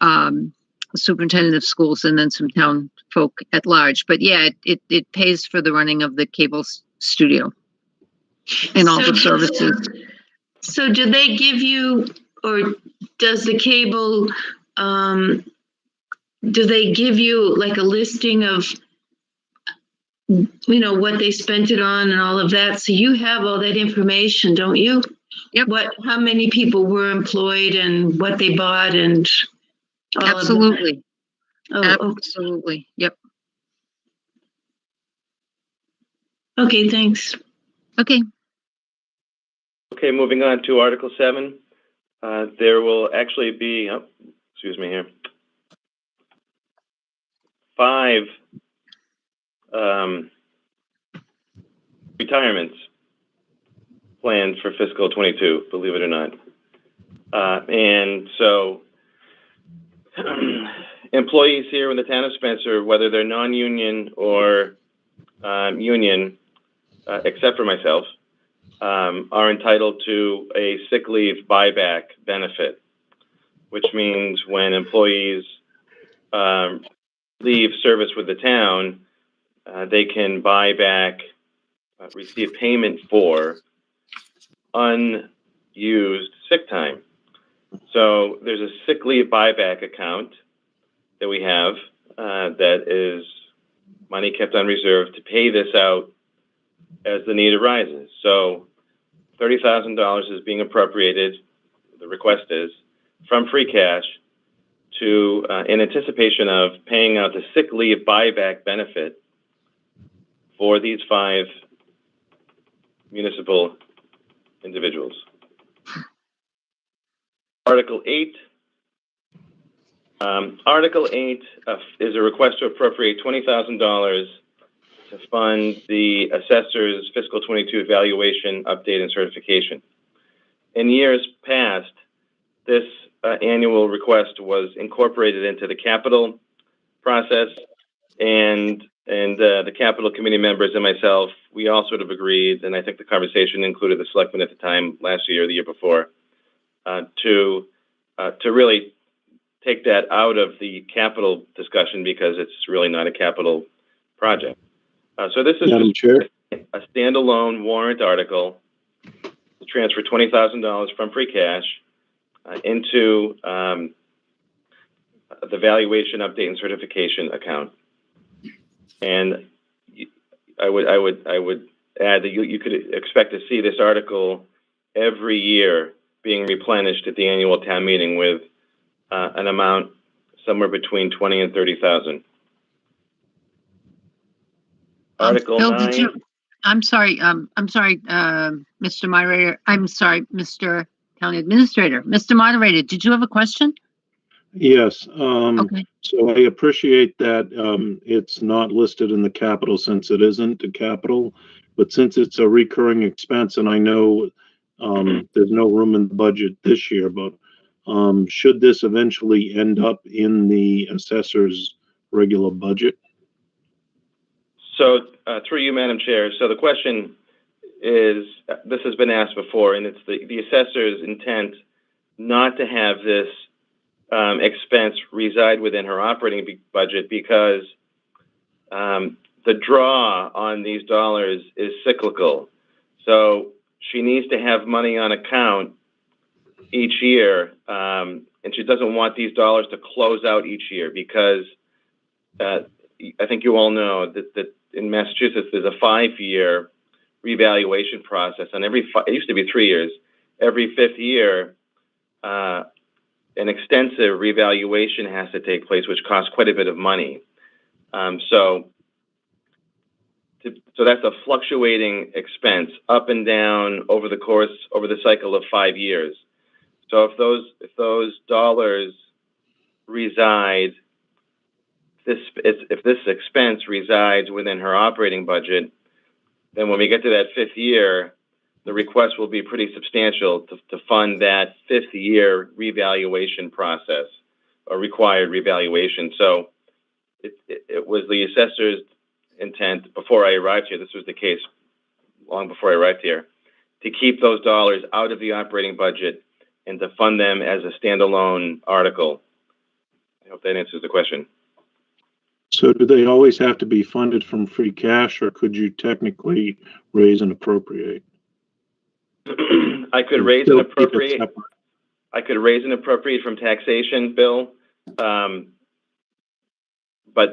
The superintendent of schools, and then some town folk at large. But yeah, it pays for the running of the cable studio and all the services. So do they give you, or does the cable, do they give you like a listing of, what they spent it on and all of that? So you have all that information, don't you? Yep. How many people were employed and what they bought and all Absolutely. Of that? Oh, absolutely. Yep. okay, thanks. Okay. Okay, moving on to Article 7. There will actually be, excuse me here, 5 retirements planned for fiscal 22, believe it or not. And so employees here in the town of Spencer, whether they're non-union or union, except for myself, are entitled to a sick leave buyback benefit, which means when employees leave service with the town, they can buy back, receive payment for unused sick time. So there's a sick leave buyback account that we have that is money kept on reserve to pay this out as the need arises. So $30,000 is being appropriated, the request is, from free cash to, in anticipation of paying out the sick leave buyback benefit for these 5 municipal individuals. Article 8. Article 8 is a request to appropriate $20,000 to fund the assessor's fiscal 22 evaluation, update, and certification. In years past, this annual request was incorporated into the capital process, and the capital committee members and myself, we all sort of agreed, and I think the conversation included the selectmen at the time, last year or the year before, to really take that out of the capital discussion because it's really not a capital project. So this is Madam Chair. a standalone warrant article to transfer $20,000 from free cash into the valuation, update, and certification account. And I would add that you could expect to see this article every year being replenished at the annual town meeting with an amount somewhere between 20 and 30,000. Article Bill, 9. I'm sorry, Mr. Moderator. I'm sorry, Mr. Town Administrator. Mr. Moderator, did you have a question? Yes. Okay. So I appreciate that it's not listed in the capital since it isn't a capital, but since it's a recurring expense, and I know there's no room in the budget this year, but should this eventually end up in the assessor's regular budget? So through you, Madam Chair. So the question is, this has been asked before, and it's the assessor's intent not to have this expense reside within her operating budget because the draw on these dollars is cyclical. So she needs to have money on account each year, and she doesn't want these dollars to close out each year because I think you all know that in Massachusetts there's a 5-year revaluation process. On it used to be 3 years. Every 5th year, an extensive revaluation has to take place, which costs quite a bit of money. So that's a fluctuating expense up and down over the cycle of 5 years. So if those dollars reside, if this expense resides within her operating budget, then when we get to that 5th year, the request will be pretty substantial to fund that 5th year revaluation process or required revaluation. So it was the assessor's intent before I arrived here. This was the case long before I arrived here, to keep those dollars out of the operating budget and to fund them as a standalone article. I hope that answers the question. So do they always have to be funded from free cash, or could you technically raise and appropriate? I could raise and appropriate. I could raise and appropriate from taxation, Bill, but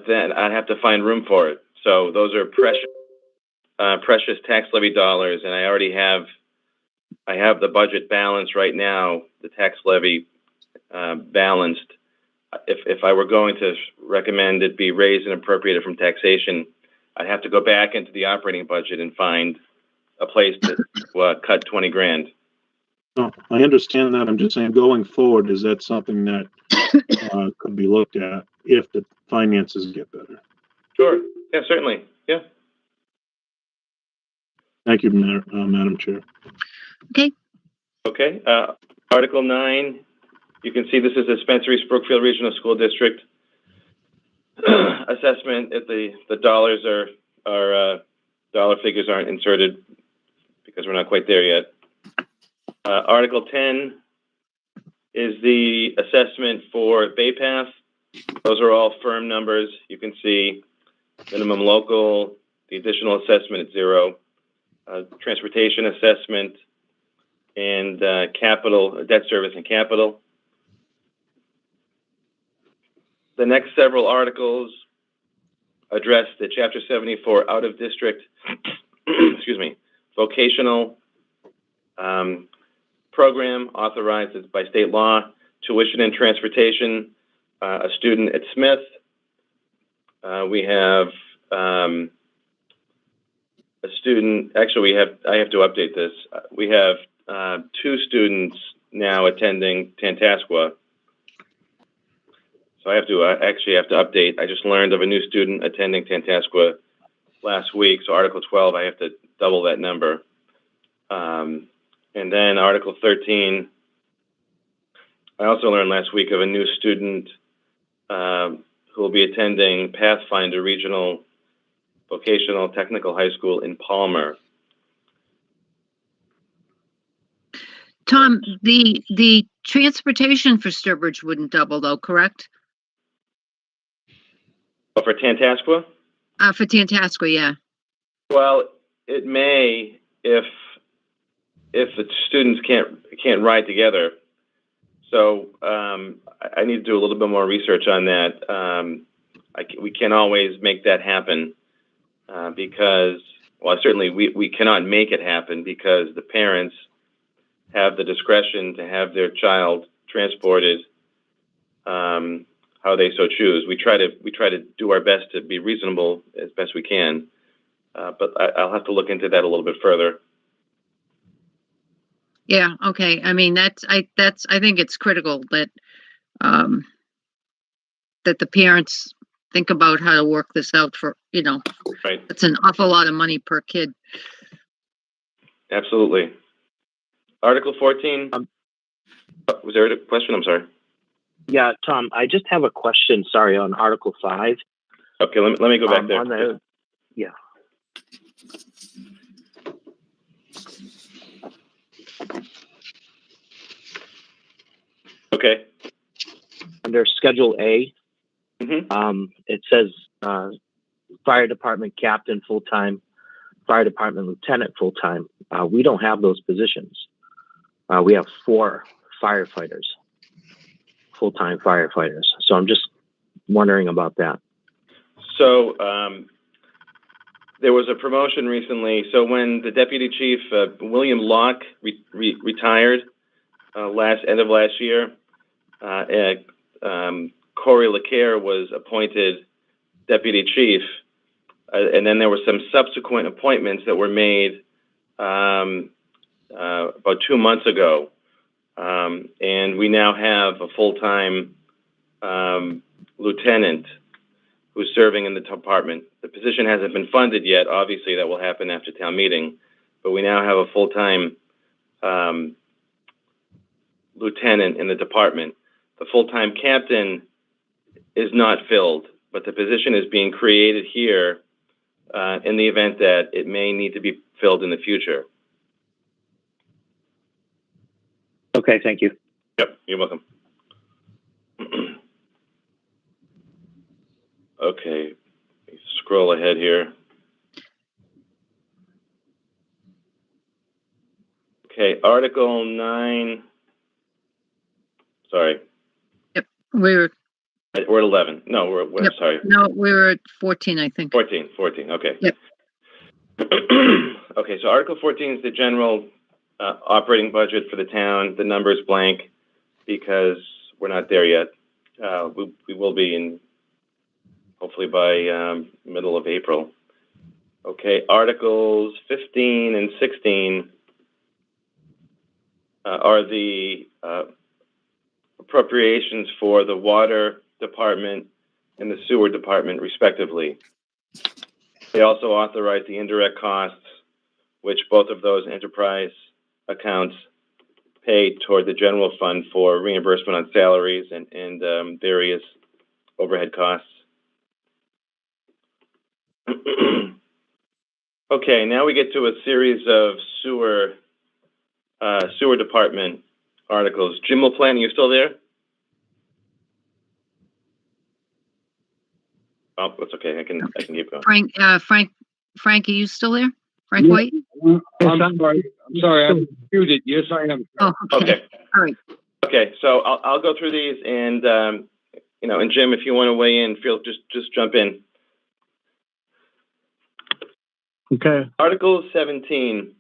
then I'd have to find room for it. So those are precious tax levy dollars, and I already have the budget balanced right now, the tax levy balanced. If I were going to recommend it be raised and appropriated from taxation, I'd have to go back into the operating budget and find a place to cut 20 grand. No, I understand that. I'm just saying, going forward, is that something that could be looked at if the finances get better? Sure. Yeah, certainly. Yeah. Thank you, Madam Chair. Okay. Okay. Article 9. You can see this is the Spencer East Brookfield Regional School District assessment. If the dollars are dollar figures aren't inserted because we're not quite there yet. Article 10 is the assessment for Bay Path. Those are all firm numbers. You can see minimum local, the additional assessment at 0, transportation assessment, and capital, debt service and capital. The next several articles address the Chapter 74 out-of-district, excuse me, vocational program authorized by state law, tuition and transportation, a student at Smith. We have a student, actually I have to update this. We have 2 students now attending Tantascwa. So I have to update. I just learned of a new student attending Tantascwa last week. So Article 12, I have to double that number. And then Article 13, I also learned last week of a new student who will be attending Pathfinder Regional Vocational Technical High School in Palmer. Tom, the transportation for Sturbridge wouldn't double though, correct? Oh, for Tantascwa? For Tantascwa, yeah. Well, it may if the students can't ride together. So I need to do a little bit more research on that. We can't always make that happen because, well, certainly we cannot make it happen because the parents have the discretion to have their child transported how they so choose. We try to do our best to be reasonable as best we can, but I'll have to look into that a little bit further. Yeah. Okay. I mean, I think it's critical that that the parents think about how to work this out for, Right. It's an awful lot of money per kid. Absolutely. Article 14. Was there a question? I'm sorry. Yeah, Tom, I just have a question. Sorry, on Article 5. Okay, let me go back there. Yeah. Okay. Under Schedule A, it says fire department captain full-time, fire department lieutenant full-time. We don't have those positions. We have 4 firefighters, full-time firefighters. So I'm just wondering about that. So there was a promotion recently. So when the deputy chief, William Locke, retired end of last year, Corey LeCare was appointed deputy chief. And then there were some subsequent appointments that were made about 2 months ago. And we now have a full-time lieutenant who's serving in the department. The position hasn't been funded yet. Obviously, that will happen after town meeting. But we now have a full-time lieutenant in the department. The full-time captain is not filled, but the position is being created here in the event that it may need to be filled in the future. Okay, thank you. Yep, you're welcome. Okay, scroll ahead here. Okay, Article 9. Sorry. Yep, we're We're at 11. No, we're Yep. sorry. no, we were at 14, I think. 14, okay. Yep. Okay, so Article 14 is the general operating budget for the town. The number is blank because we're not there yet. We will be in, hopefully by middle of April. Okay, Articles 15 and 16 are the appropriations for the water department and the sewer department, respectively. They also authorize the indirect costs, which both of those enterprise accounts pay toward the general fund for reimbursement on salaries and various overhead costs. Okay, now we get to a series of sewer department articles. Jim LaPlante, you still there? Oh, that's okay. I can keep going. Frank, are you still there? Frank Yeah. White? I'm sorry. I'm muted. Yes, I am. Oh, okay. All right. Okay, so I'll go through these, and and Jim, if you want to weigh in, just jump in. Okay. Article 17.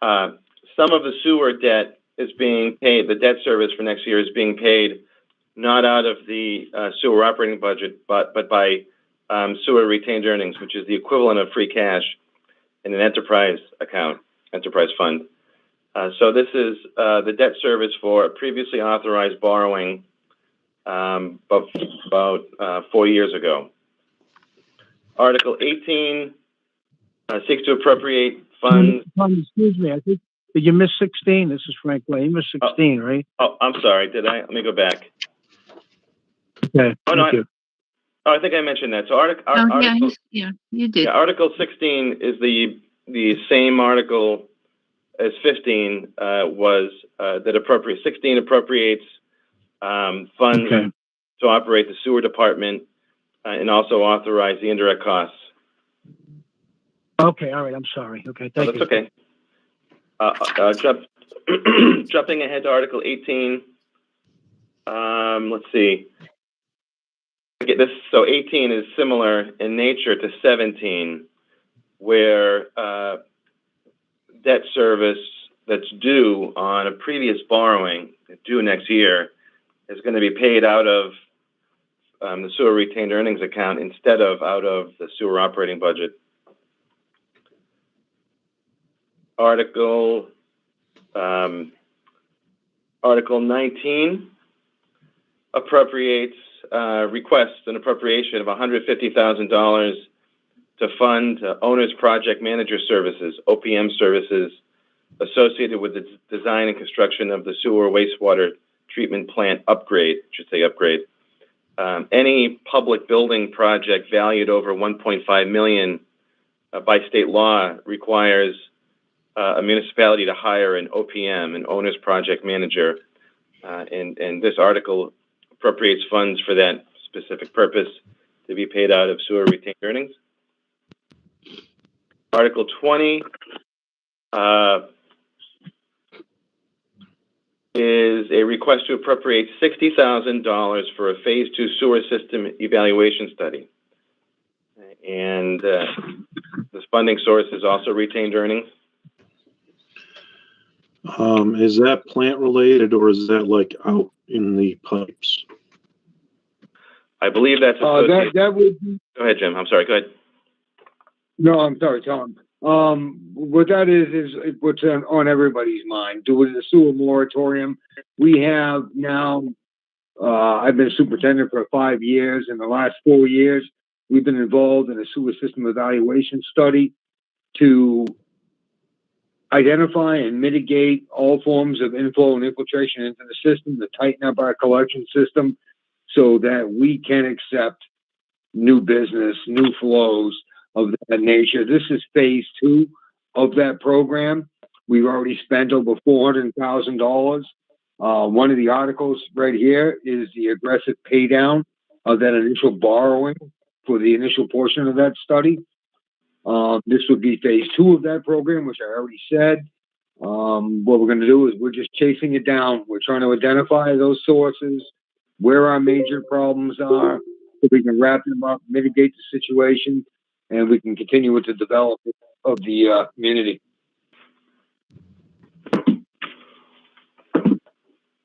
Some of the sewer debt is being paid. The debt service for next year is being paid not out of the sewer operating budget, but by sewer retained earnings, which is the equivalent of free cash in an enterprise account, enterprise fund. So this is the debt service for previously authorized borrowing about 4 years ago. Article 18 seeks to appropriate funds. Excuse me, I think, did you miss 16? This is Frank White. You missed 16, right? Oh, I'm sorry. Did I? Let me go back. Okay. Oh, no, Thank you. I think I mentioned that. So You did. Yeah, Article 16 is the same article as 15 was that appropriates. 16 appropriates funds to operate the sewer department and also authorize the indirect costs. Okay, all right. I'm sorry. Okay, thank you. That's okay. Jumping ahead to Article 18. Let's see. Okay, so 18 is similar in nature to 17, where debt service that's due on a previous borrowing, due next year, is going to be paid out of the sewer retained earnings account instead of out of the sewer operating budget. Article 19 appropriates requests an appropriation of $150,000 to fund owner's project manager services, OPM services, associated with the design and construction of the sewer wastewater treatment plant upgrade, any public building project valued over $1.5 million by state law requires a municipality to hire an OPM, an owner's project manager, and this article appropriates funds for that specific purpose to be paid out of sewer retained earnings. Article 20 is a request to appropriate $60,000 for a phase 2 sewer system evaluation study. And this funding source is also retained earnings. Is that plant related or is that like out in the pipes? I believe that's associated. That would be, Go ahead, Jim. I'm sorry. Go ahead. no, I'm sorry, Tom. What that is what's on everybody's mind. Doing the sewer moratorium. We have now, I've been superintendent for 5 years. In the last 4 years, we've been involved in a sewer system evaluation study to identify and mitigate all forms of inflow and infiltration into the system, to tighten up our collection system so that we can accept new business, new flows of that nature. This is phase 2 of that program. We've already spent over $400,000. One of the articles right here is the aggressive pay down of that initial borrowing for the initial portion of that study. This would be phase 2 of that program, which I already said. What we're going to do is we're just chasing it down. We're trying to identify those sources, where our major problems are, so we can wrap them up, mitigate the situation, and we can continue with the development of the community.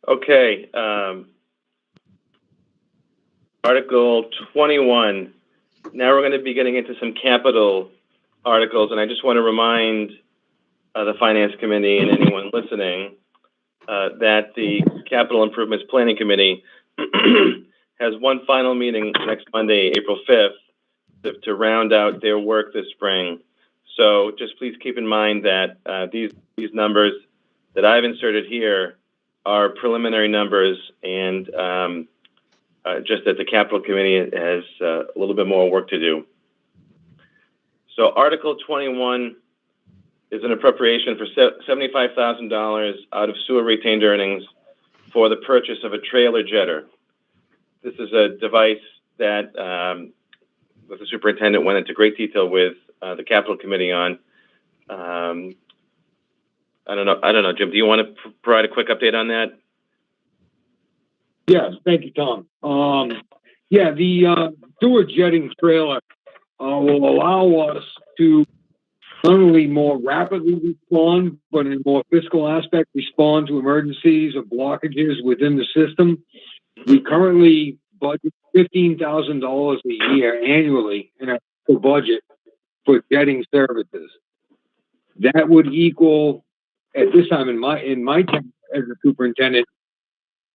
Okay. Article 21. Now we're going to be getting into some capital articles, and I just want to remind the Finance Committee and anyone listening that the Capital Improvements Planning Committee has one final meeting next Monday, April 5th, to round out their work this spring. So just please keep in mind that these numbers that I've inserted here are preliminary numbers, and just that the Capital Committee has a little bit more work to do. So Article 21 is an appropriation for $75,000 out of sewer retained earnings for the purchase of a trailer jetter. This is a device that the superintendent went into great detail with the Capital Committee on. I don't know, Jim, do you want to provide a quick update on that? Yes, thank you, Tom. The sewer jetting trailer will allow us to not only more rapidly respond, but in a more fiscal aspect, respond to emergencies or blockages within the system. We currently budget $15,000 a year annually in our budget for jetting services. That would equal, at this time in my time as a superintendent,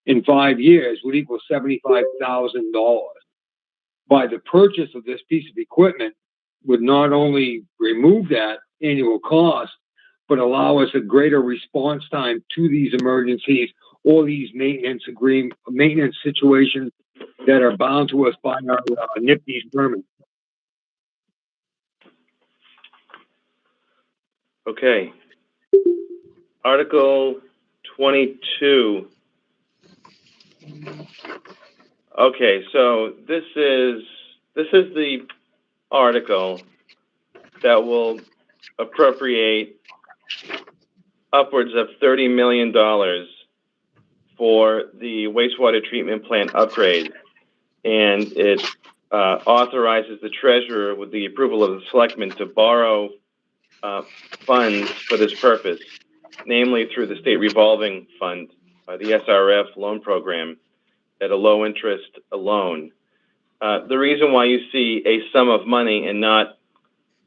in 5 years, would equal $75,000. By the purchase of this piece of equipment would not only remove that annual cost, but allow us a greater response time to these emergencies or these maintenance situations that are bound to us by our NIPD's permit. Okay. Article 22. Okay, so this is the article that will appropriate upwards of $30 million for the wastewater treatment plant upgrade, and it authorizes the treasurer, with the approval of the selectmen, to borrow funds for this purpose, namely through the state revolving fund, the SRF loan program, at a low interest loan. The reason why you see a sum of money and not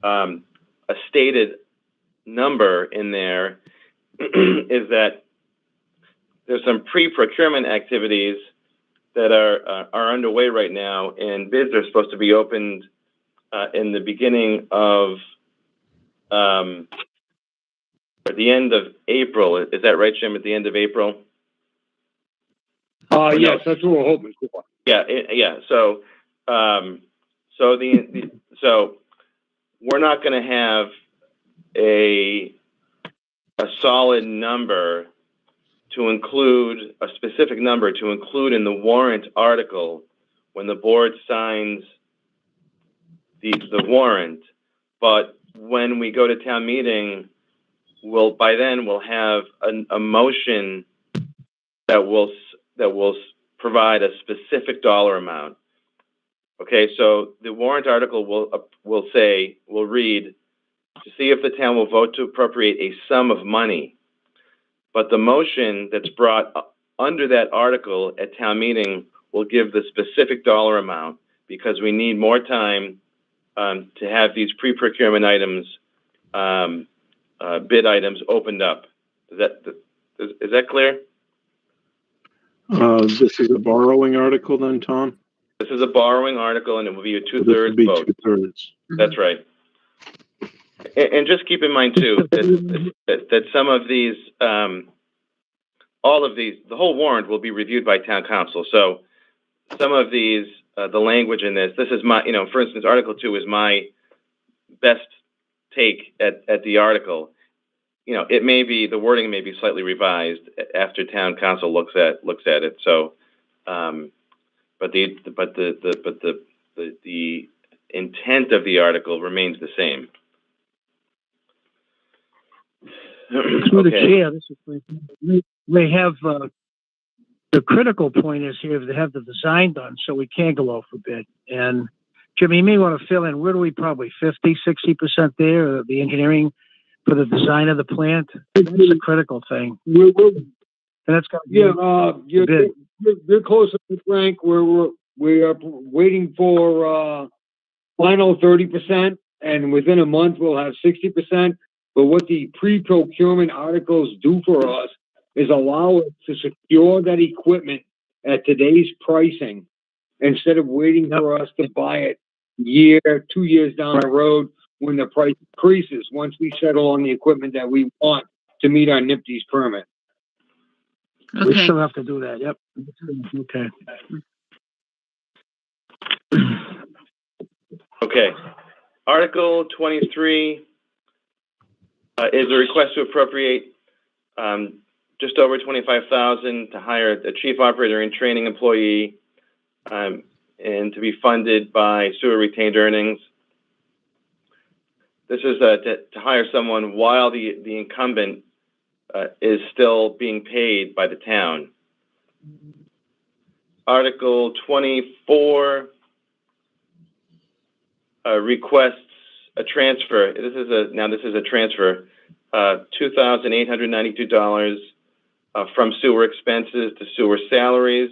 a stated number in there is that there's some pre-procurement activities that are underway right now, and bids are supposed to be opened in the beginning of at the end of April. Is that right, Jim? At the end of April? Yes, that's what we're hoping for. Yeah. So we're not going to have a solid number to include, a specific number to include in the warrant article when the board signs the warrant. But when we go to town meeting, by then we'll have a motion that will provide a specific dollar amount. Okay, so the warrant article will read, to see if the town will vote to appropriate a sum of money. But the motion that's brought under that article at town meeting will give the specific dollar amount, because we need more time to have these pre-procurement items, bid items opened up. Is that clear? This is a borrowing article then, Tom? This is a borrowing article, and it will be a This would two-thirds be vote. 2/3. That's right. And just keep in mind too that some of these, all of these, the whole warrant will be reviewed by town council. So some of these, the language in this is my, for instance, Article 2 is my best take at the article. It may be, the wording may be slightly revised after town council looks at it. So, but the intent of the article remains the same. Through the chair, this is, we have, the critical point is here to have the design done so we can go out for bid. And Jimmy, you may want to fill in, where do we probably 50-60% there, the engineering for the design of the plant? That's a critical thing. We're And that's got you're close to Frank. We are waiting for final 30%, and within a month we'll have 60%. But what the pre-procurement articles do for us is allow us to secure that equipment at today's pricing, instead of waiting for us to buy it 2 years down the road when the price increases, once we settle on the equipment that we want to meet our NIPD's permit. We still have to do that. Yep. Okay. Okay. Article 23 is a request to appropriate just over $25,000 to hire a chief operator and training employee, and to be funded by sewer retained earnings. This is to hire someone while the incumbent is still being paid by the town. Article 24 requests a transfer. This is a transfer, $2,892 from sewer expenses to sewer salaries.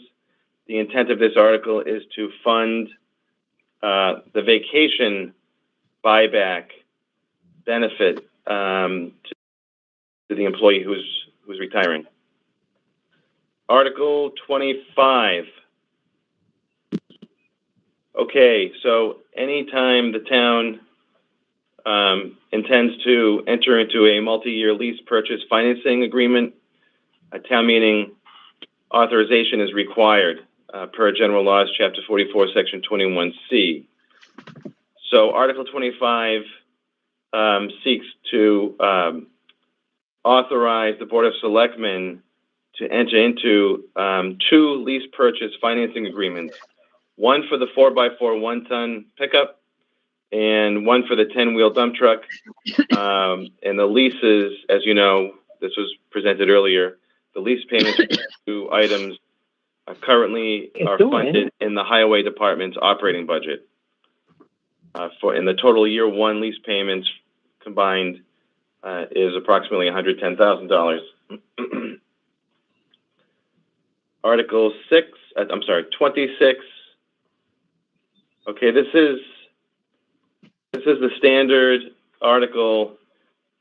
The intent of this article is to fund the vacation buyback benefit to the employee who's retiring. Article 25. Okay, so anytime the town intends to enter into a multi-year lease purchase financing agreement, a town meeting authorization is required per General Laws, Chapter 44, Section 21C. So Article 25 seeks to authorize the Board of Selectmen to enter into 2 lease purchase financing agreements, one for the 4x4 1-ton pickup and one for the 10-wheel dump truck. And the leases, as you know, this was presented earlier, the lease payments for 2 items currently are funded in the Highway Department's operating budget. In the total year 1 lease payments combined is approximately $110,000. Article 26. Okay, this is the standard article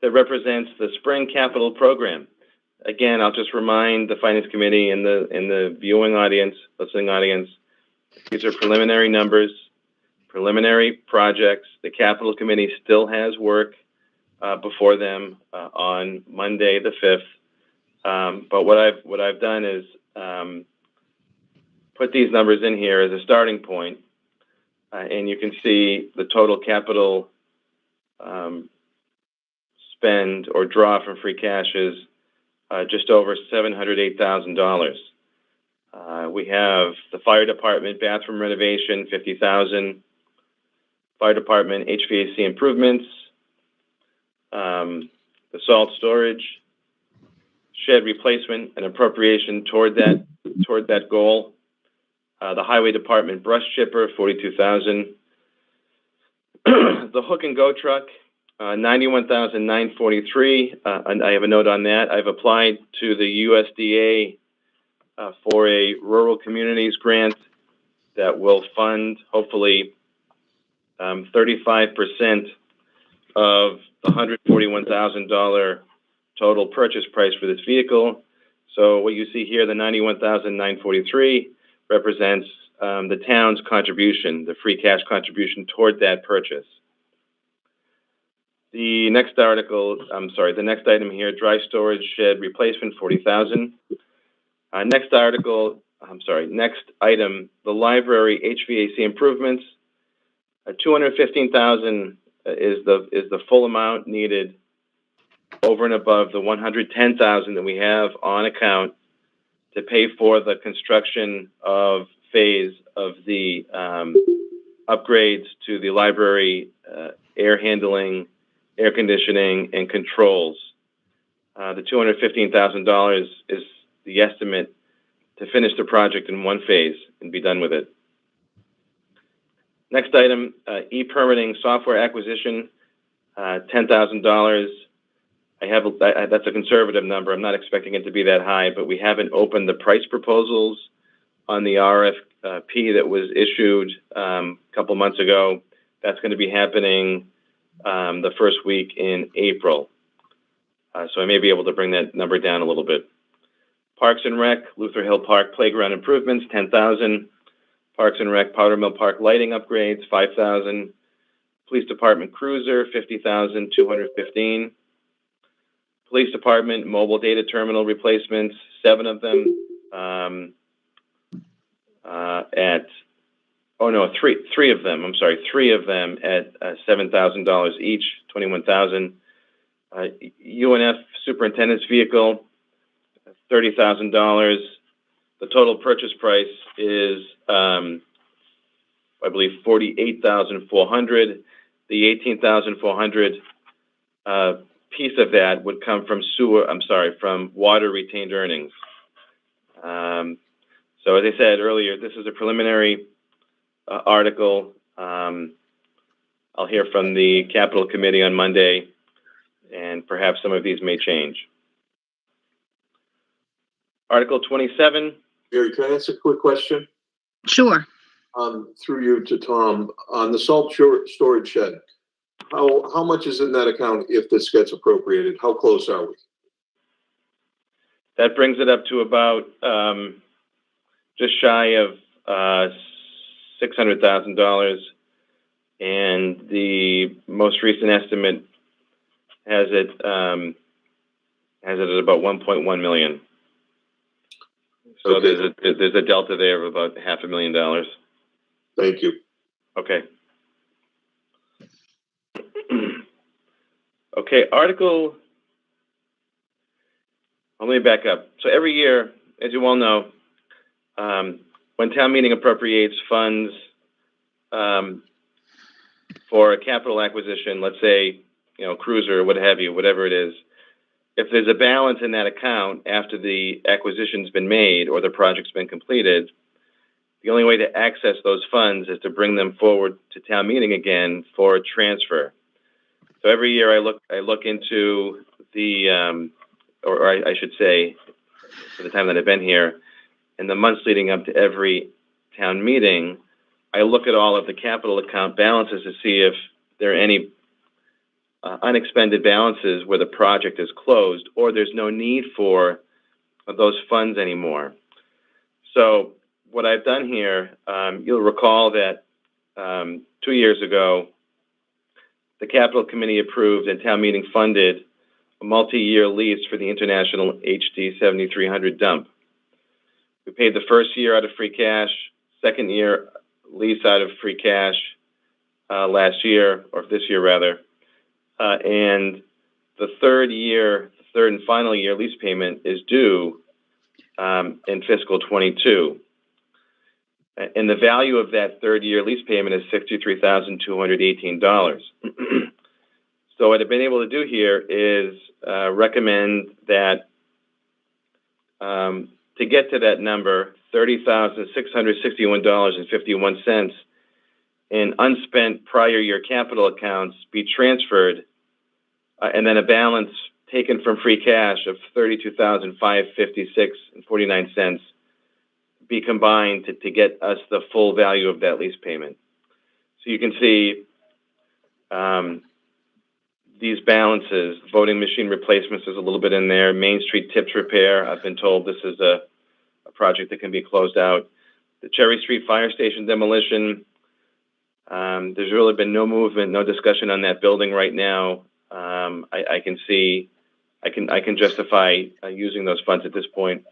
that represents the spring capital program. Again, I'll just remind the Finance Committee and the viewing audience, listening audience, these are preliminary numbers, preliminary projects. The Capital Committee still has work before them on Monday the 5th. But what I've done is put these numbers in here as a starting point, and you can see the total capital spend or draw from free cash is just over $708,000. We have the fire department bathroom renovation, $50,000. Fire department HVAC improvements, the salt storage, shed replacement and appropriation toward that goal. The highway department brush chipper, $42,000. The hook and go truck, $91,943. And I have a note on that. I've applied to the USDA for a rural communities grant that will fund hopefully 35% of the $141,000 total purchase price for this vehicle. So what you see here, the $91,943 represents the town's contribution, the free cash contribution toward that purchase. The next item here, dry storage shed replacement, $40,000. Next item, the library HVAC improvements, $215,000 is the full amount needed over and above the $110,000 that we have on account to pay for the construction of phase of the upgrades to the library air handling, air conditioning, and controls. The $215,000 is the estimate to finish the project in one phase and be done with it. Next item, e-permitting software acquisition, $10,000. That's a conservative number. I'm not expecting it to be that high, but we haven't opened the price proposals on the RFP that was issued a couple months ago. That's going to be happening the first week in April. So I may be able to bring that number down a little bit. Parks and Rec, Luther Hill Park playground improvements, $10,000. Parks and Rec, Powder Mill Park lighting upgrades, $5,000. Police Department cruiser, $50,215. Police Department mobile data terminal replacements, 7 of them three of them. I'm sorry, 3 of them at $7,000 each, $21,000. UNF superintendent's vehicle, $30,000. The total purchase price is, I believe, $48,400. The $18,400 piece of that would come from from water retained earnings. So as I said earlier, this is a preliminary article. I'll hear from the Capital Committee on Monday, and perhaps some of these may change. Article 27. Gary, can I ask a quick question? Sure. Through you to Tom, on the salt storage shed, how much is in that account if this gets appropriated? How close are we? That brings it up to about just shy of $600,000, and the most recent estimate has it at about 1.1 million. So okay. there's a delta there of about $500,000. Thank you. Okay. Okay, article. Let me back up. So every year, as you all know, when town meeting appropriates funds for a capital acquisition, let's say, cruiser or what have you, whatever it is, if there's a balance in that account after the acquisition's been made or the project's been completed, the only way to access those funds is to bring them forward to town meeting again for a transfer. So every year I look into the, or I should say, for the time that I've been here, in the months leading up to every town meeting, I look at all of the capital account balances to see if there are any unexpended balances where the project is closed or there's no need for those funds anymore. So what I've done here, you'll recall that 2 years ago, the Capital Committee approved and town meeting funded a multi-year lease for the International HD 7300 dump. We paid the first year out of free cash, second year lease out of free cash last year, or this year rather, and the third and final year lease payment is due in fiscal 22. And the value of that third year lease payment is $63,218. So what I've been able to do here is recommend that to get to that number, $30,661.51 in unspent prior year capital accounts be transferred, and then a balance taken from free cash of $32,556.49 be combined to get us the full value of that lease payment. So you can see these balances. Voting machine replacements, is a little bit in there. Main Street tips repair, I've been told this is a project that can be closed out. The Cherry Street Fire Station demolition, there's really been no movement, no discussion on that building right now. I can see, I can justify using those funds at this point.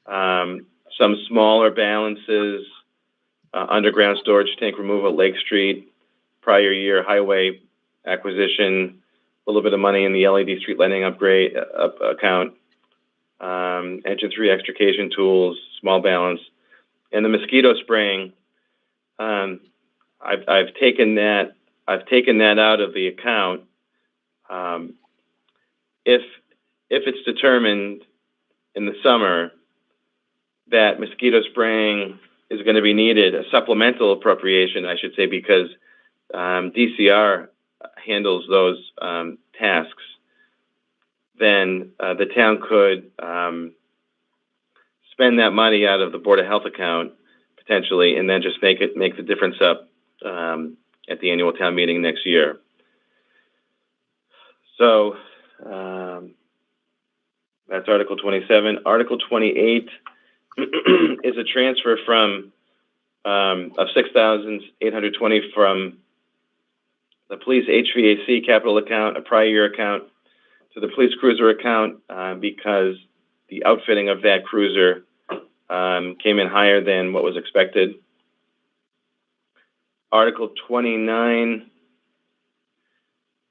Some smaller balances, underground storage tank removal at Lake Street, prior year highway acquisition, a little bit of money in the LED street lighting upgrade account, engine 3 extrication tools, small balance, and the mosquito spraying. I've taken that out of the account. If it's determined in the summer that mosquito spraying is going to be needed, a supplemental appropriation, I should say, because DCR handles those tasks, then the town could spend that money out of the Board of Health account potentially, and then just make the difference up at the annual town meeting next year. So that's Article 27. Article 28 is a transfer from of $6,820 from the police HVAC capital account, a prior year account, to the police cruiser account because the outfitting of that cruiser came in higher than what was expected. Article 29,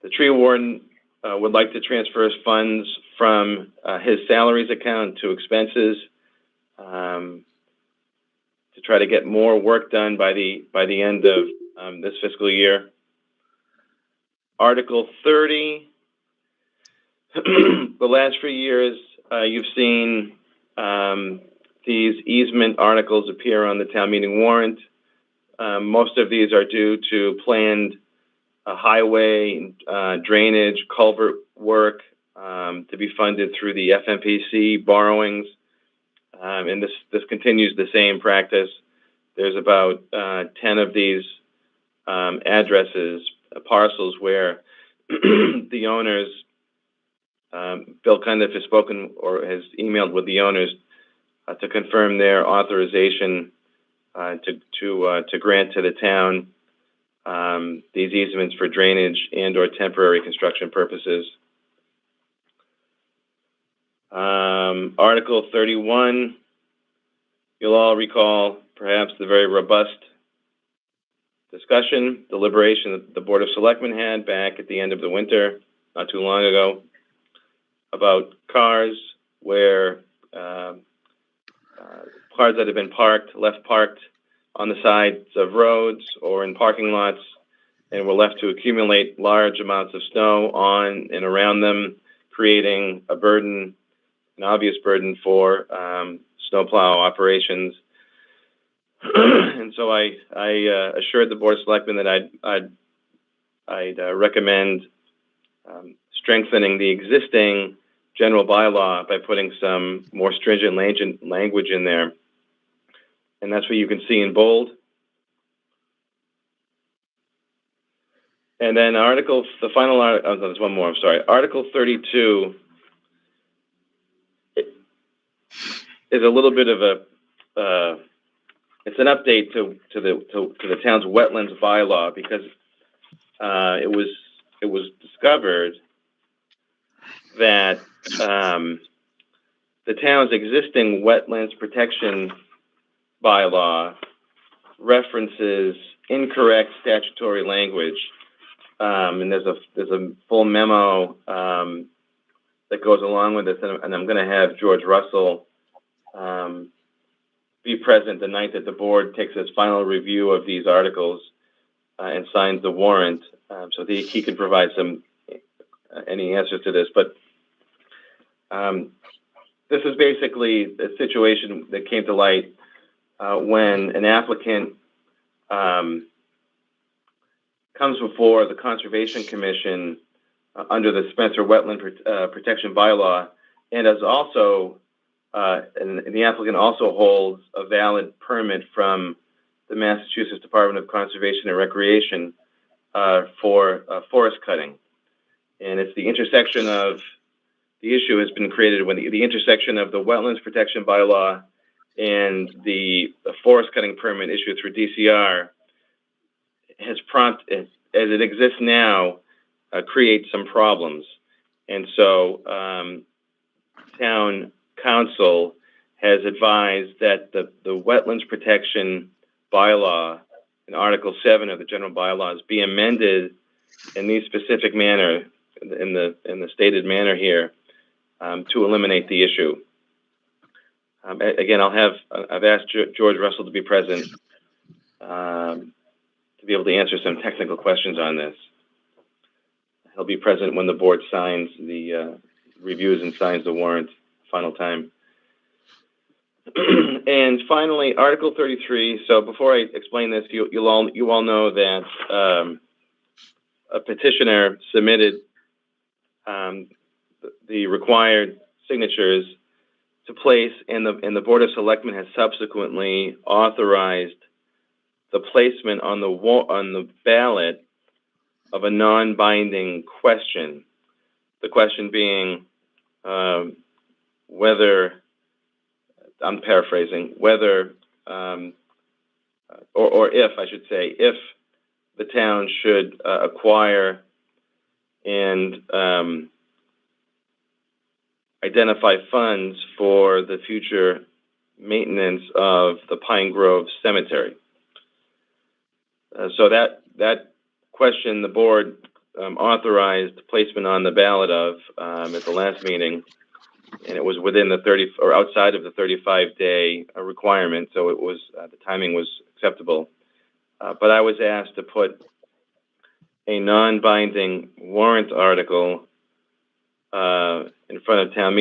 the tree warden would like to transfer his funds from his salaries account to expenses to try to get more work done by the end of this fiscal year. Article 30, the last few years, you've seen these easement articles appear on the town meeting warrant. Most of these are due to planned highway, drainage, culvert work to be funded through the FMPC borrowings. And this continues the same practice. There's about 10 of these addresses, parcels where the owners, Bill Cundiff has spoken or has emailed with the owners to confirm their authorization to grant to the town these easements for drainage and or temporary construction purposes. Article 31, you'll all recall perhaps the very robust discussion, deliberation that the Board of Selectmen had back at the end of the winter, not too long ago, about cars where cars that have been left parked on the sides of roads or in parking lots and were left to accumulate large amounts of snow on and around them, creating a burden, an obvious burden for snowplow operations. And so I assured the Board of Selectmen that I'd recommend strengthening the existing general bylaw by putting some more stringent language in there. And that's what you can see in bold. And then the final article, there's one more, I'm sorry. Article 32 is a little bit of it's an update to the town's wetlands bylaw because it was discovered that the town's existing wetlands protection bylaw references incorrect statutory language, and there's a full memo that goes along with this, and I'm going to have George Russell be present the night that the board takes its final review of these articles and signs the warrant, so that he can provide any answers to this. But this is basically a situation that came to light when an applicant comes before the Conservation Commission under the Spencer Wetland Protection Bylaw, and is also, and the applicant also holds a valid permit from the Massachusetts Department of Conservation and Recreation for forest cutting. And it's the intersection of, the issue has been created when the intersection of the Wetlands Protection Bylaw and the forest cutting permit issued through DCR has prompted, as it exists now, creates some problems. And so town council has advised that the Wetlands Protection Bylaw in Article 7 of the general bylaws be amended in the specific manner, in the stated manner here, to eliminate the issue. Again, I've asked George Russell to be present to be able to answer some technical questions on this. He'll be present when the board signs the reviews and signs the warrant final time. And finally, Article 33. So before I explain this, you all know that a petitioner submitted the required signatures to place, and the Board of Selectmen has subsequently authorized the placement on the ballot of a non-binding question. The question being whether, I'm paraphrasing, whether or if, I should say, if the town should acquire and identify funds for the future maintenance of the Pine Grove Cemetery. So that question, the board authorized placement on the ballot of at the last meeting, and it was within the 30 or outside of the 35-day requirement, so it was the timing was acceptable. But I was asked to put a non-binding warrant article in front of town meeting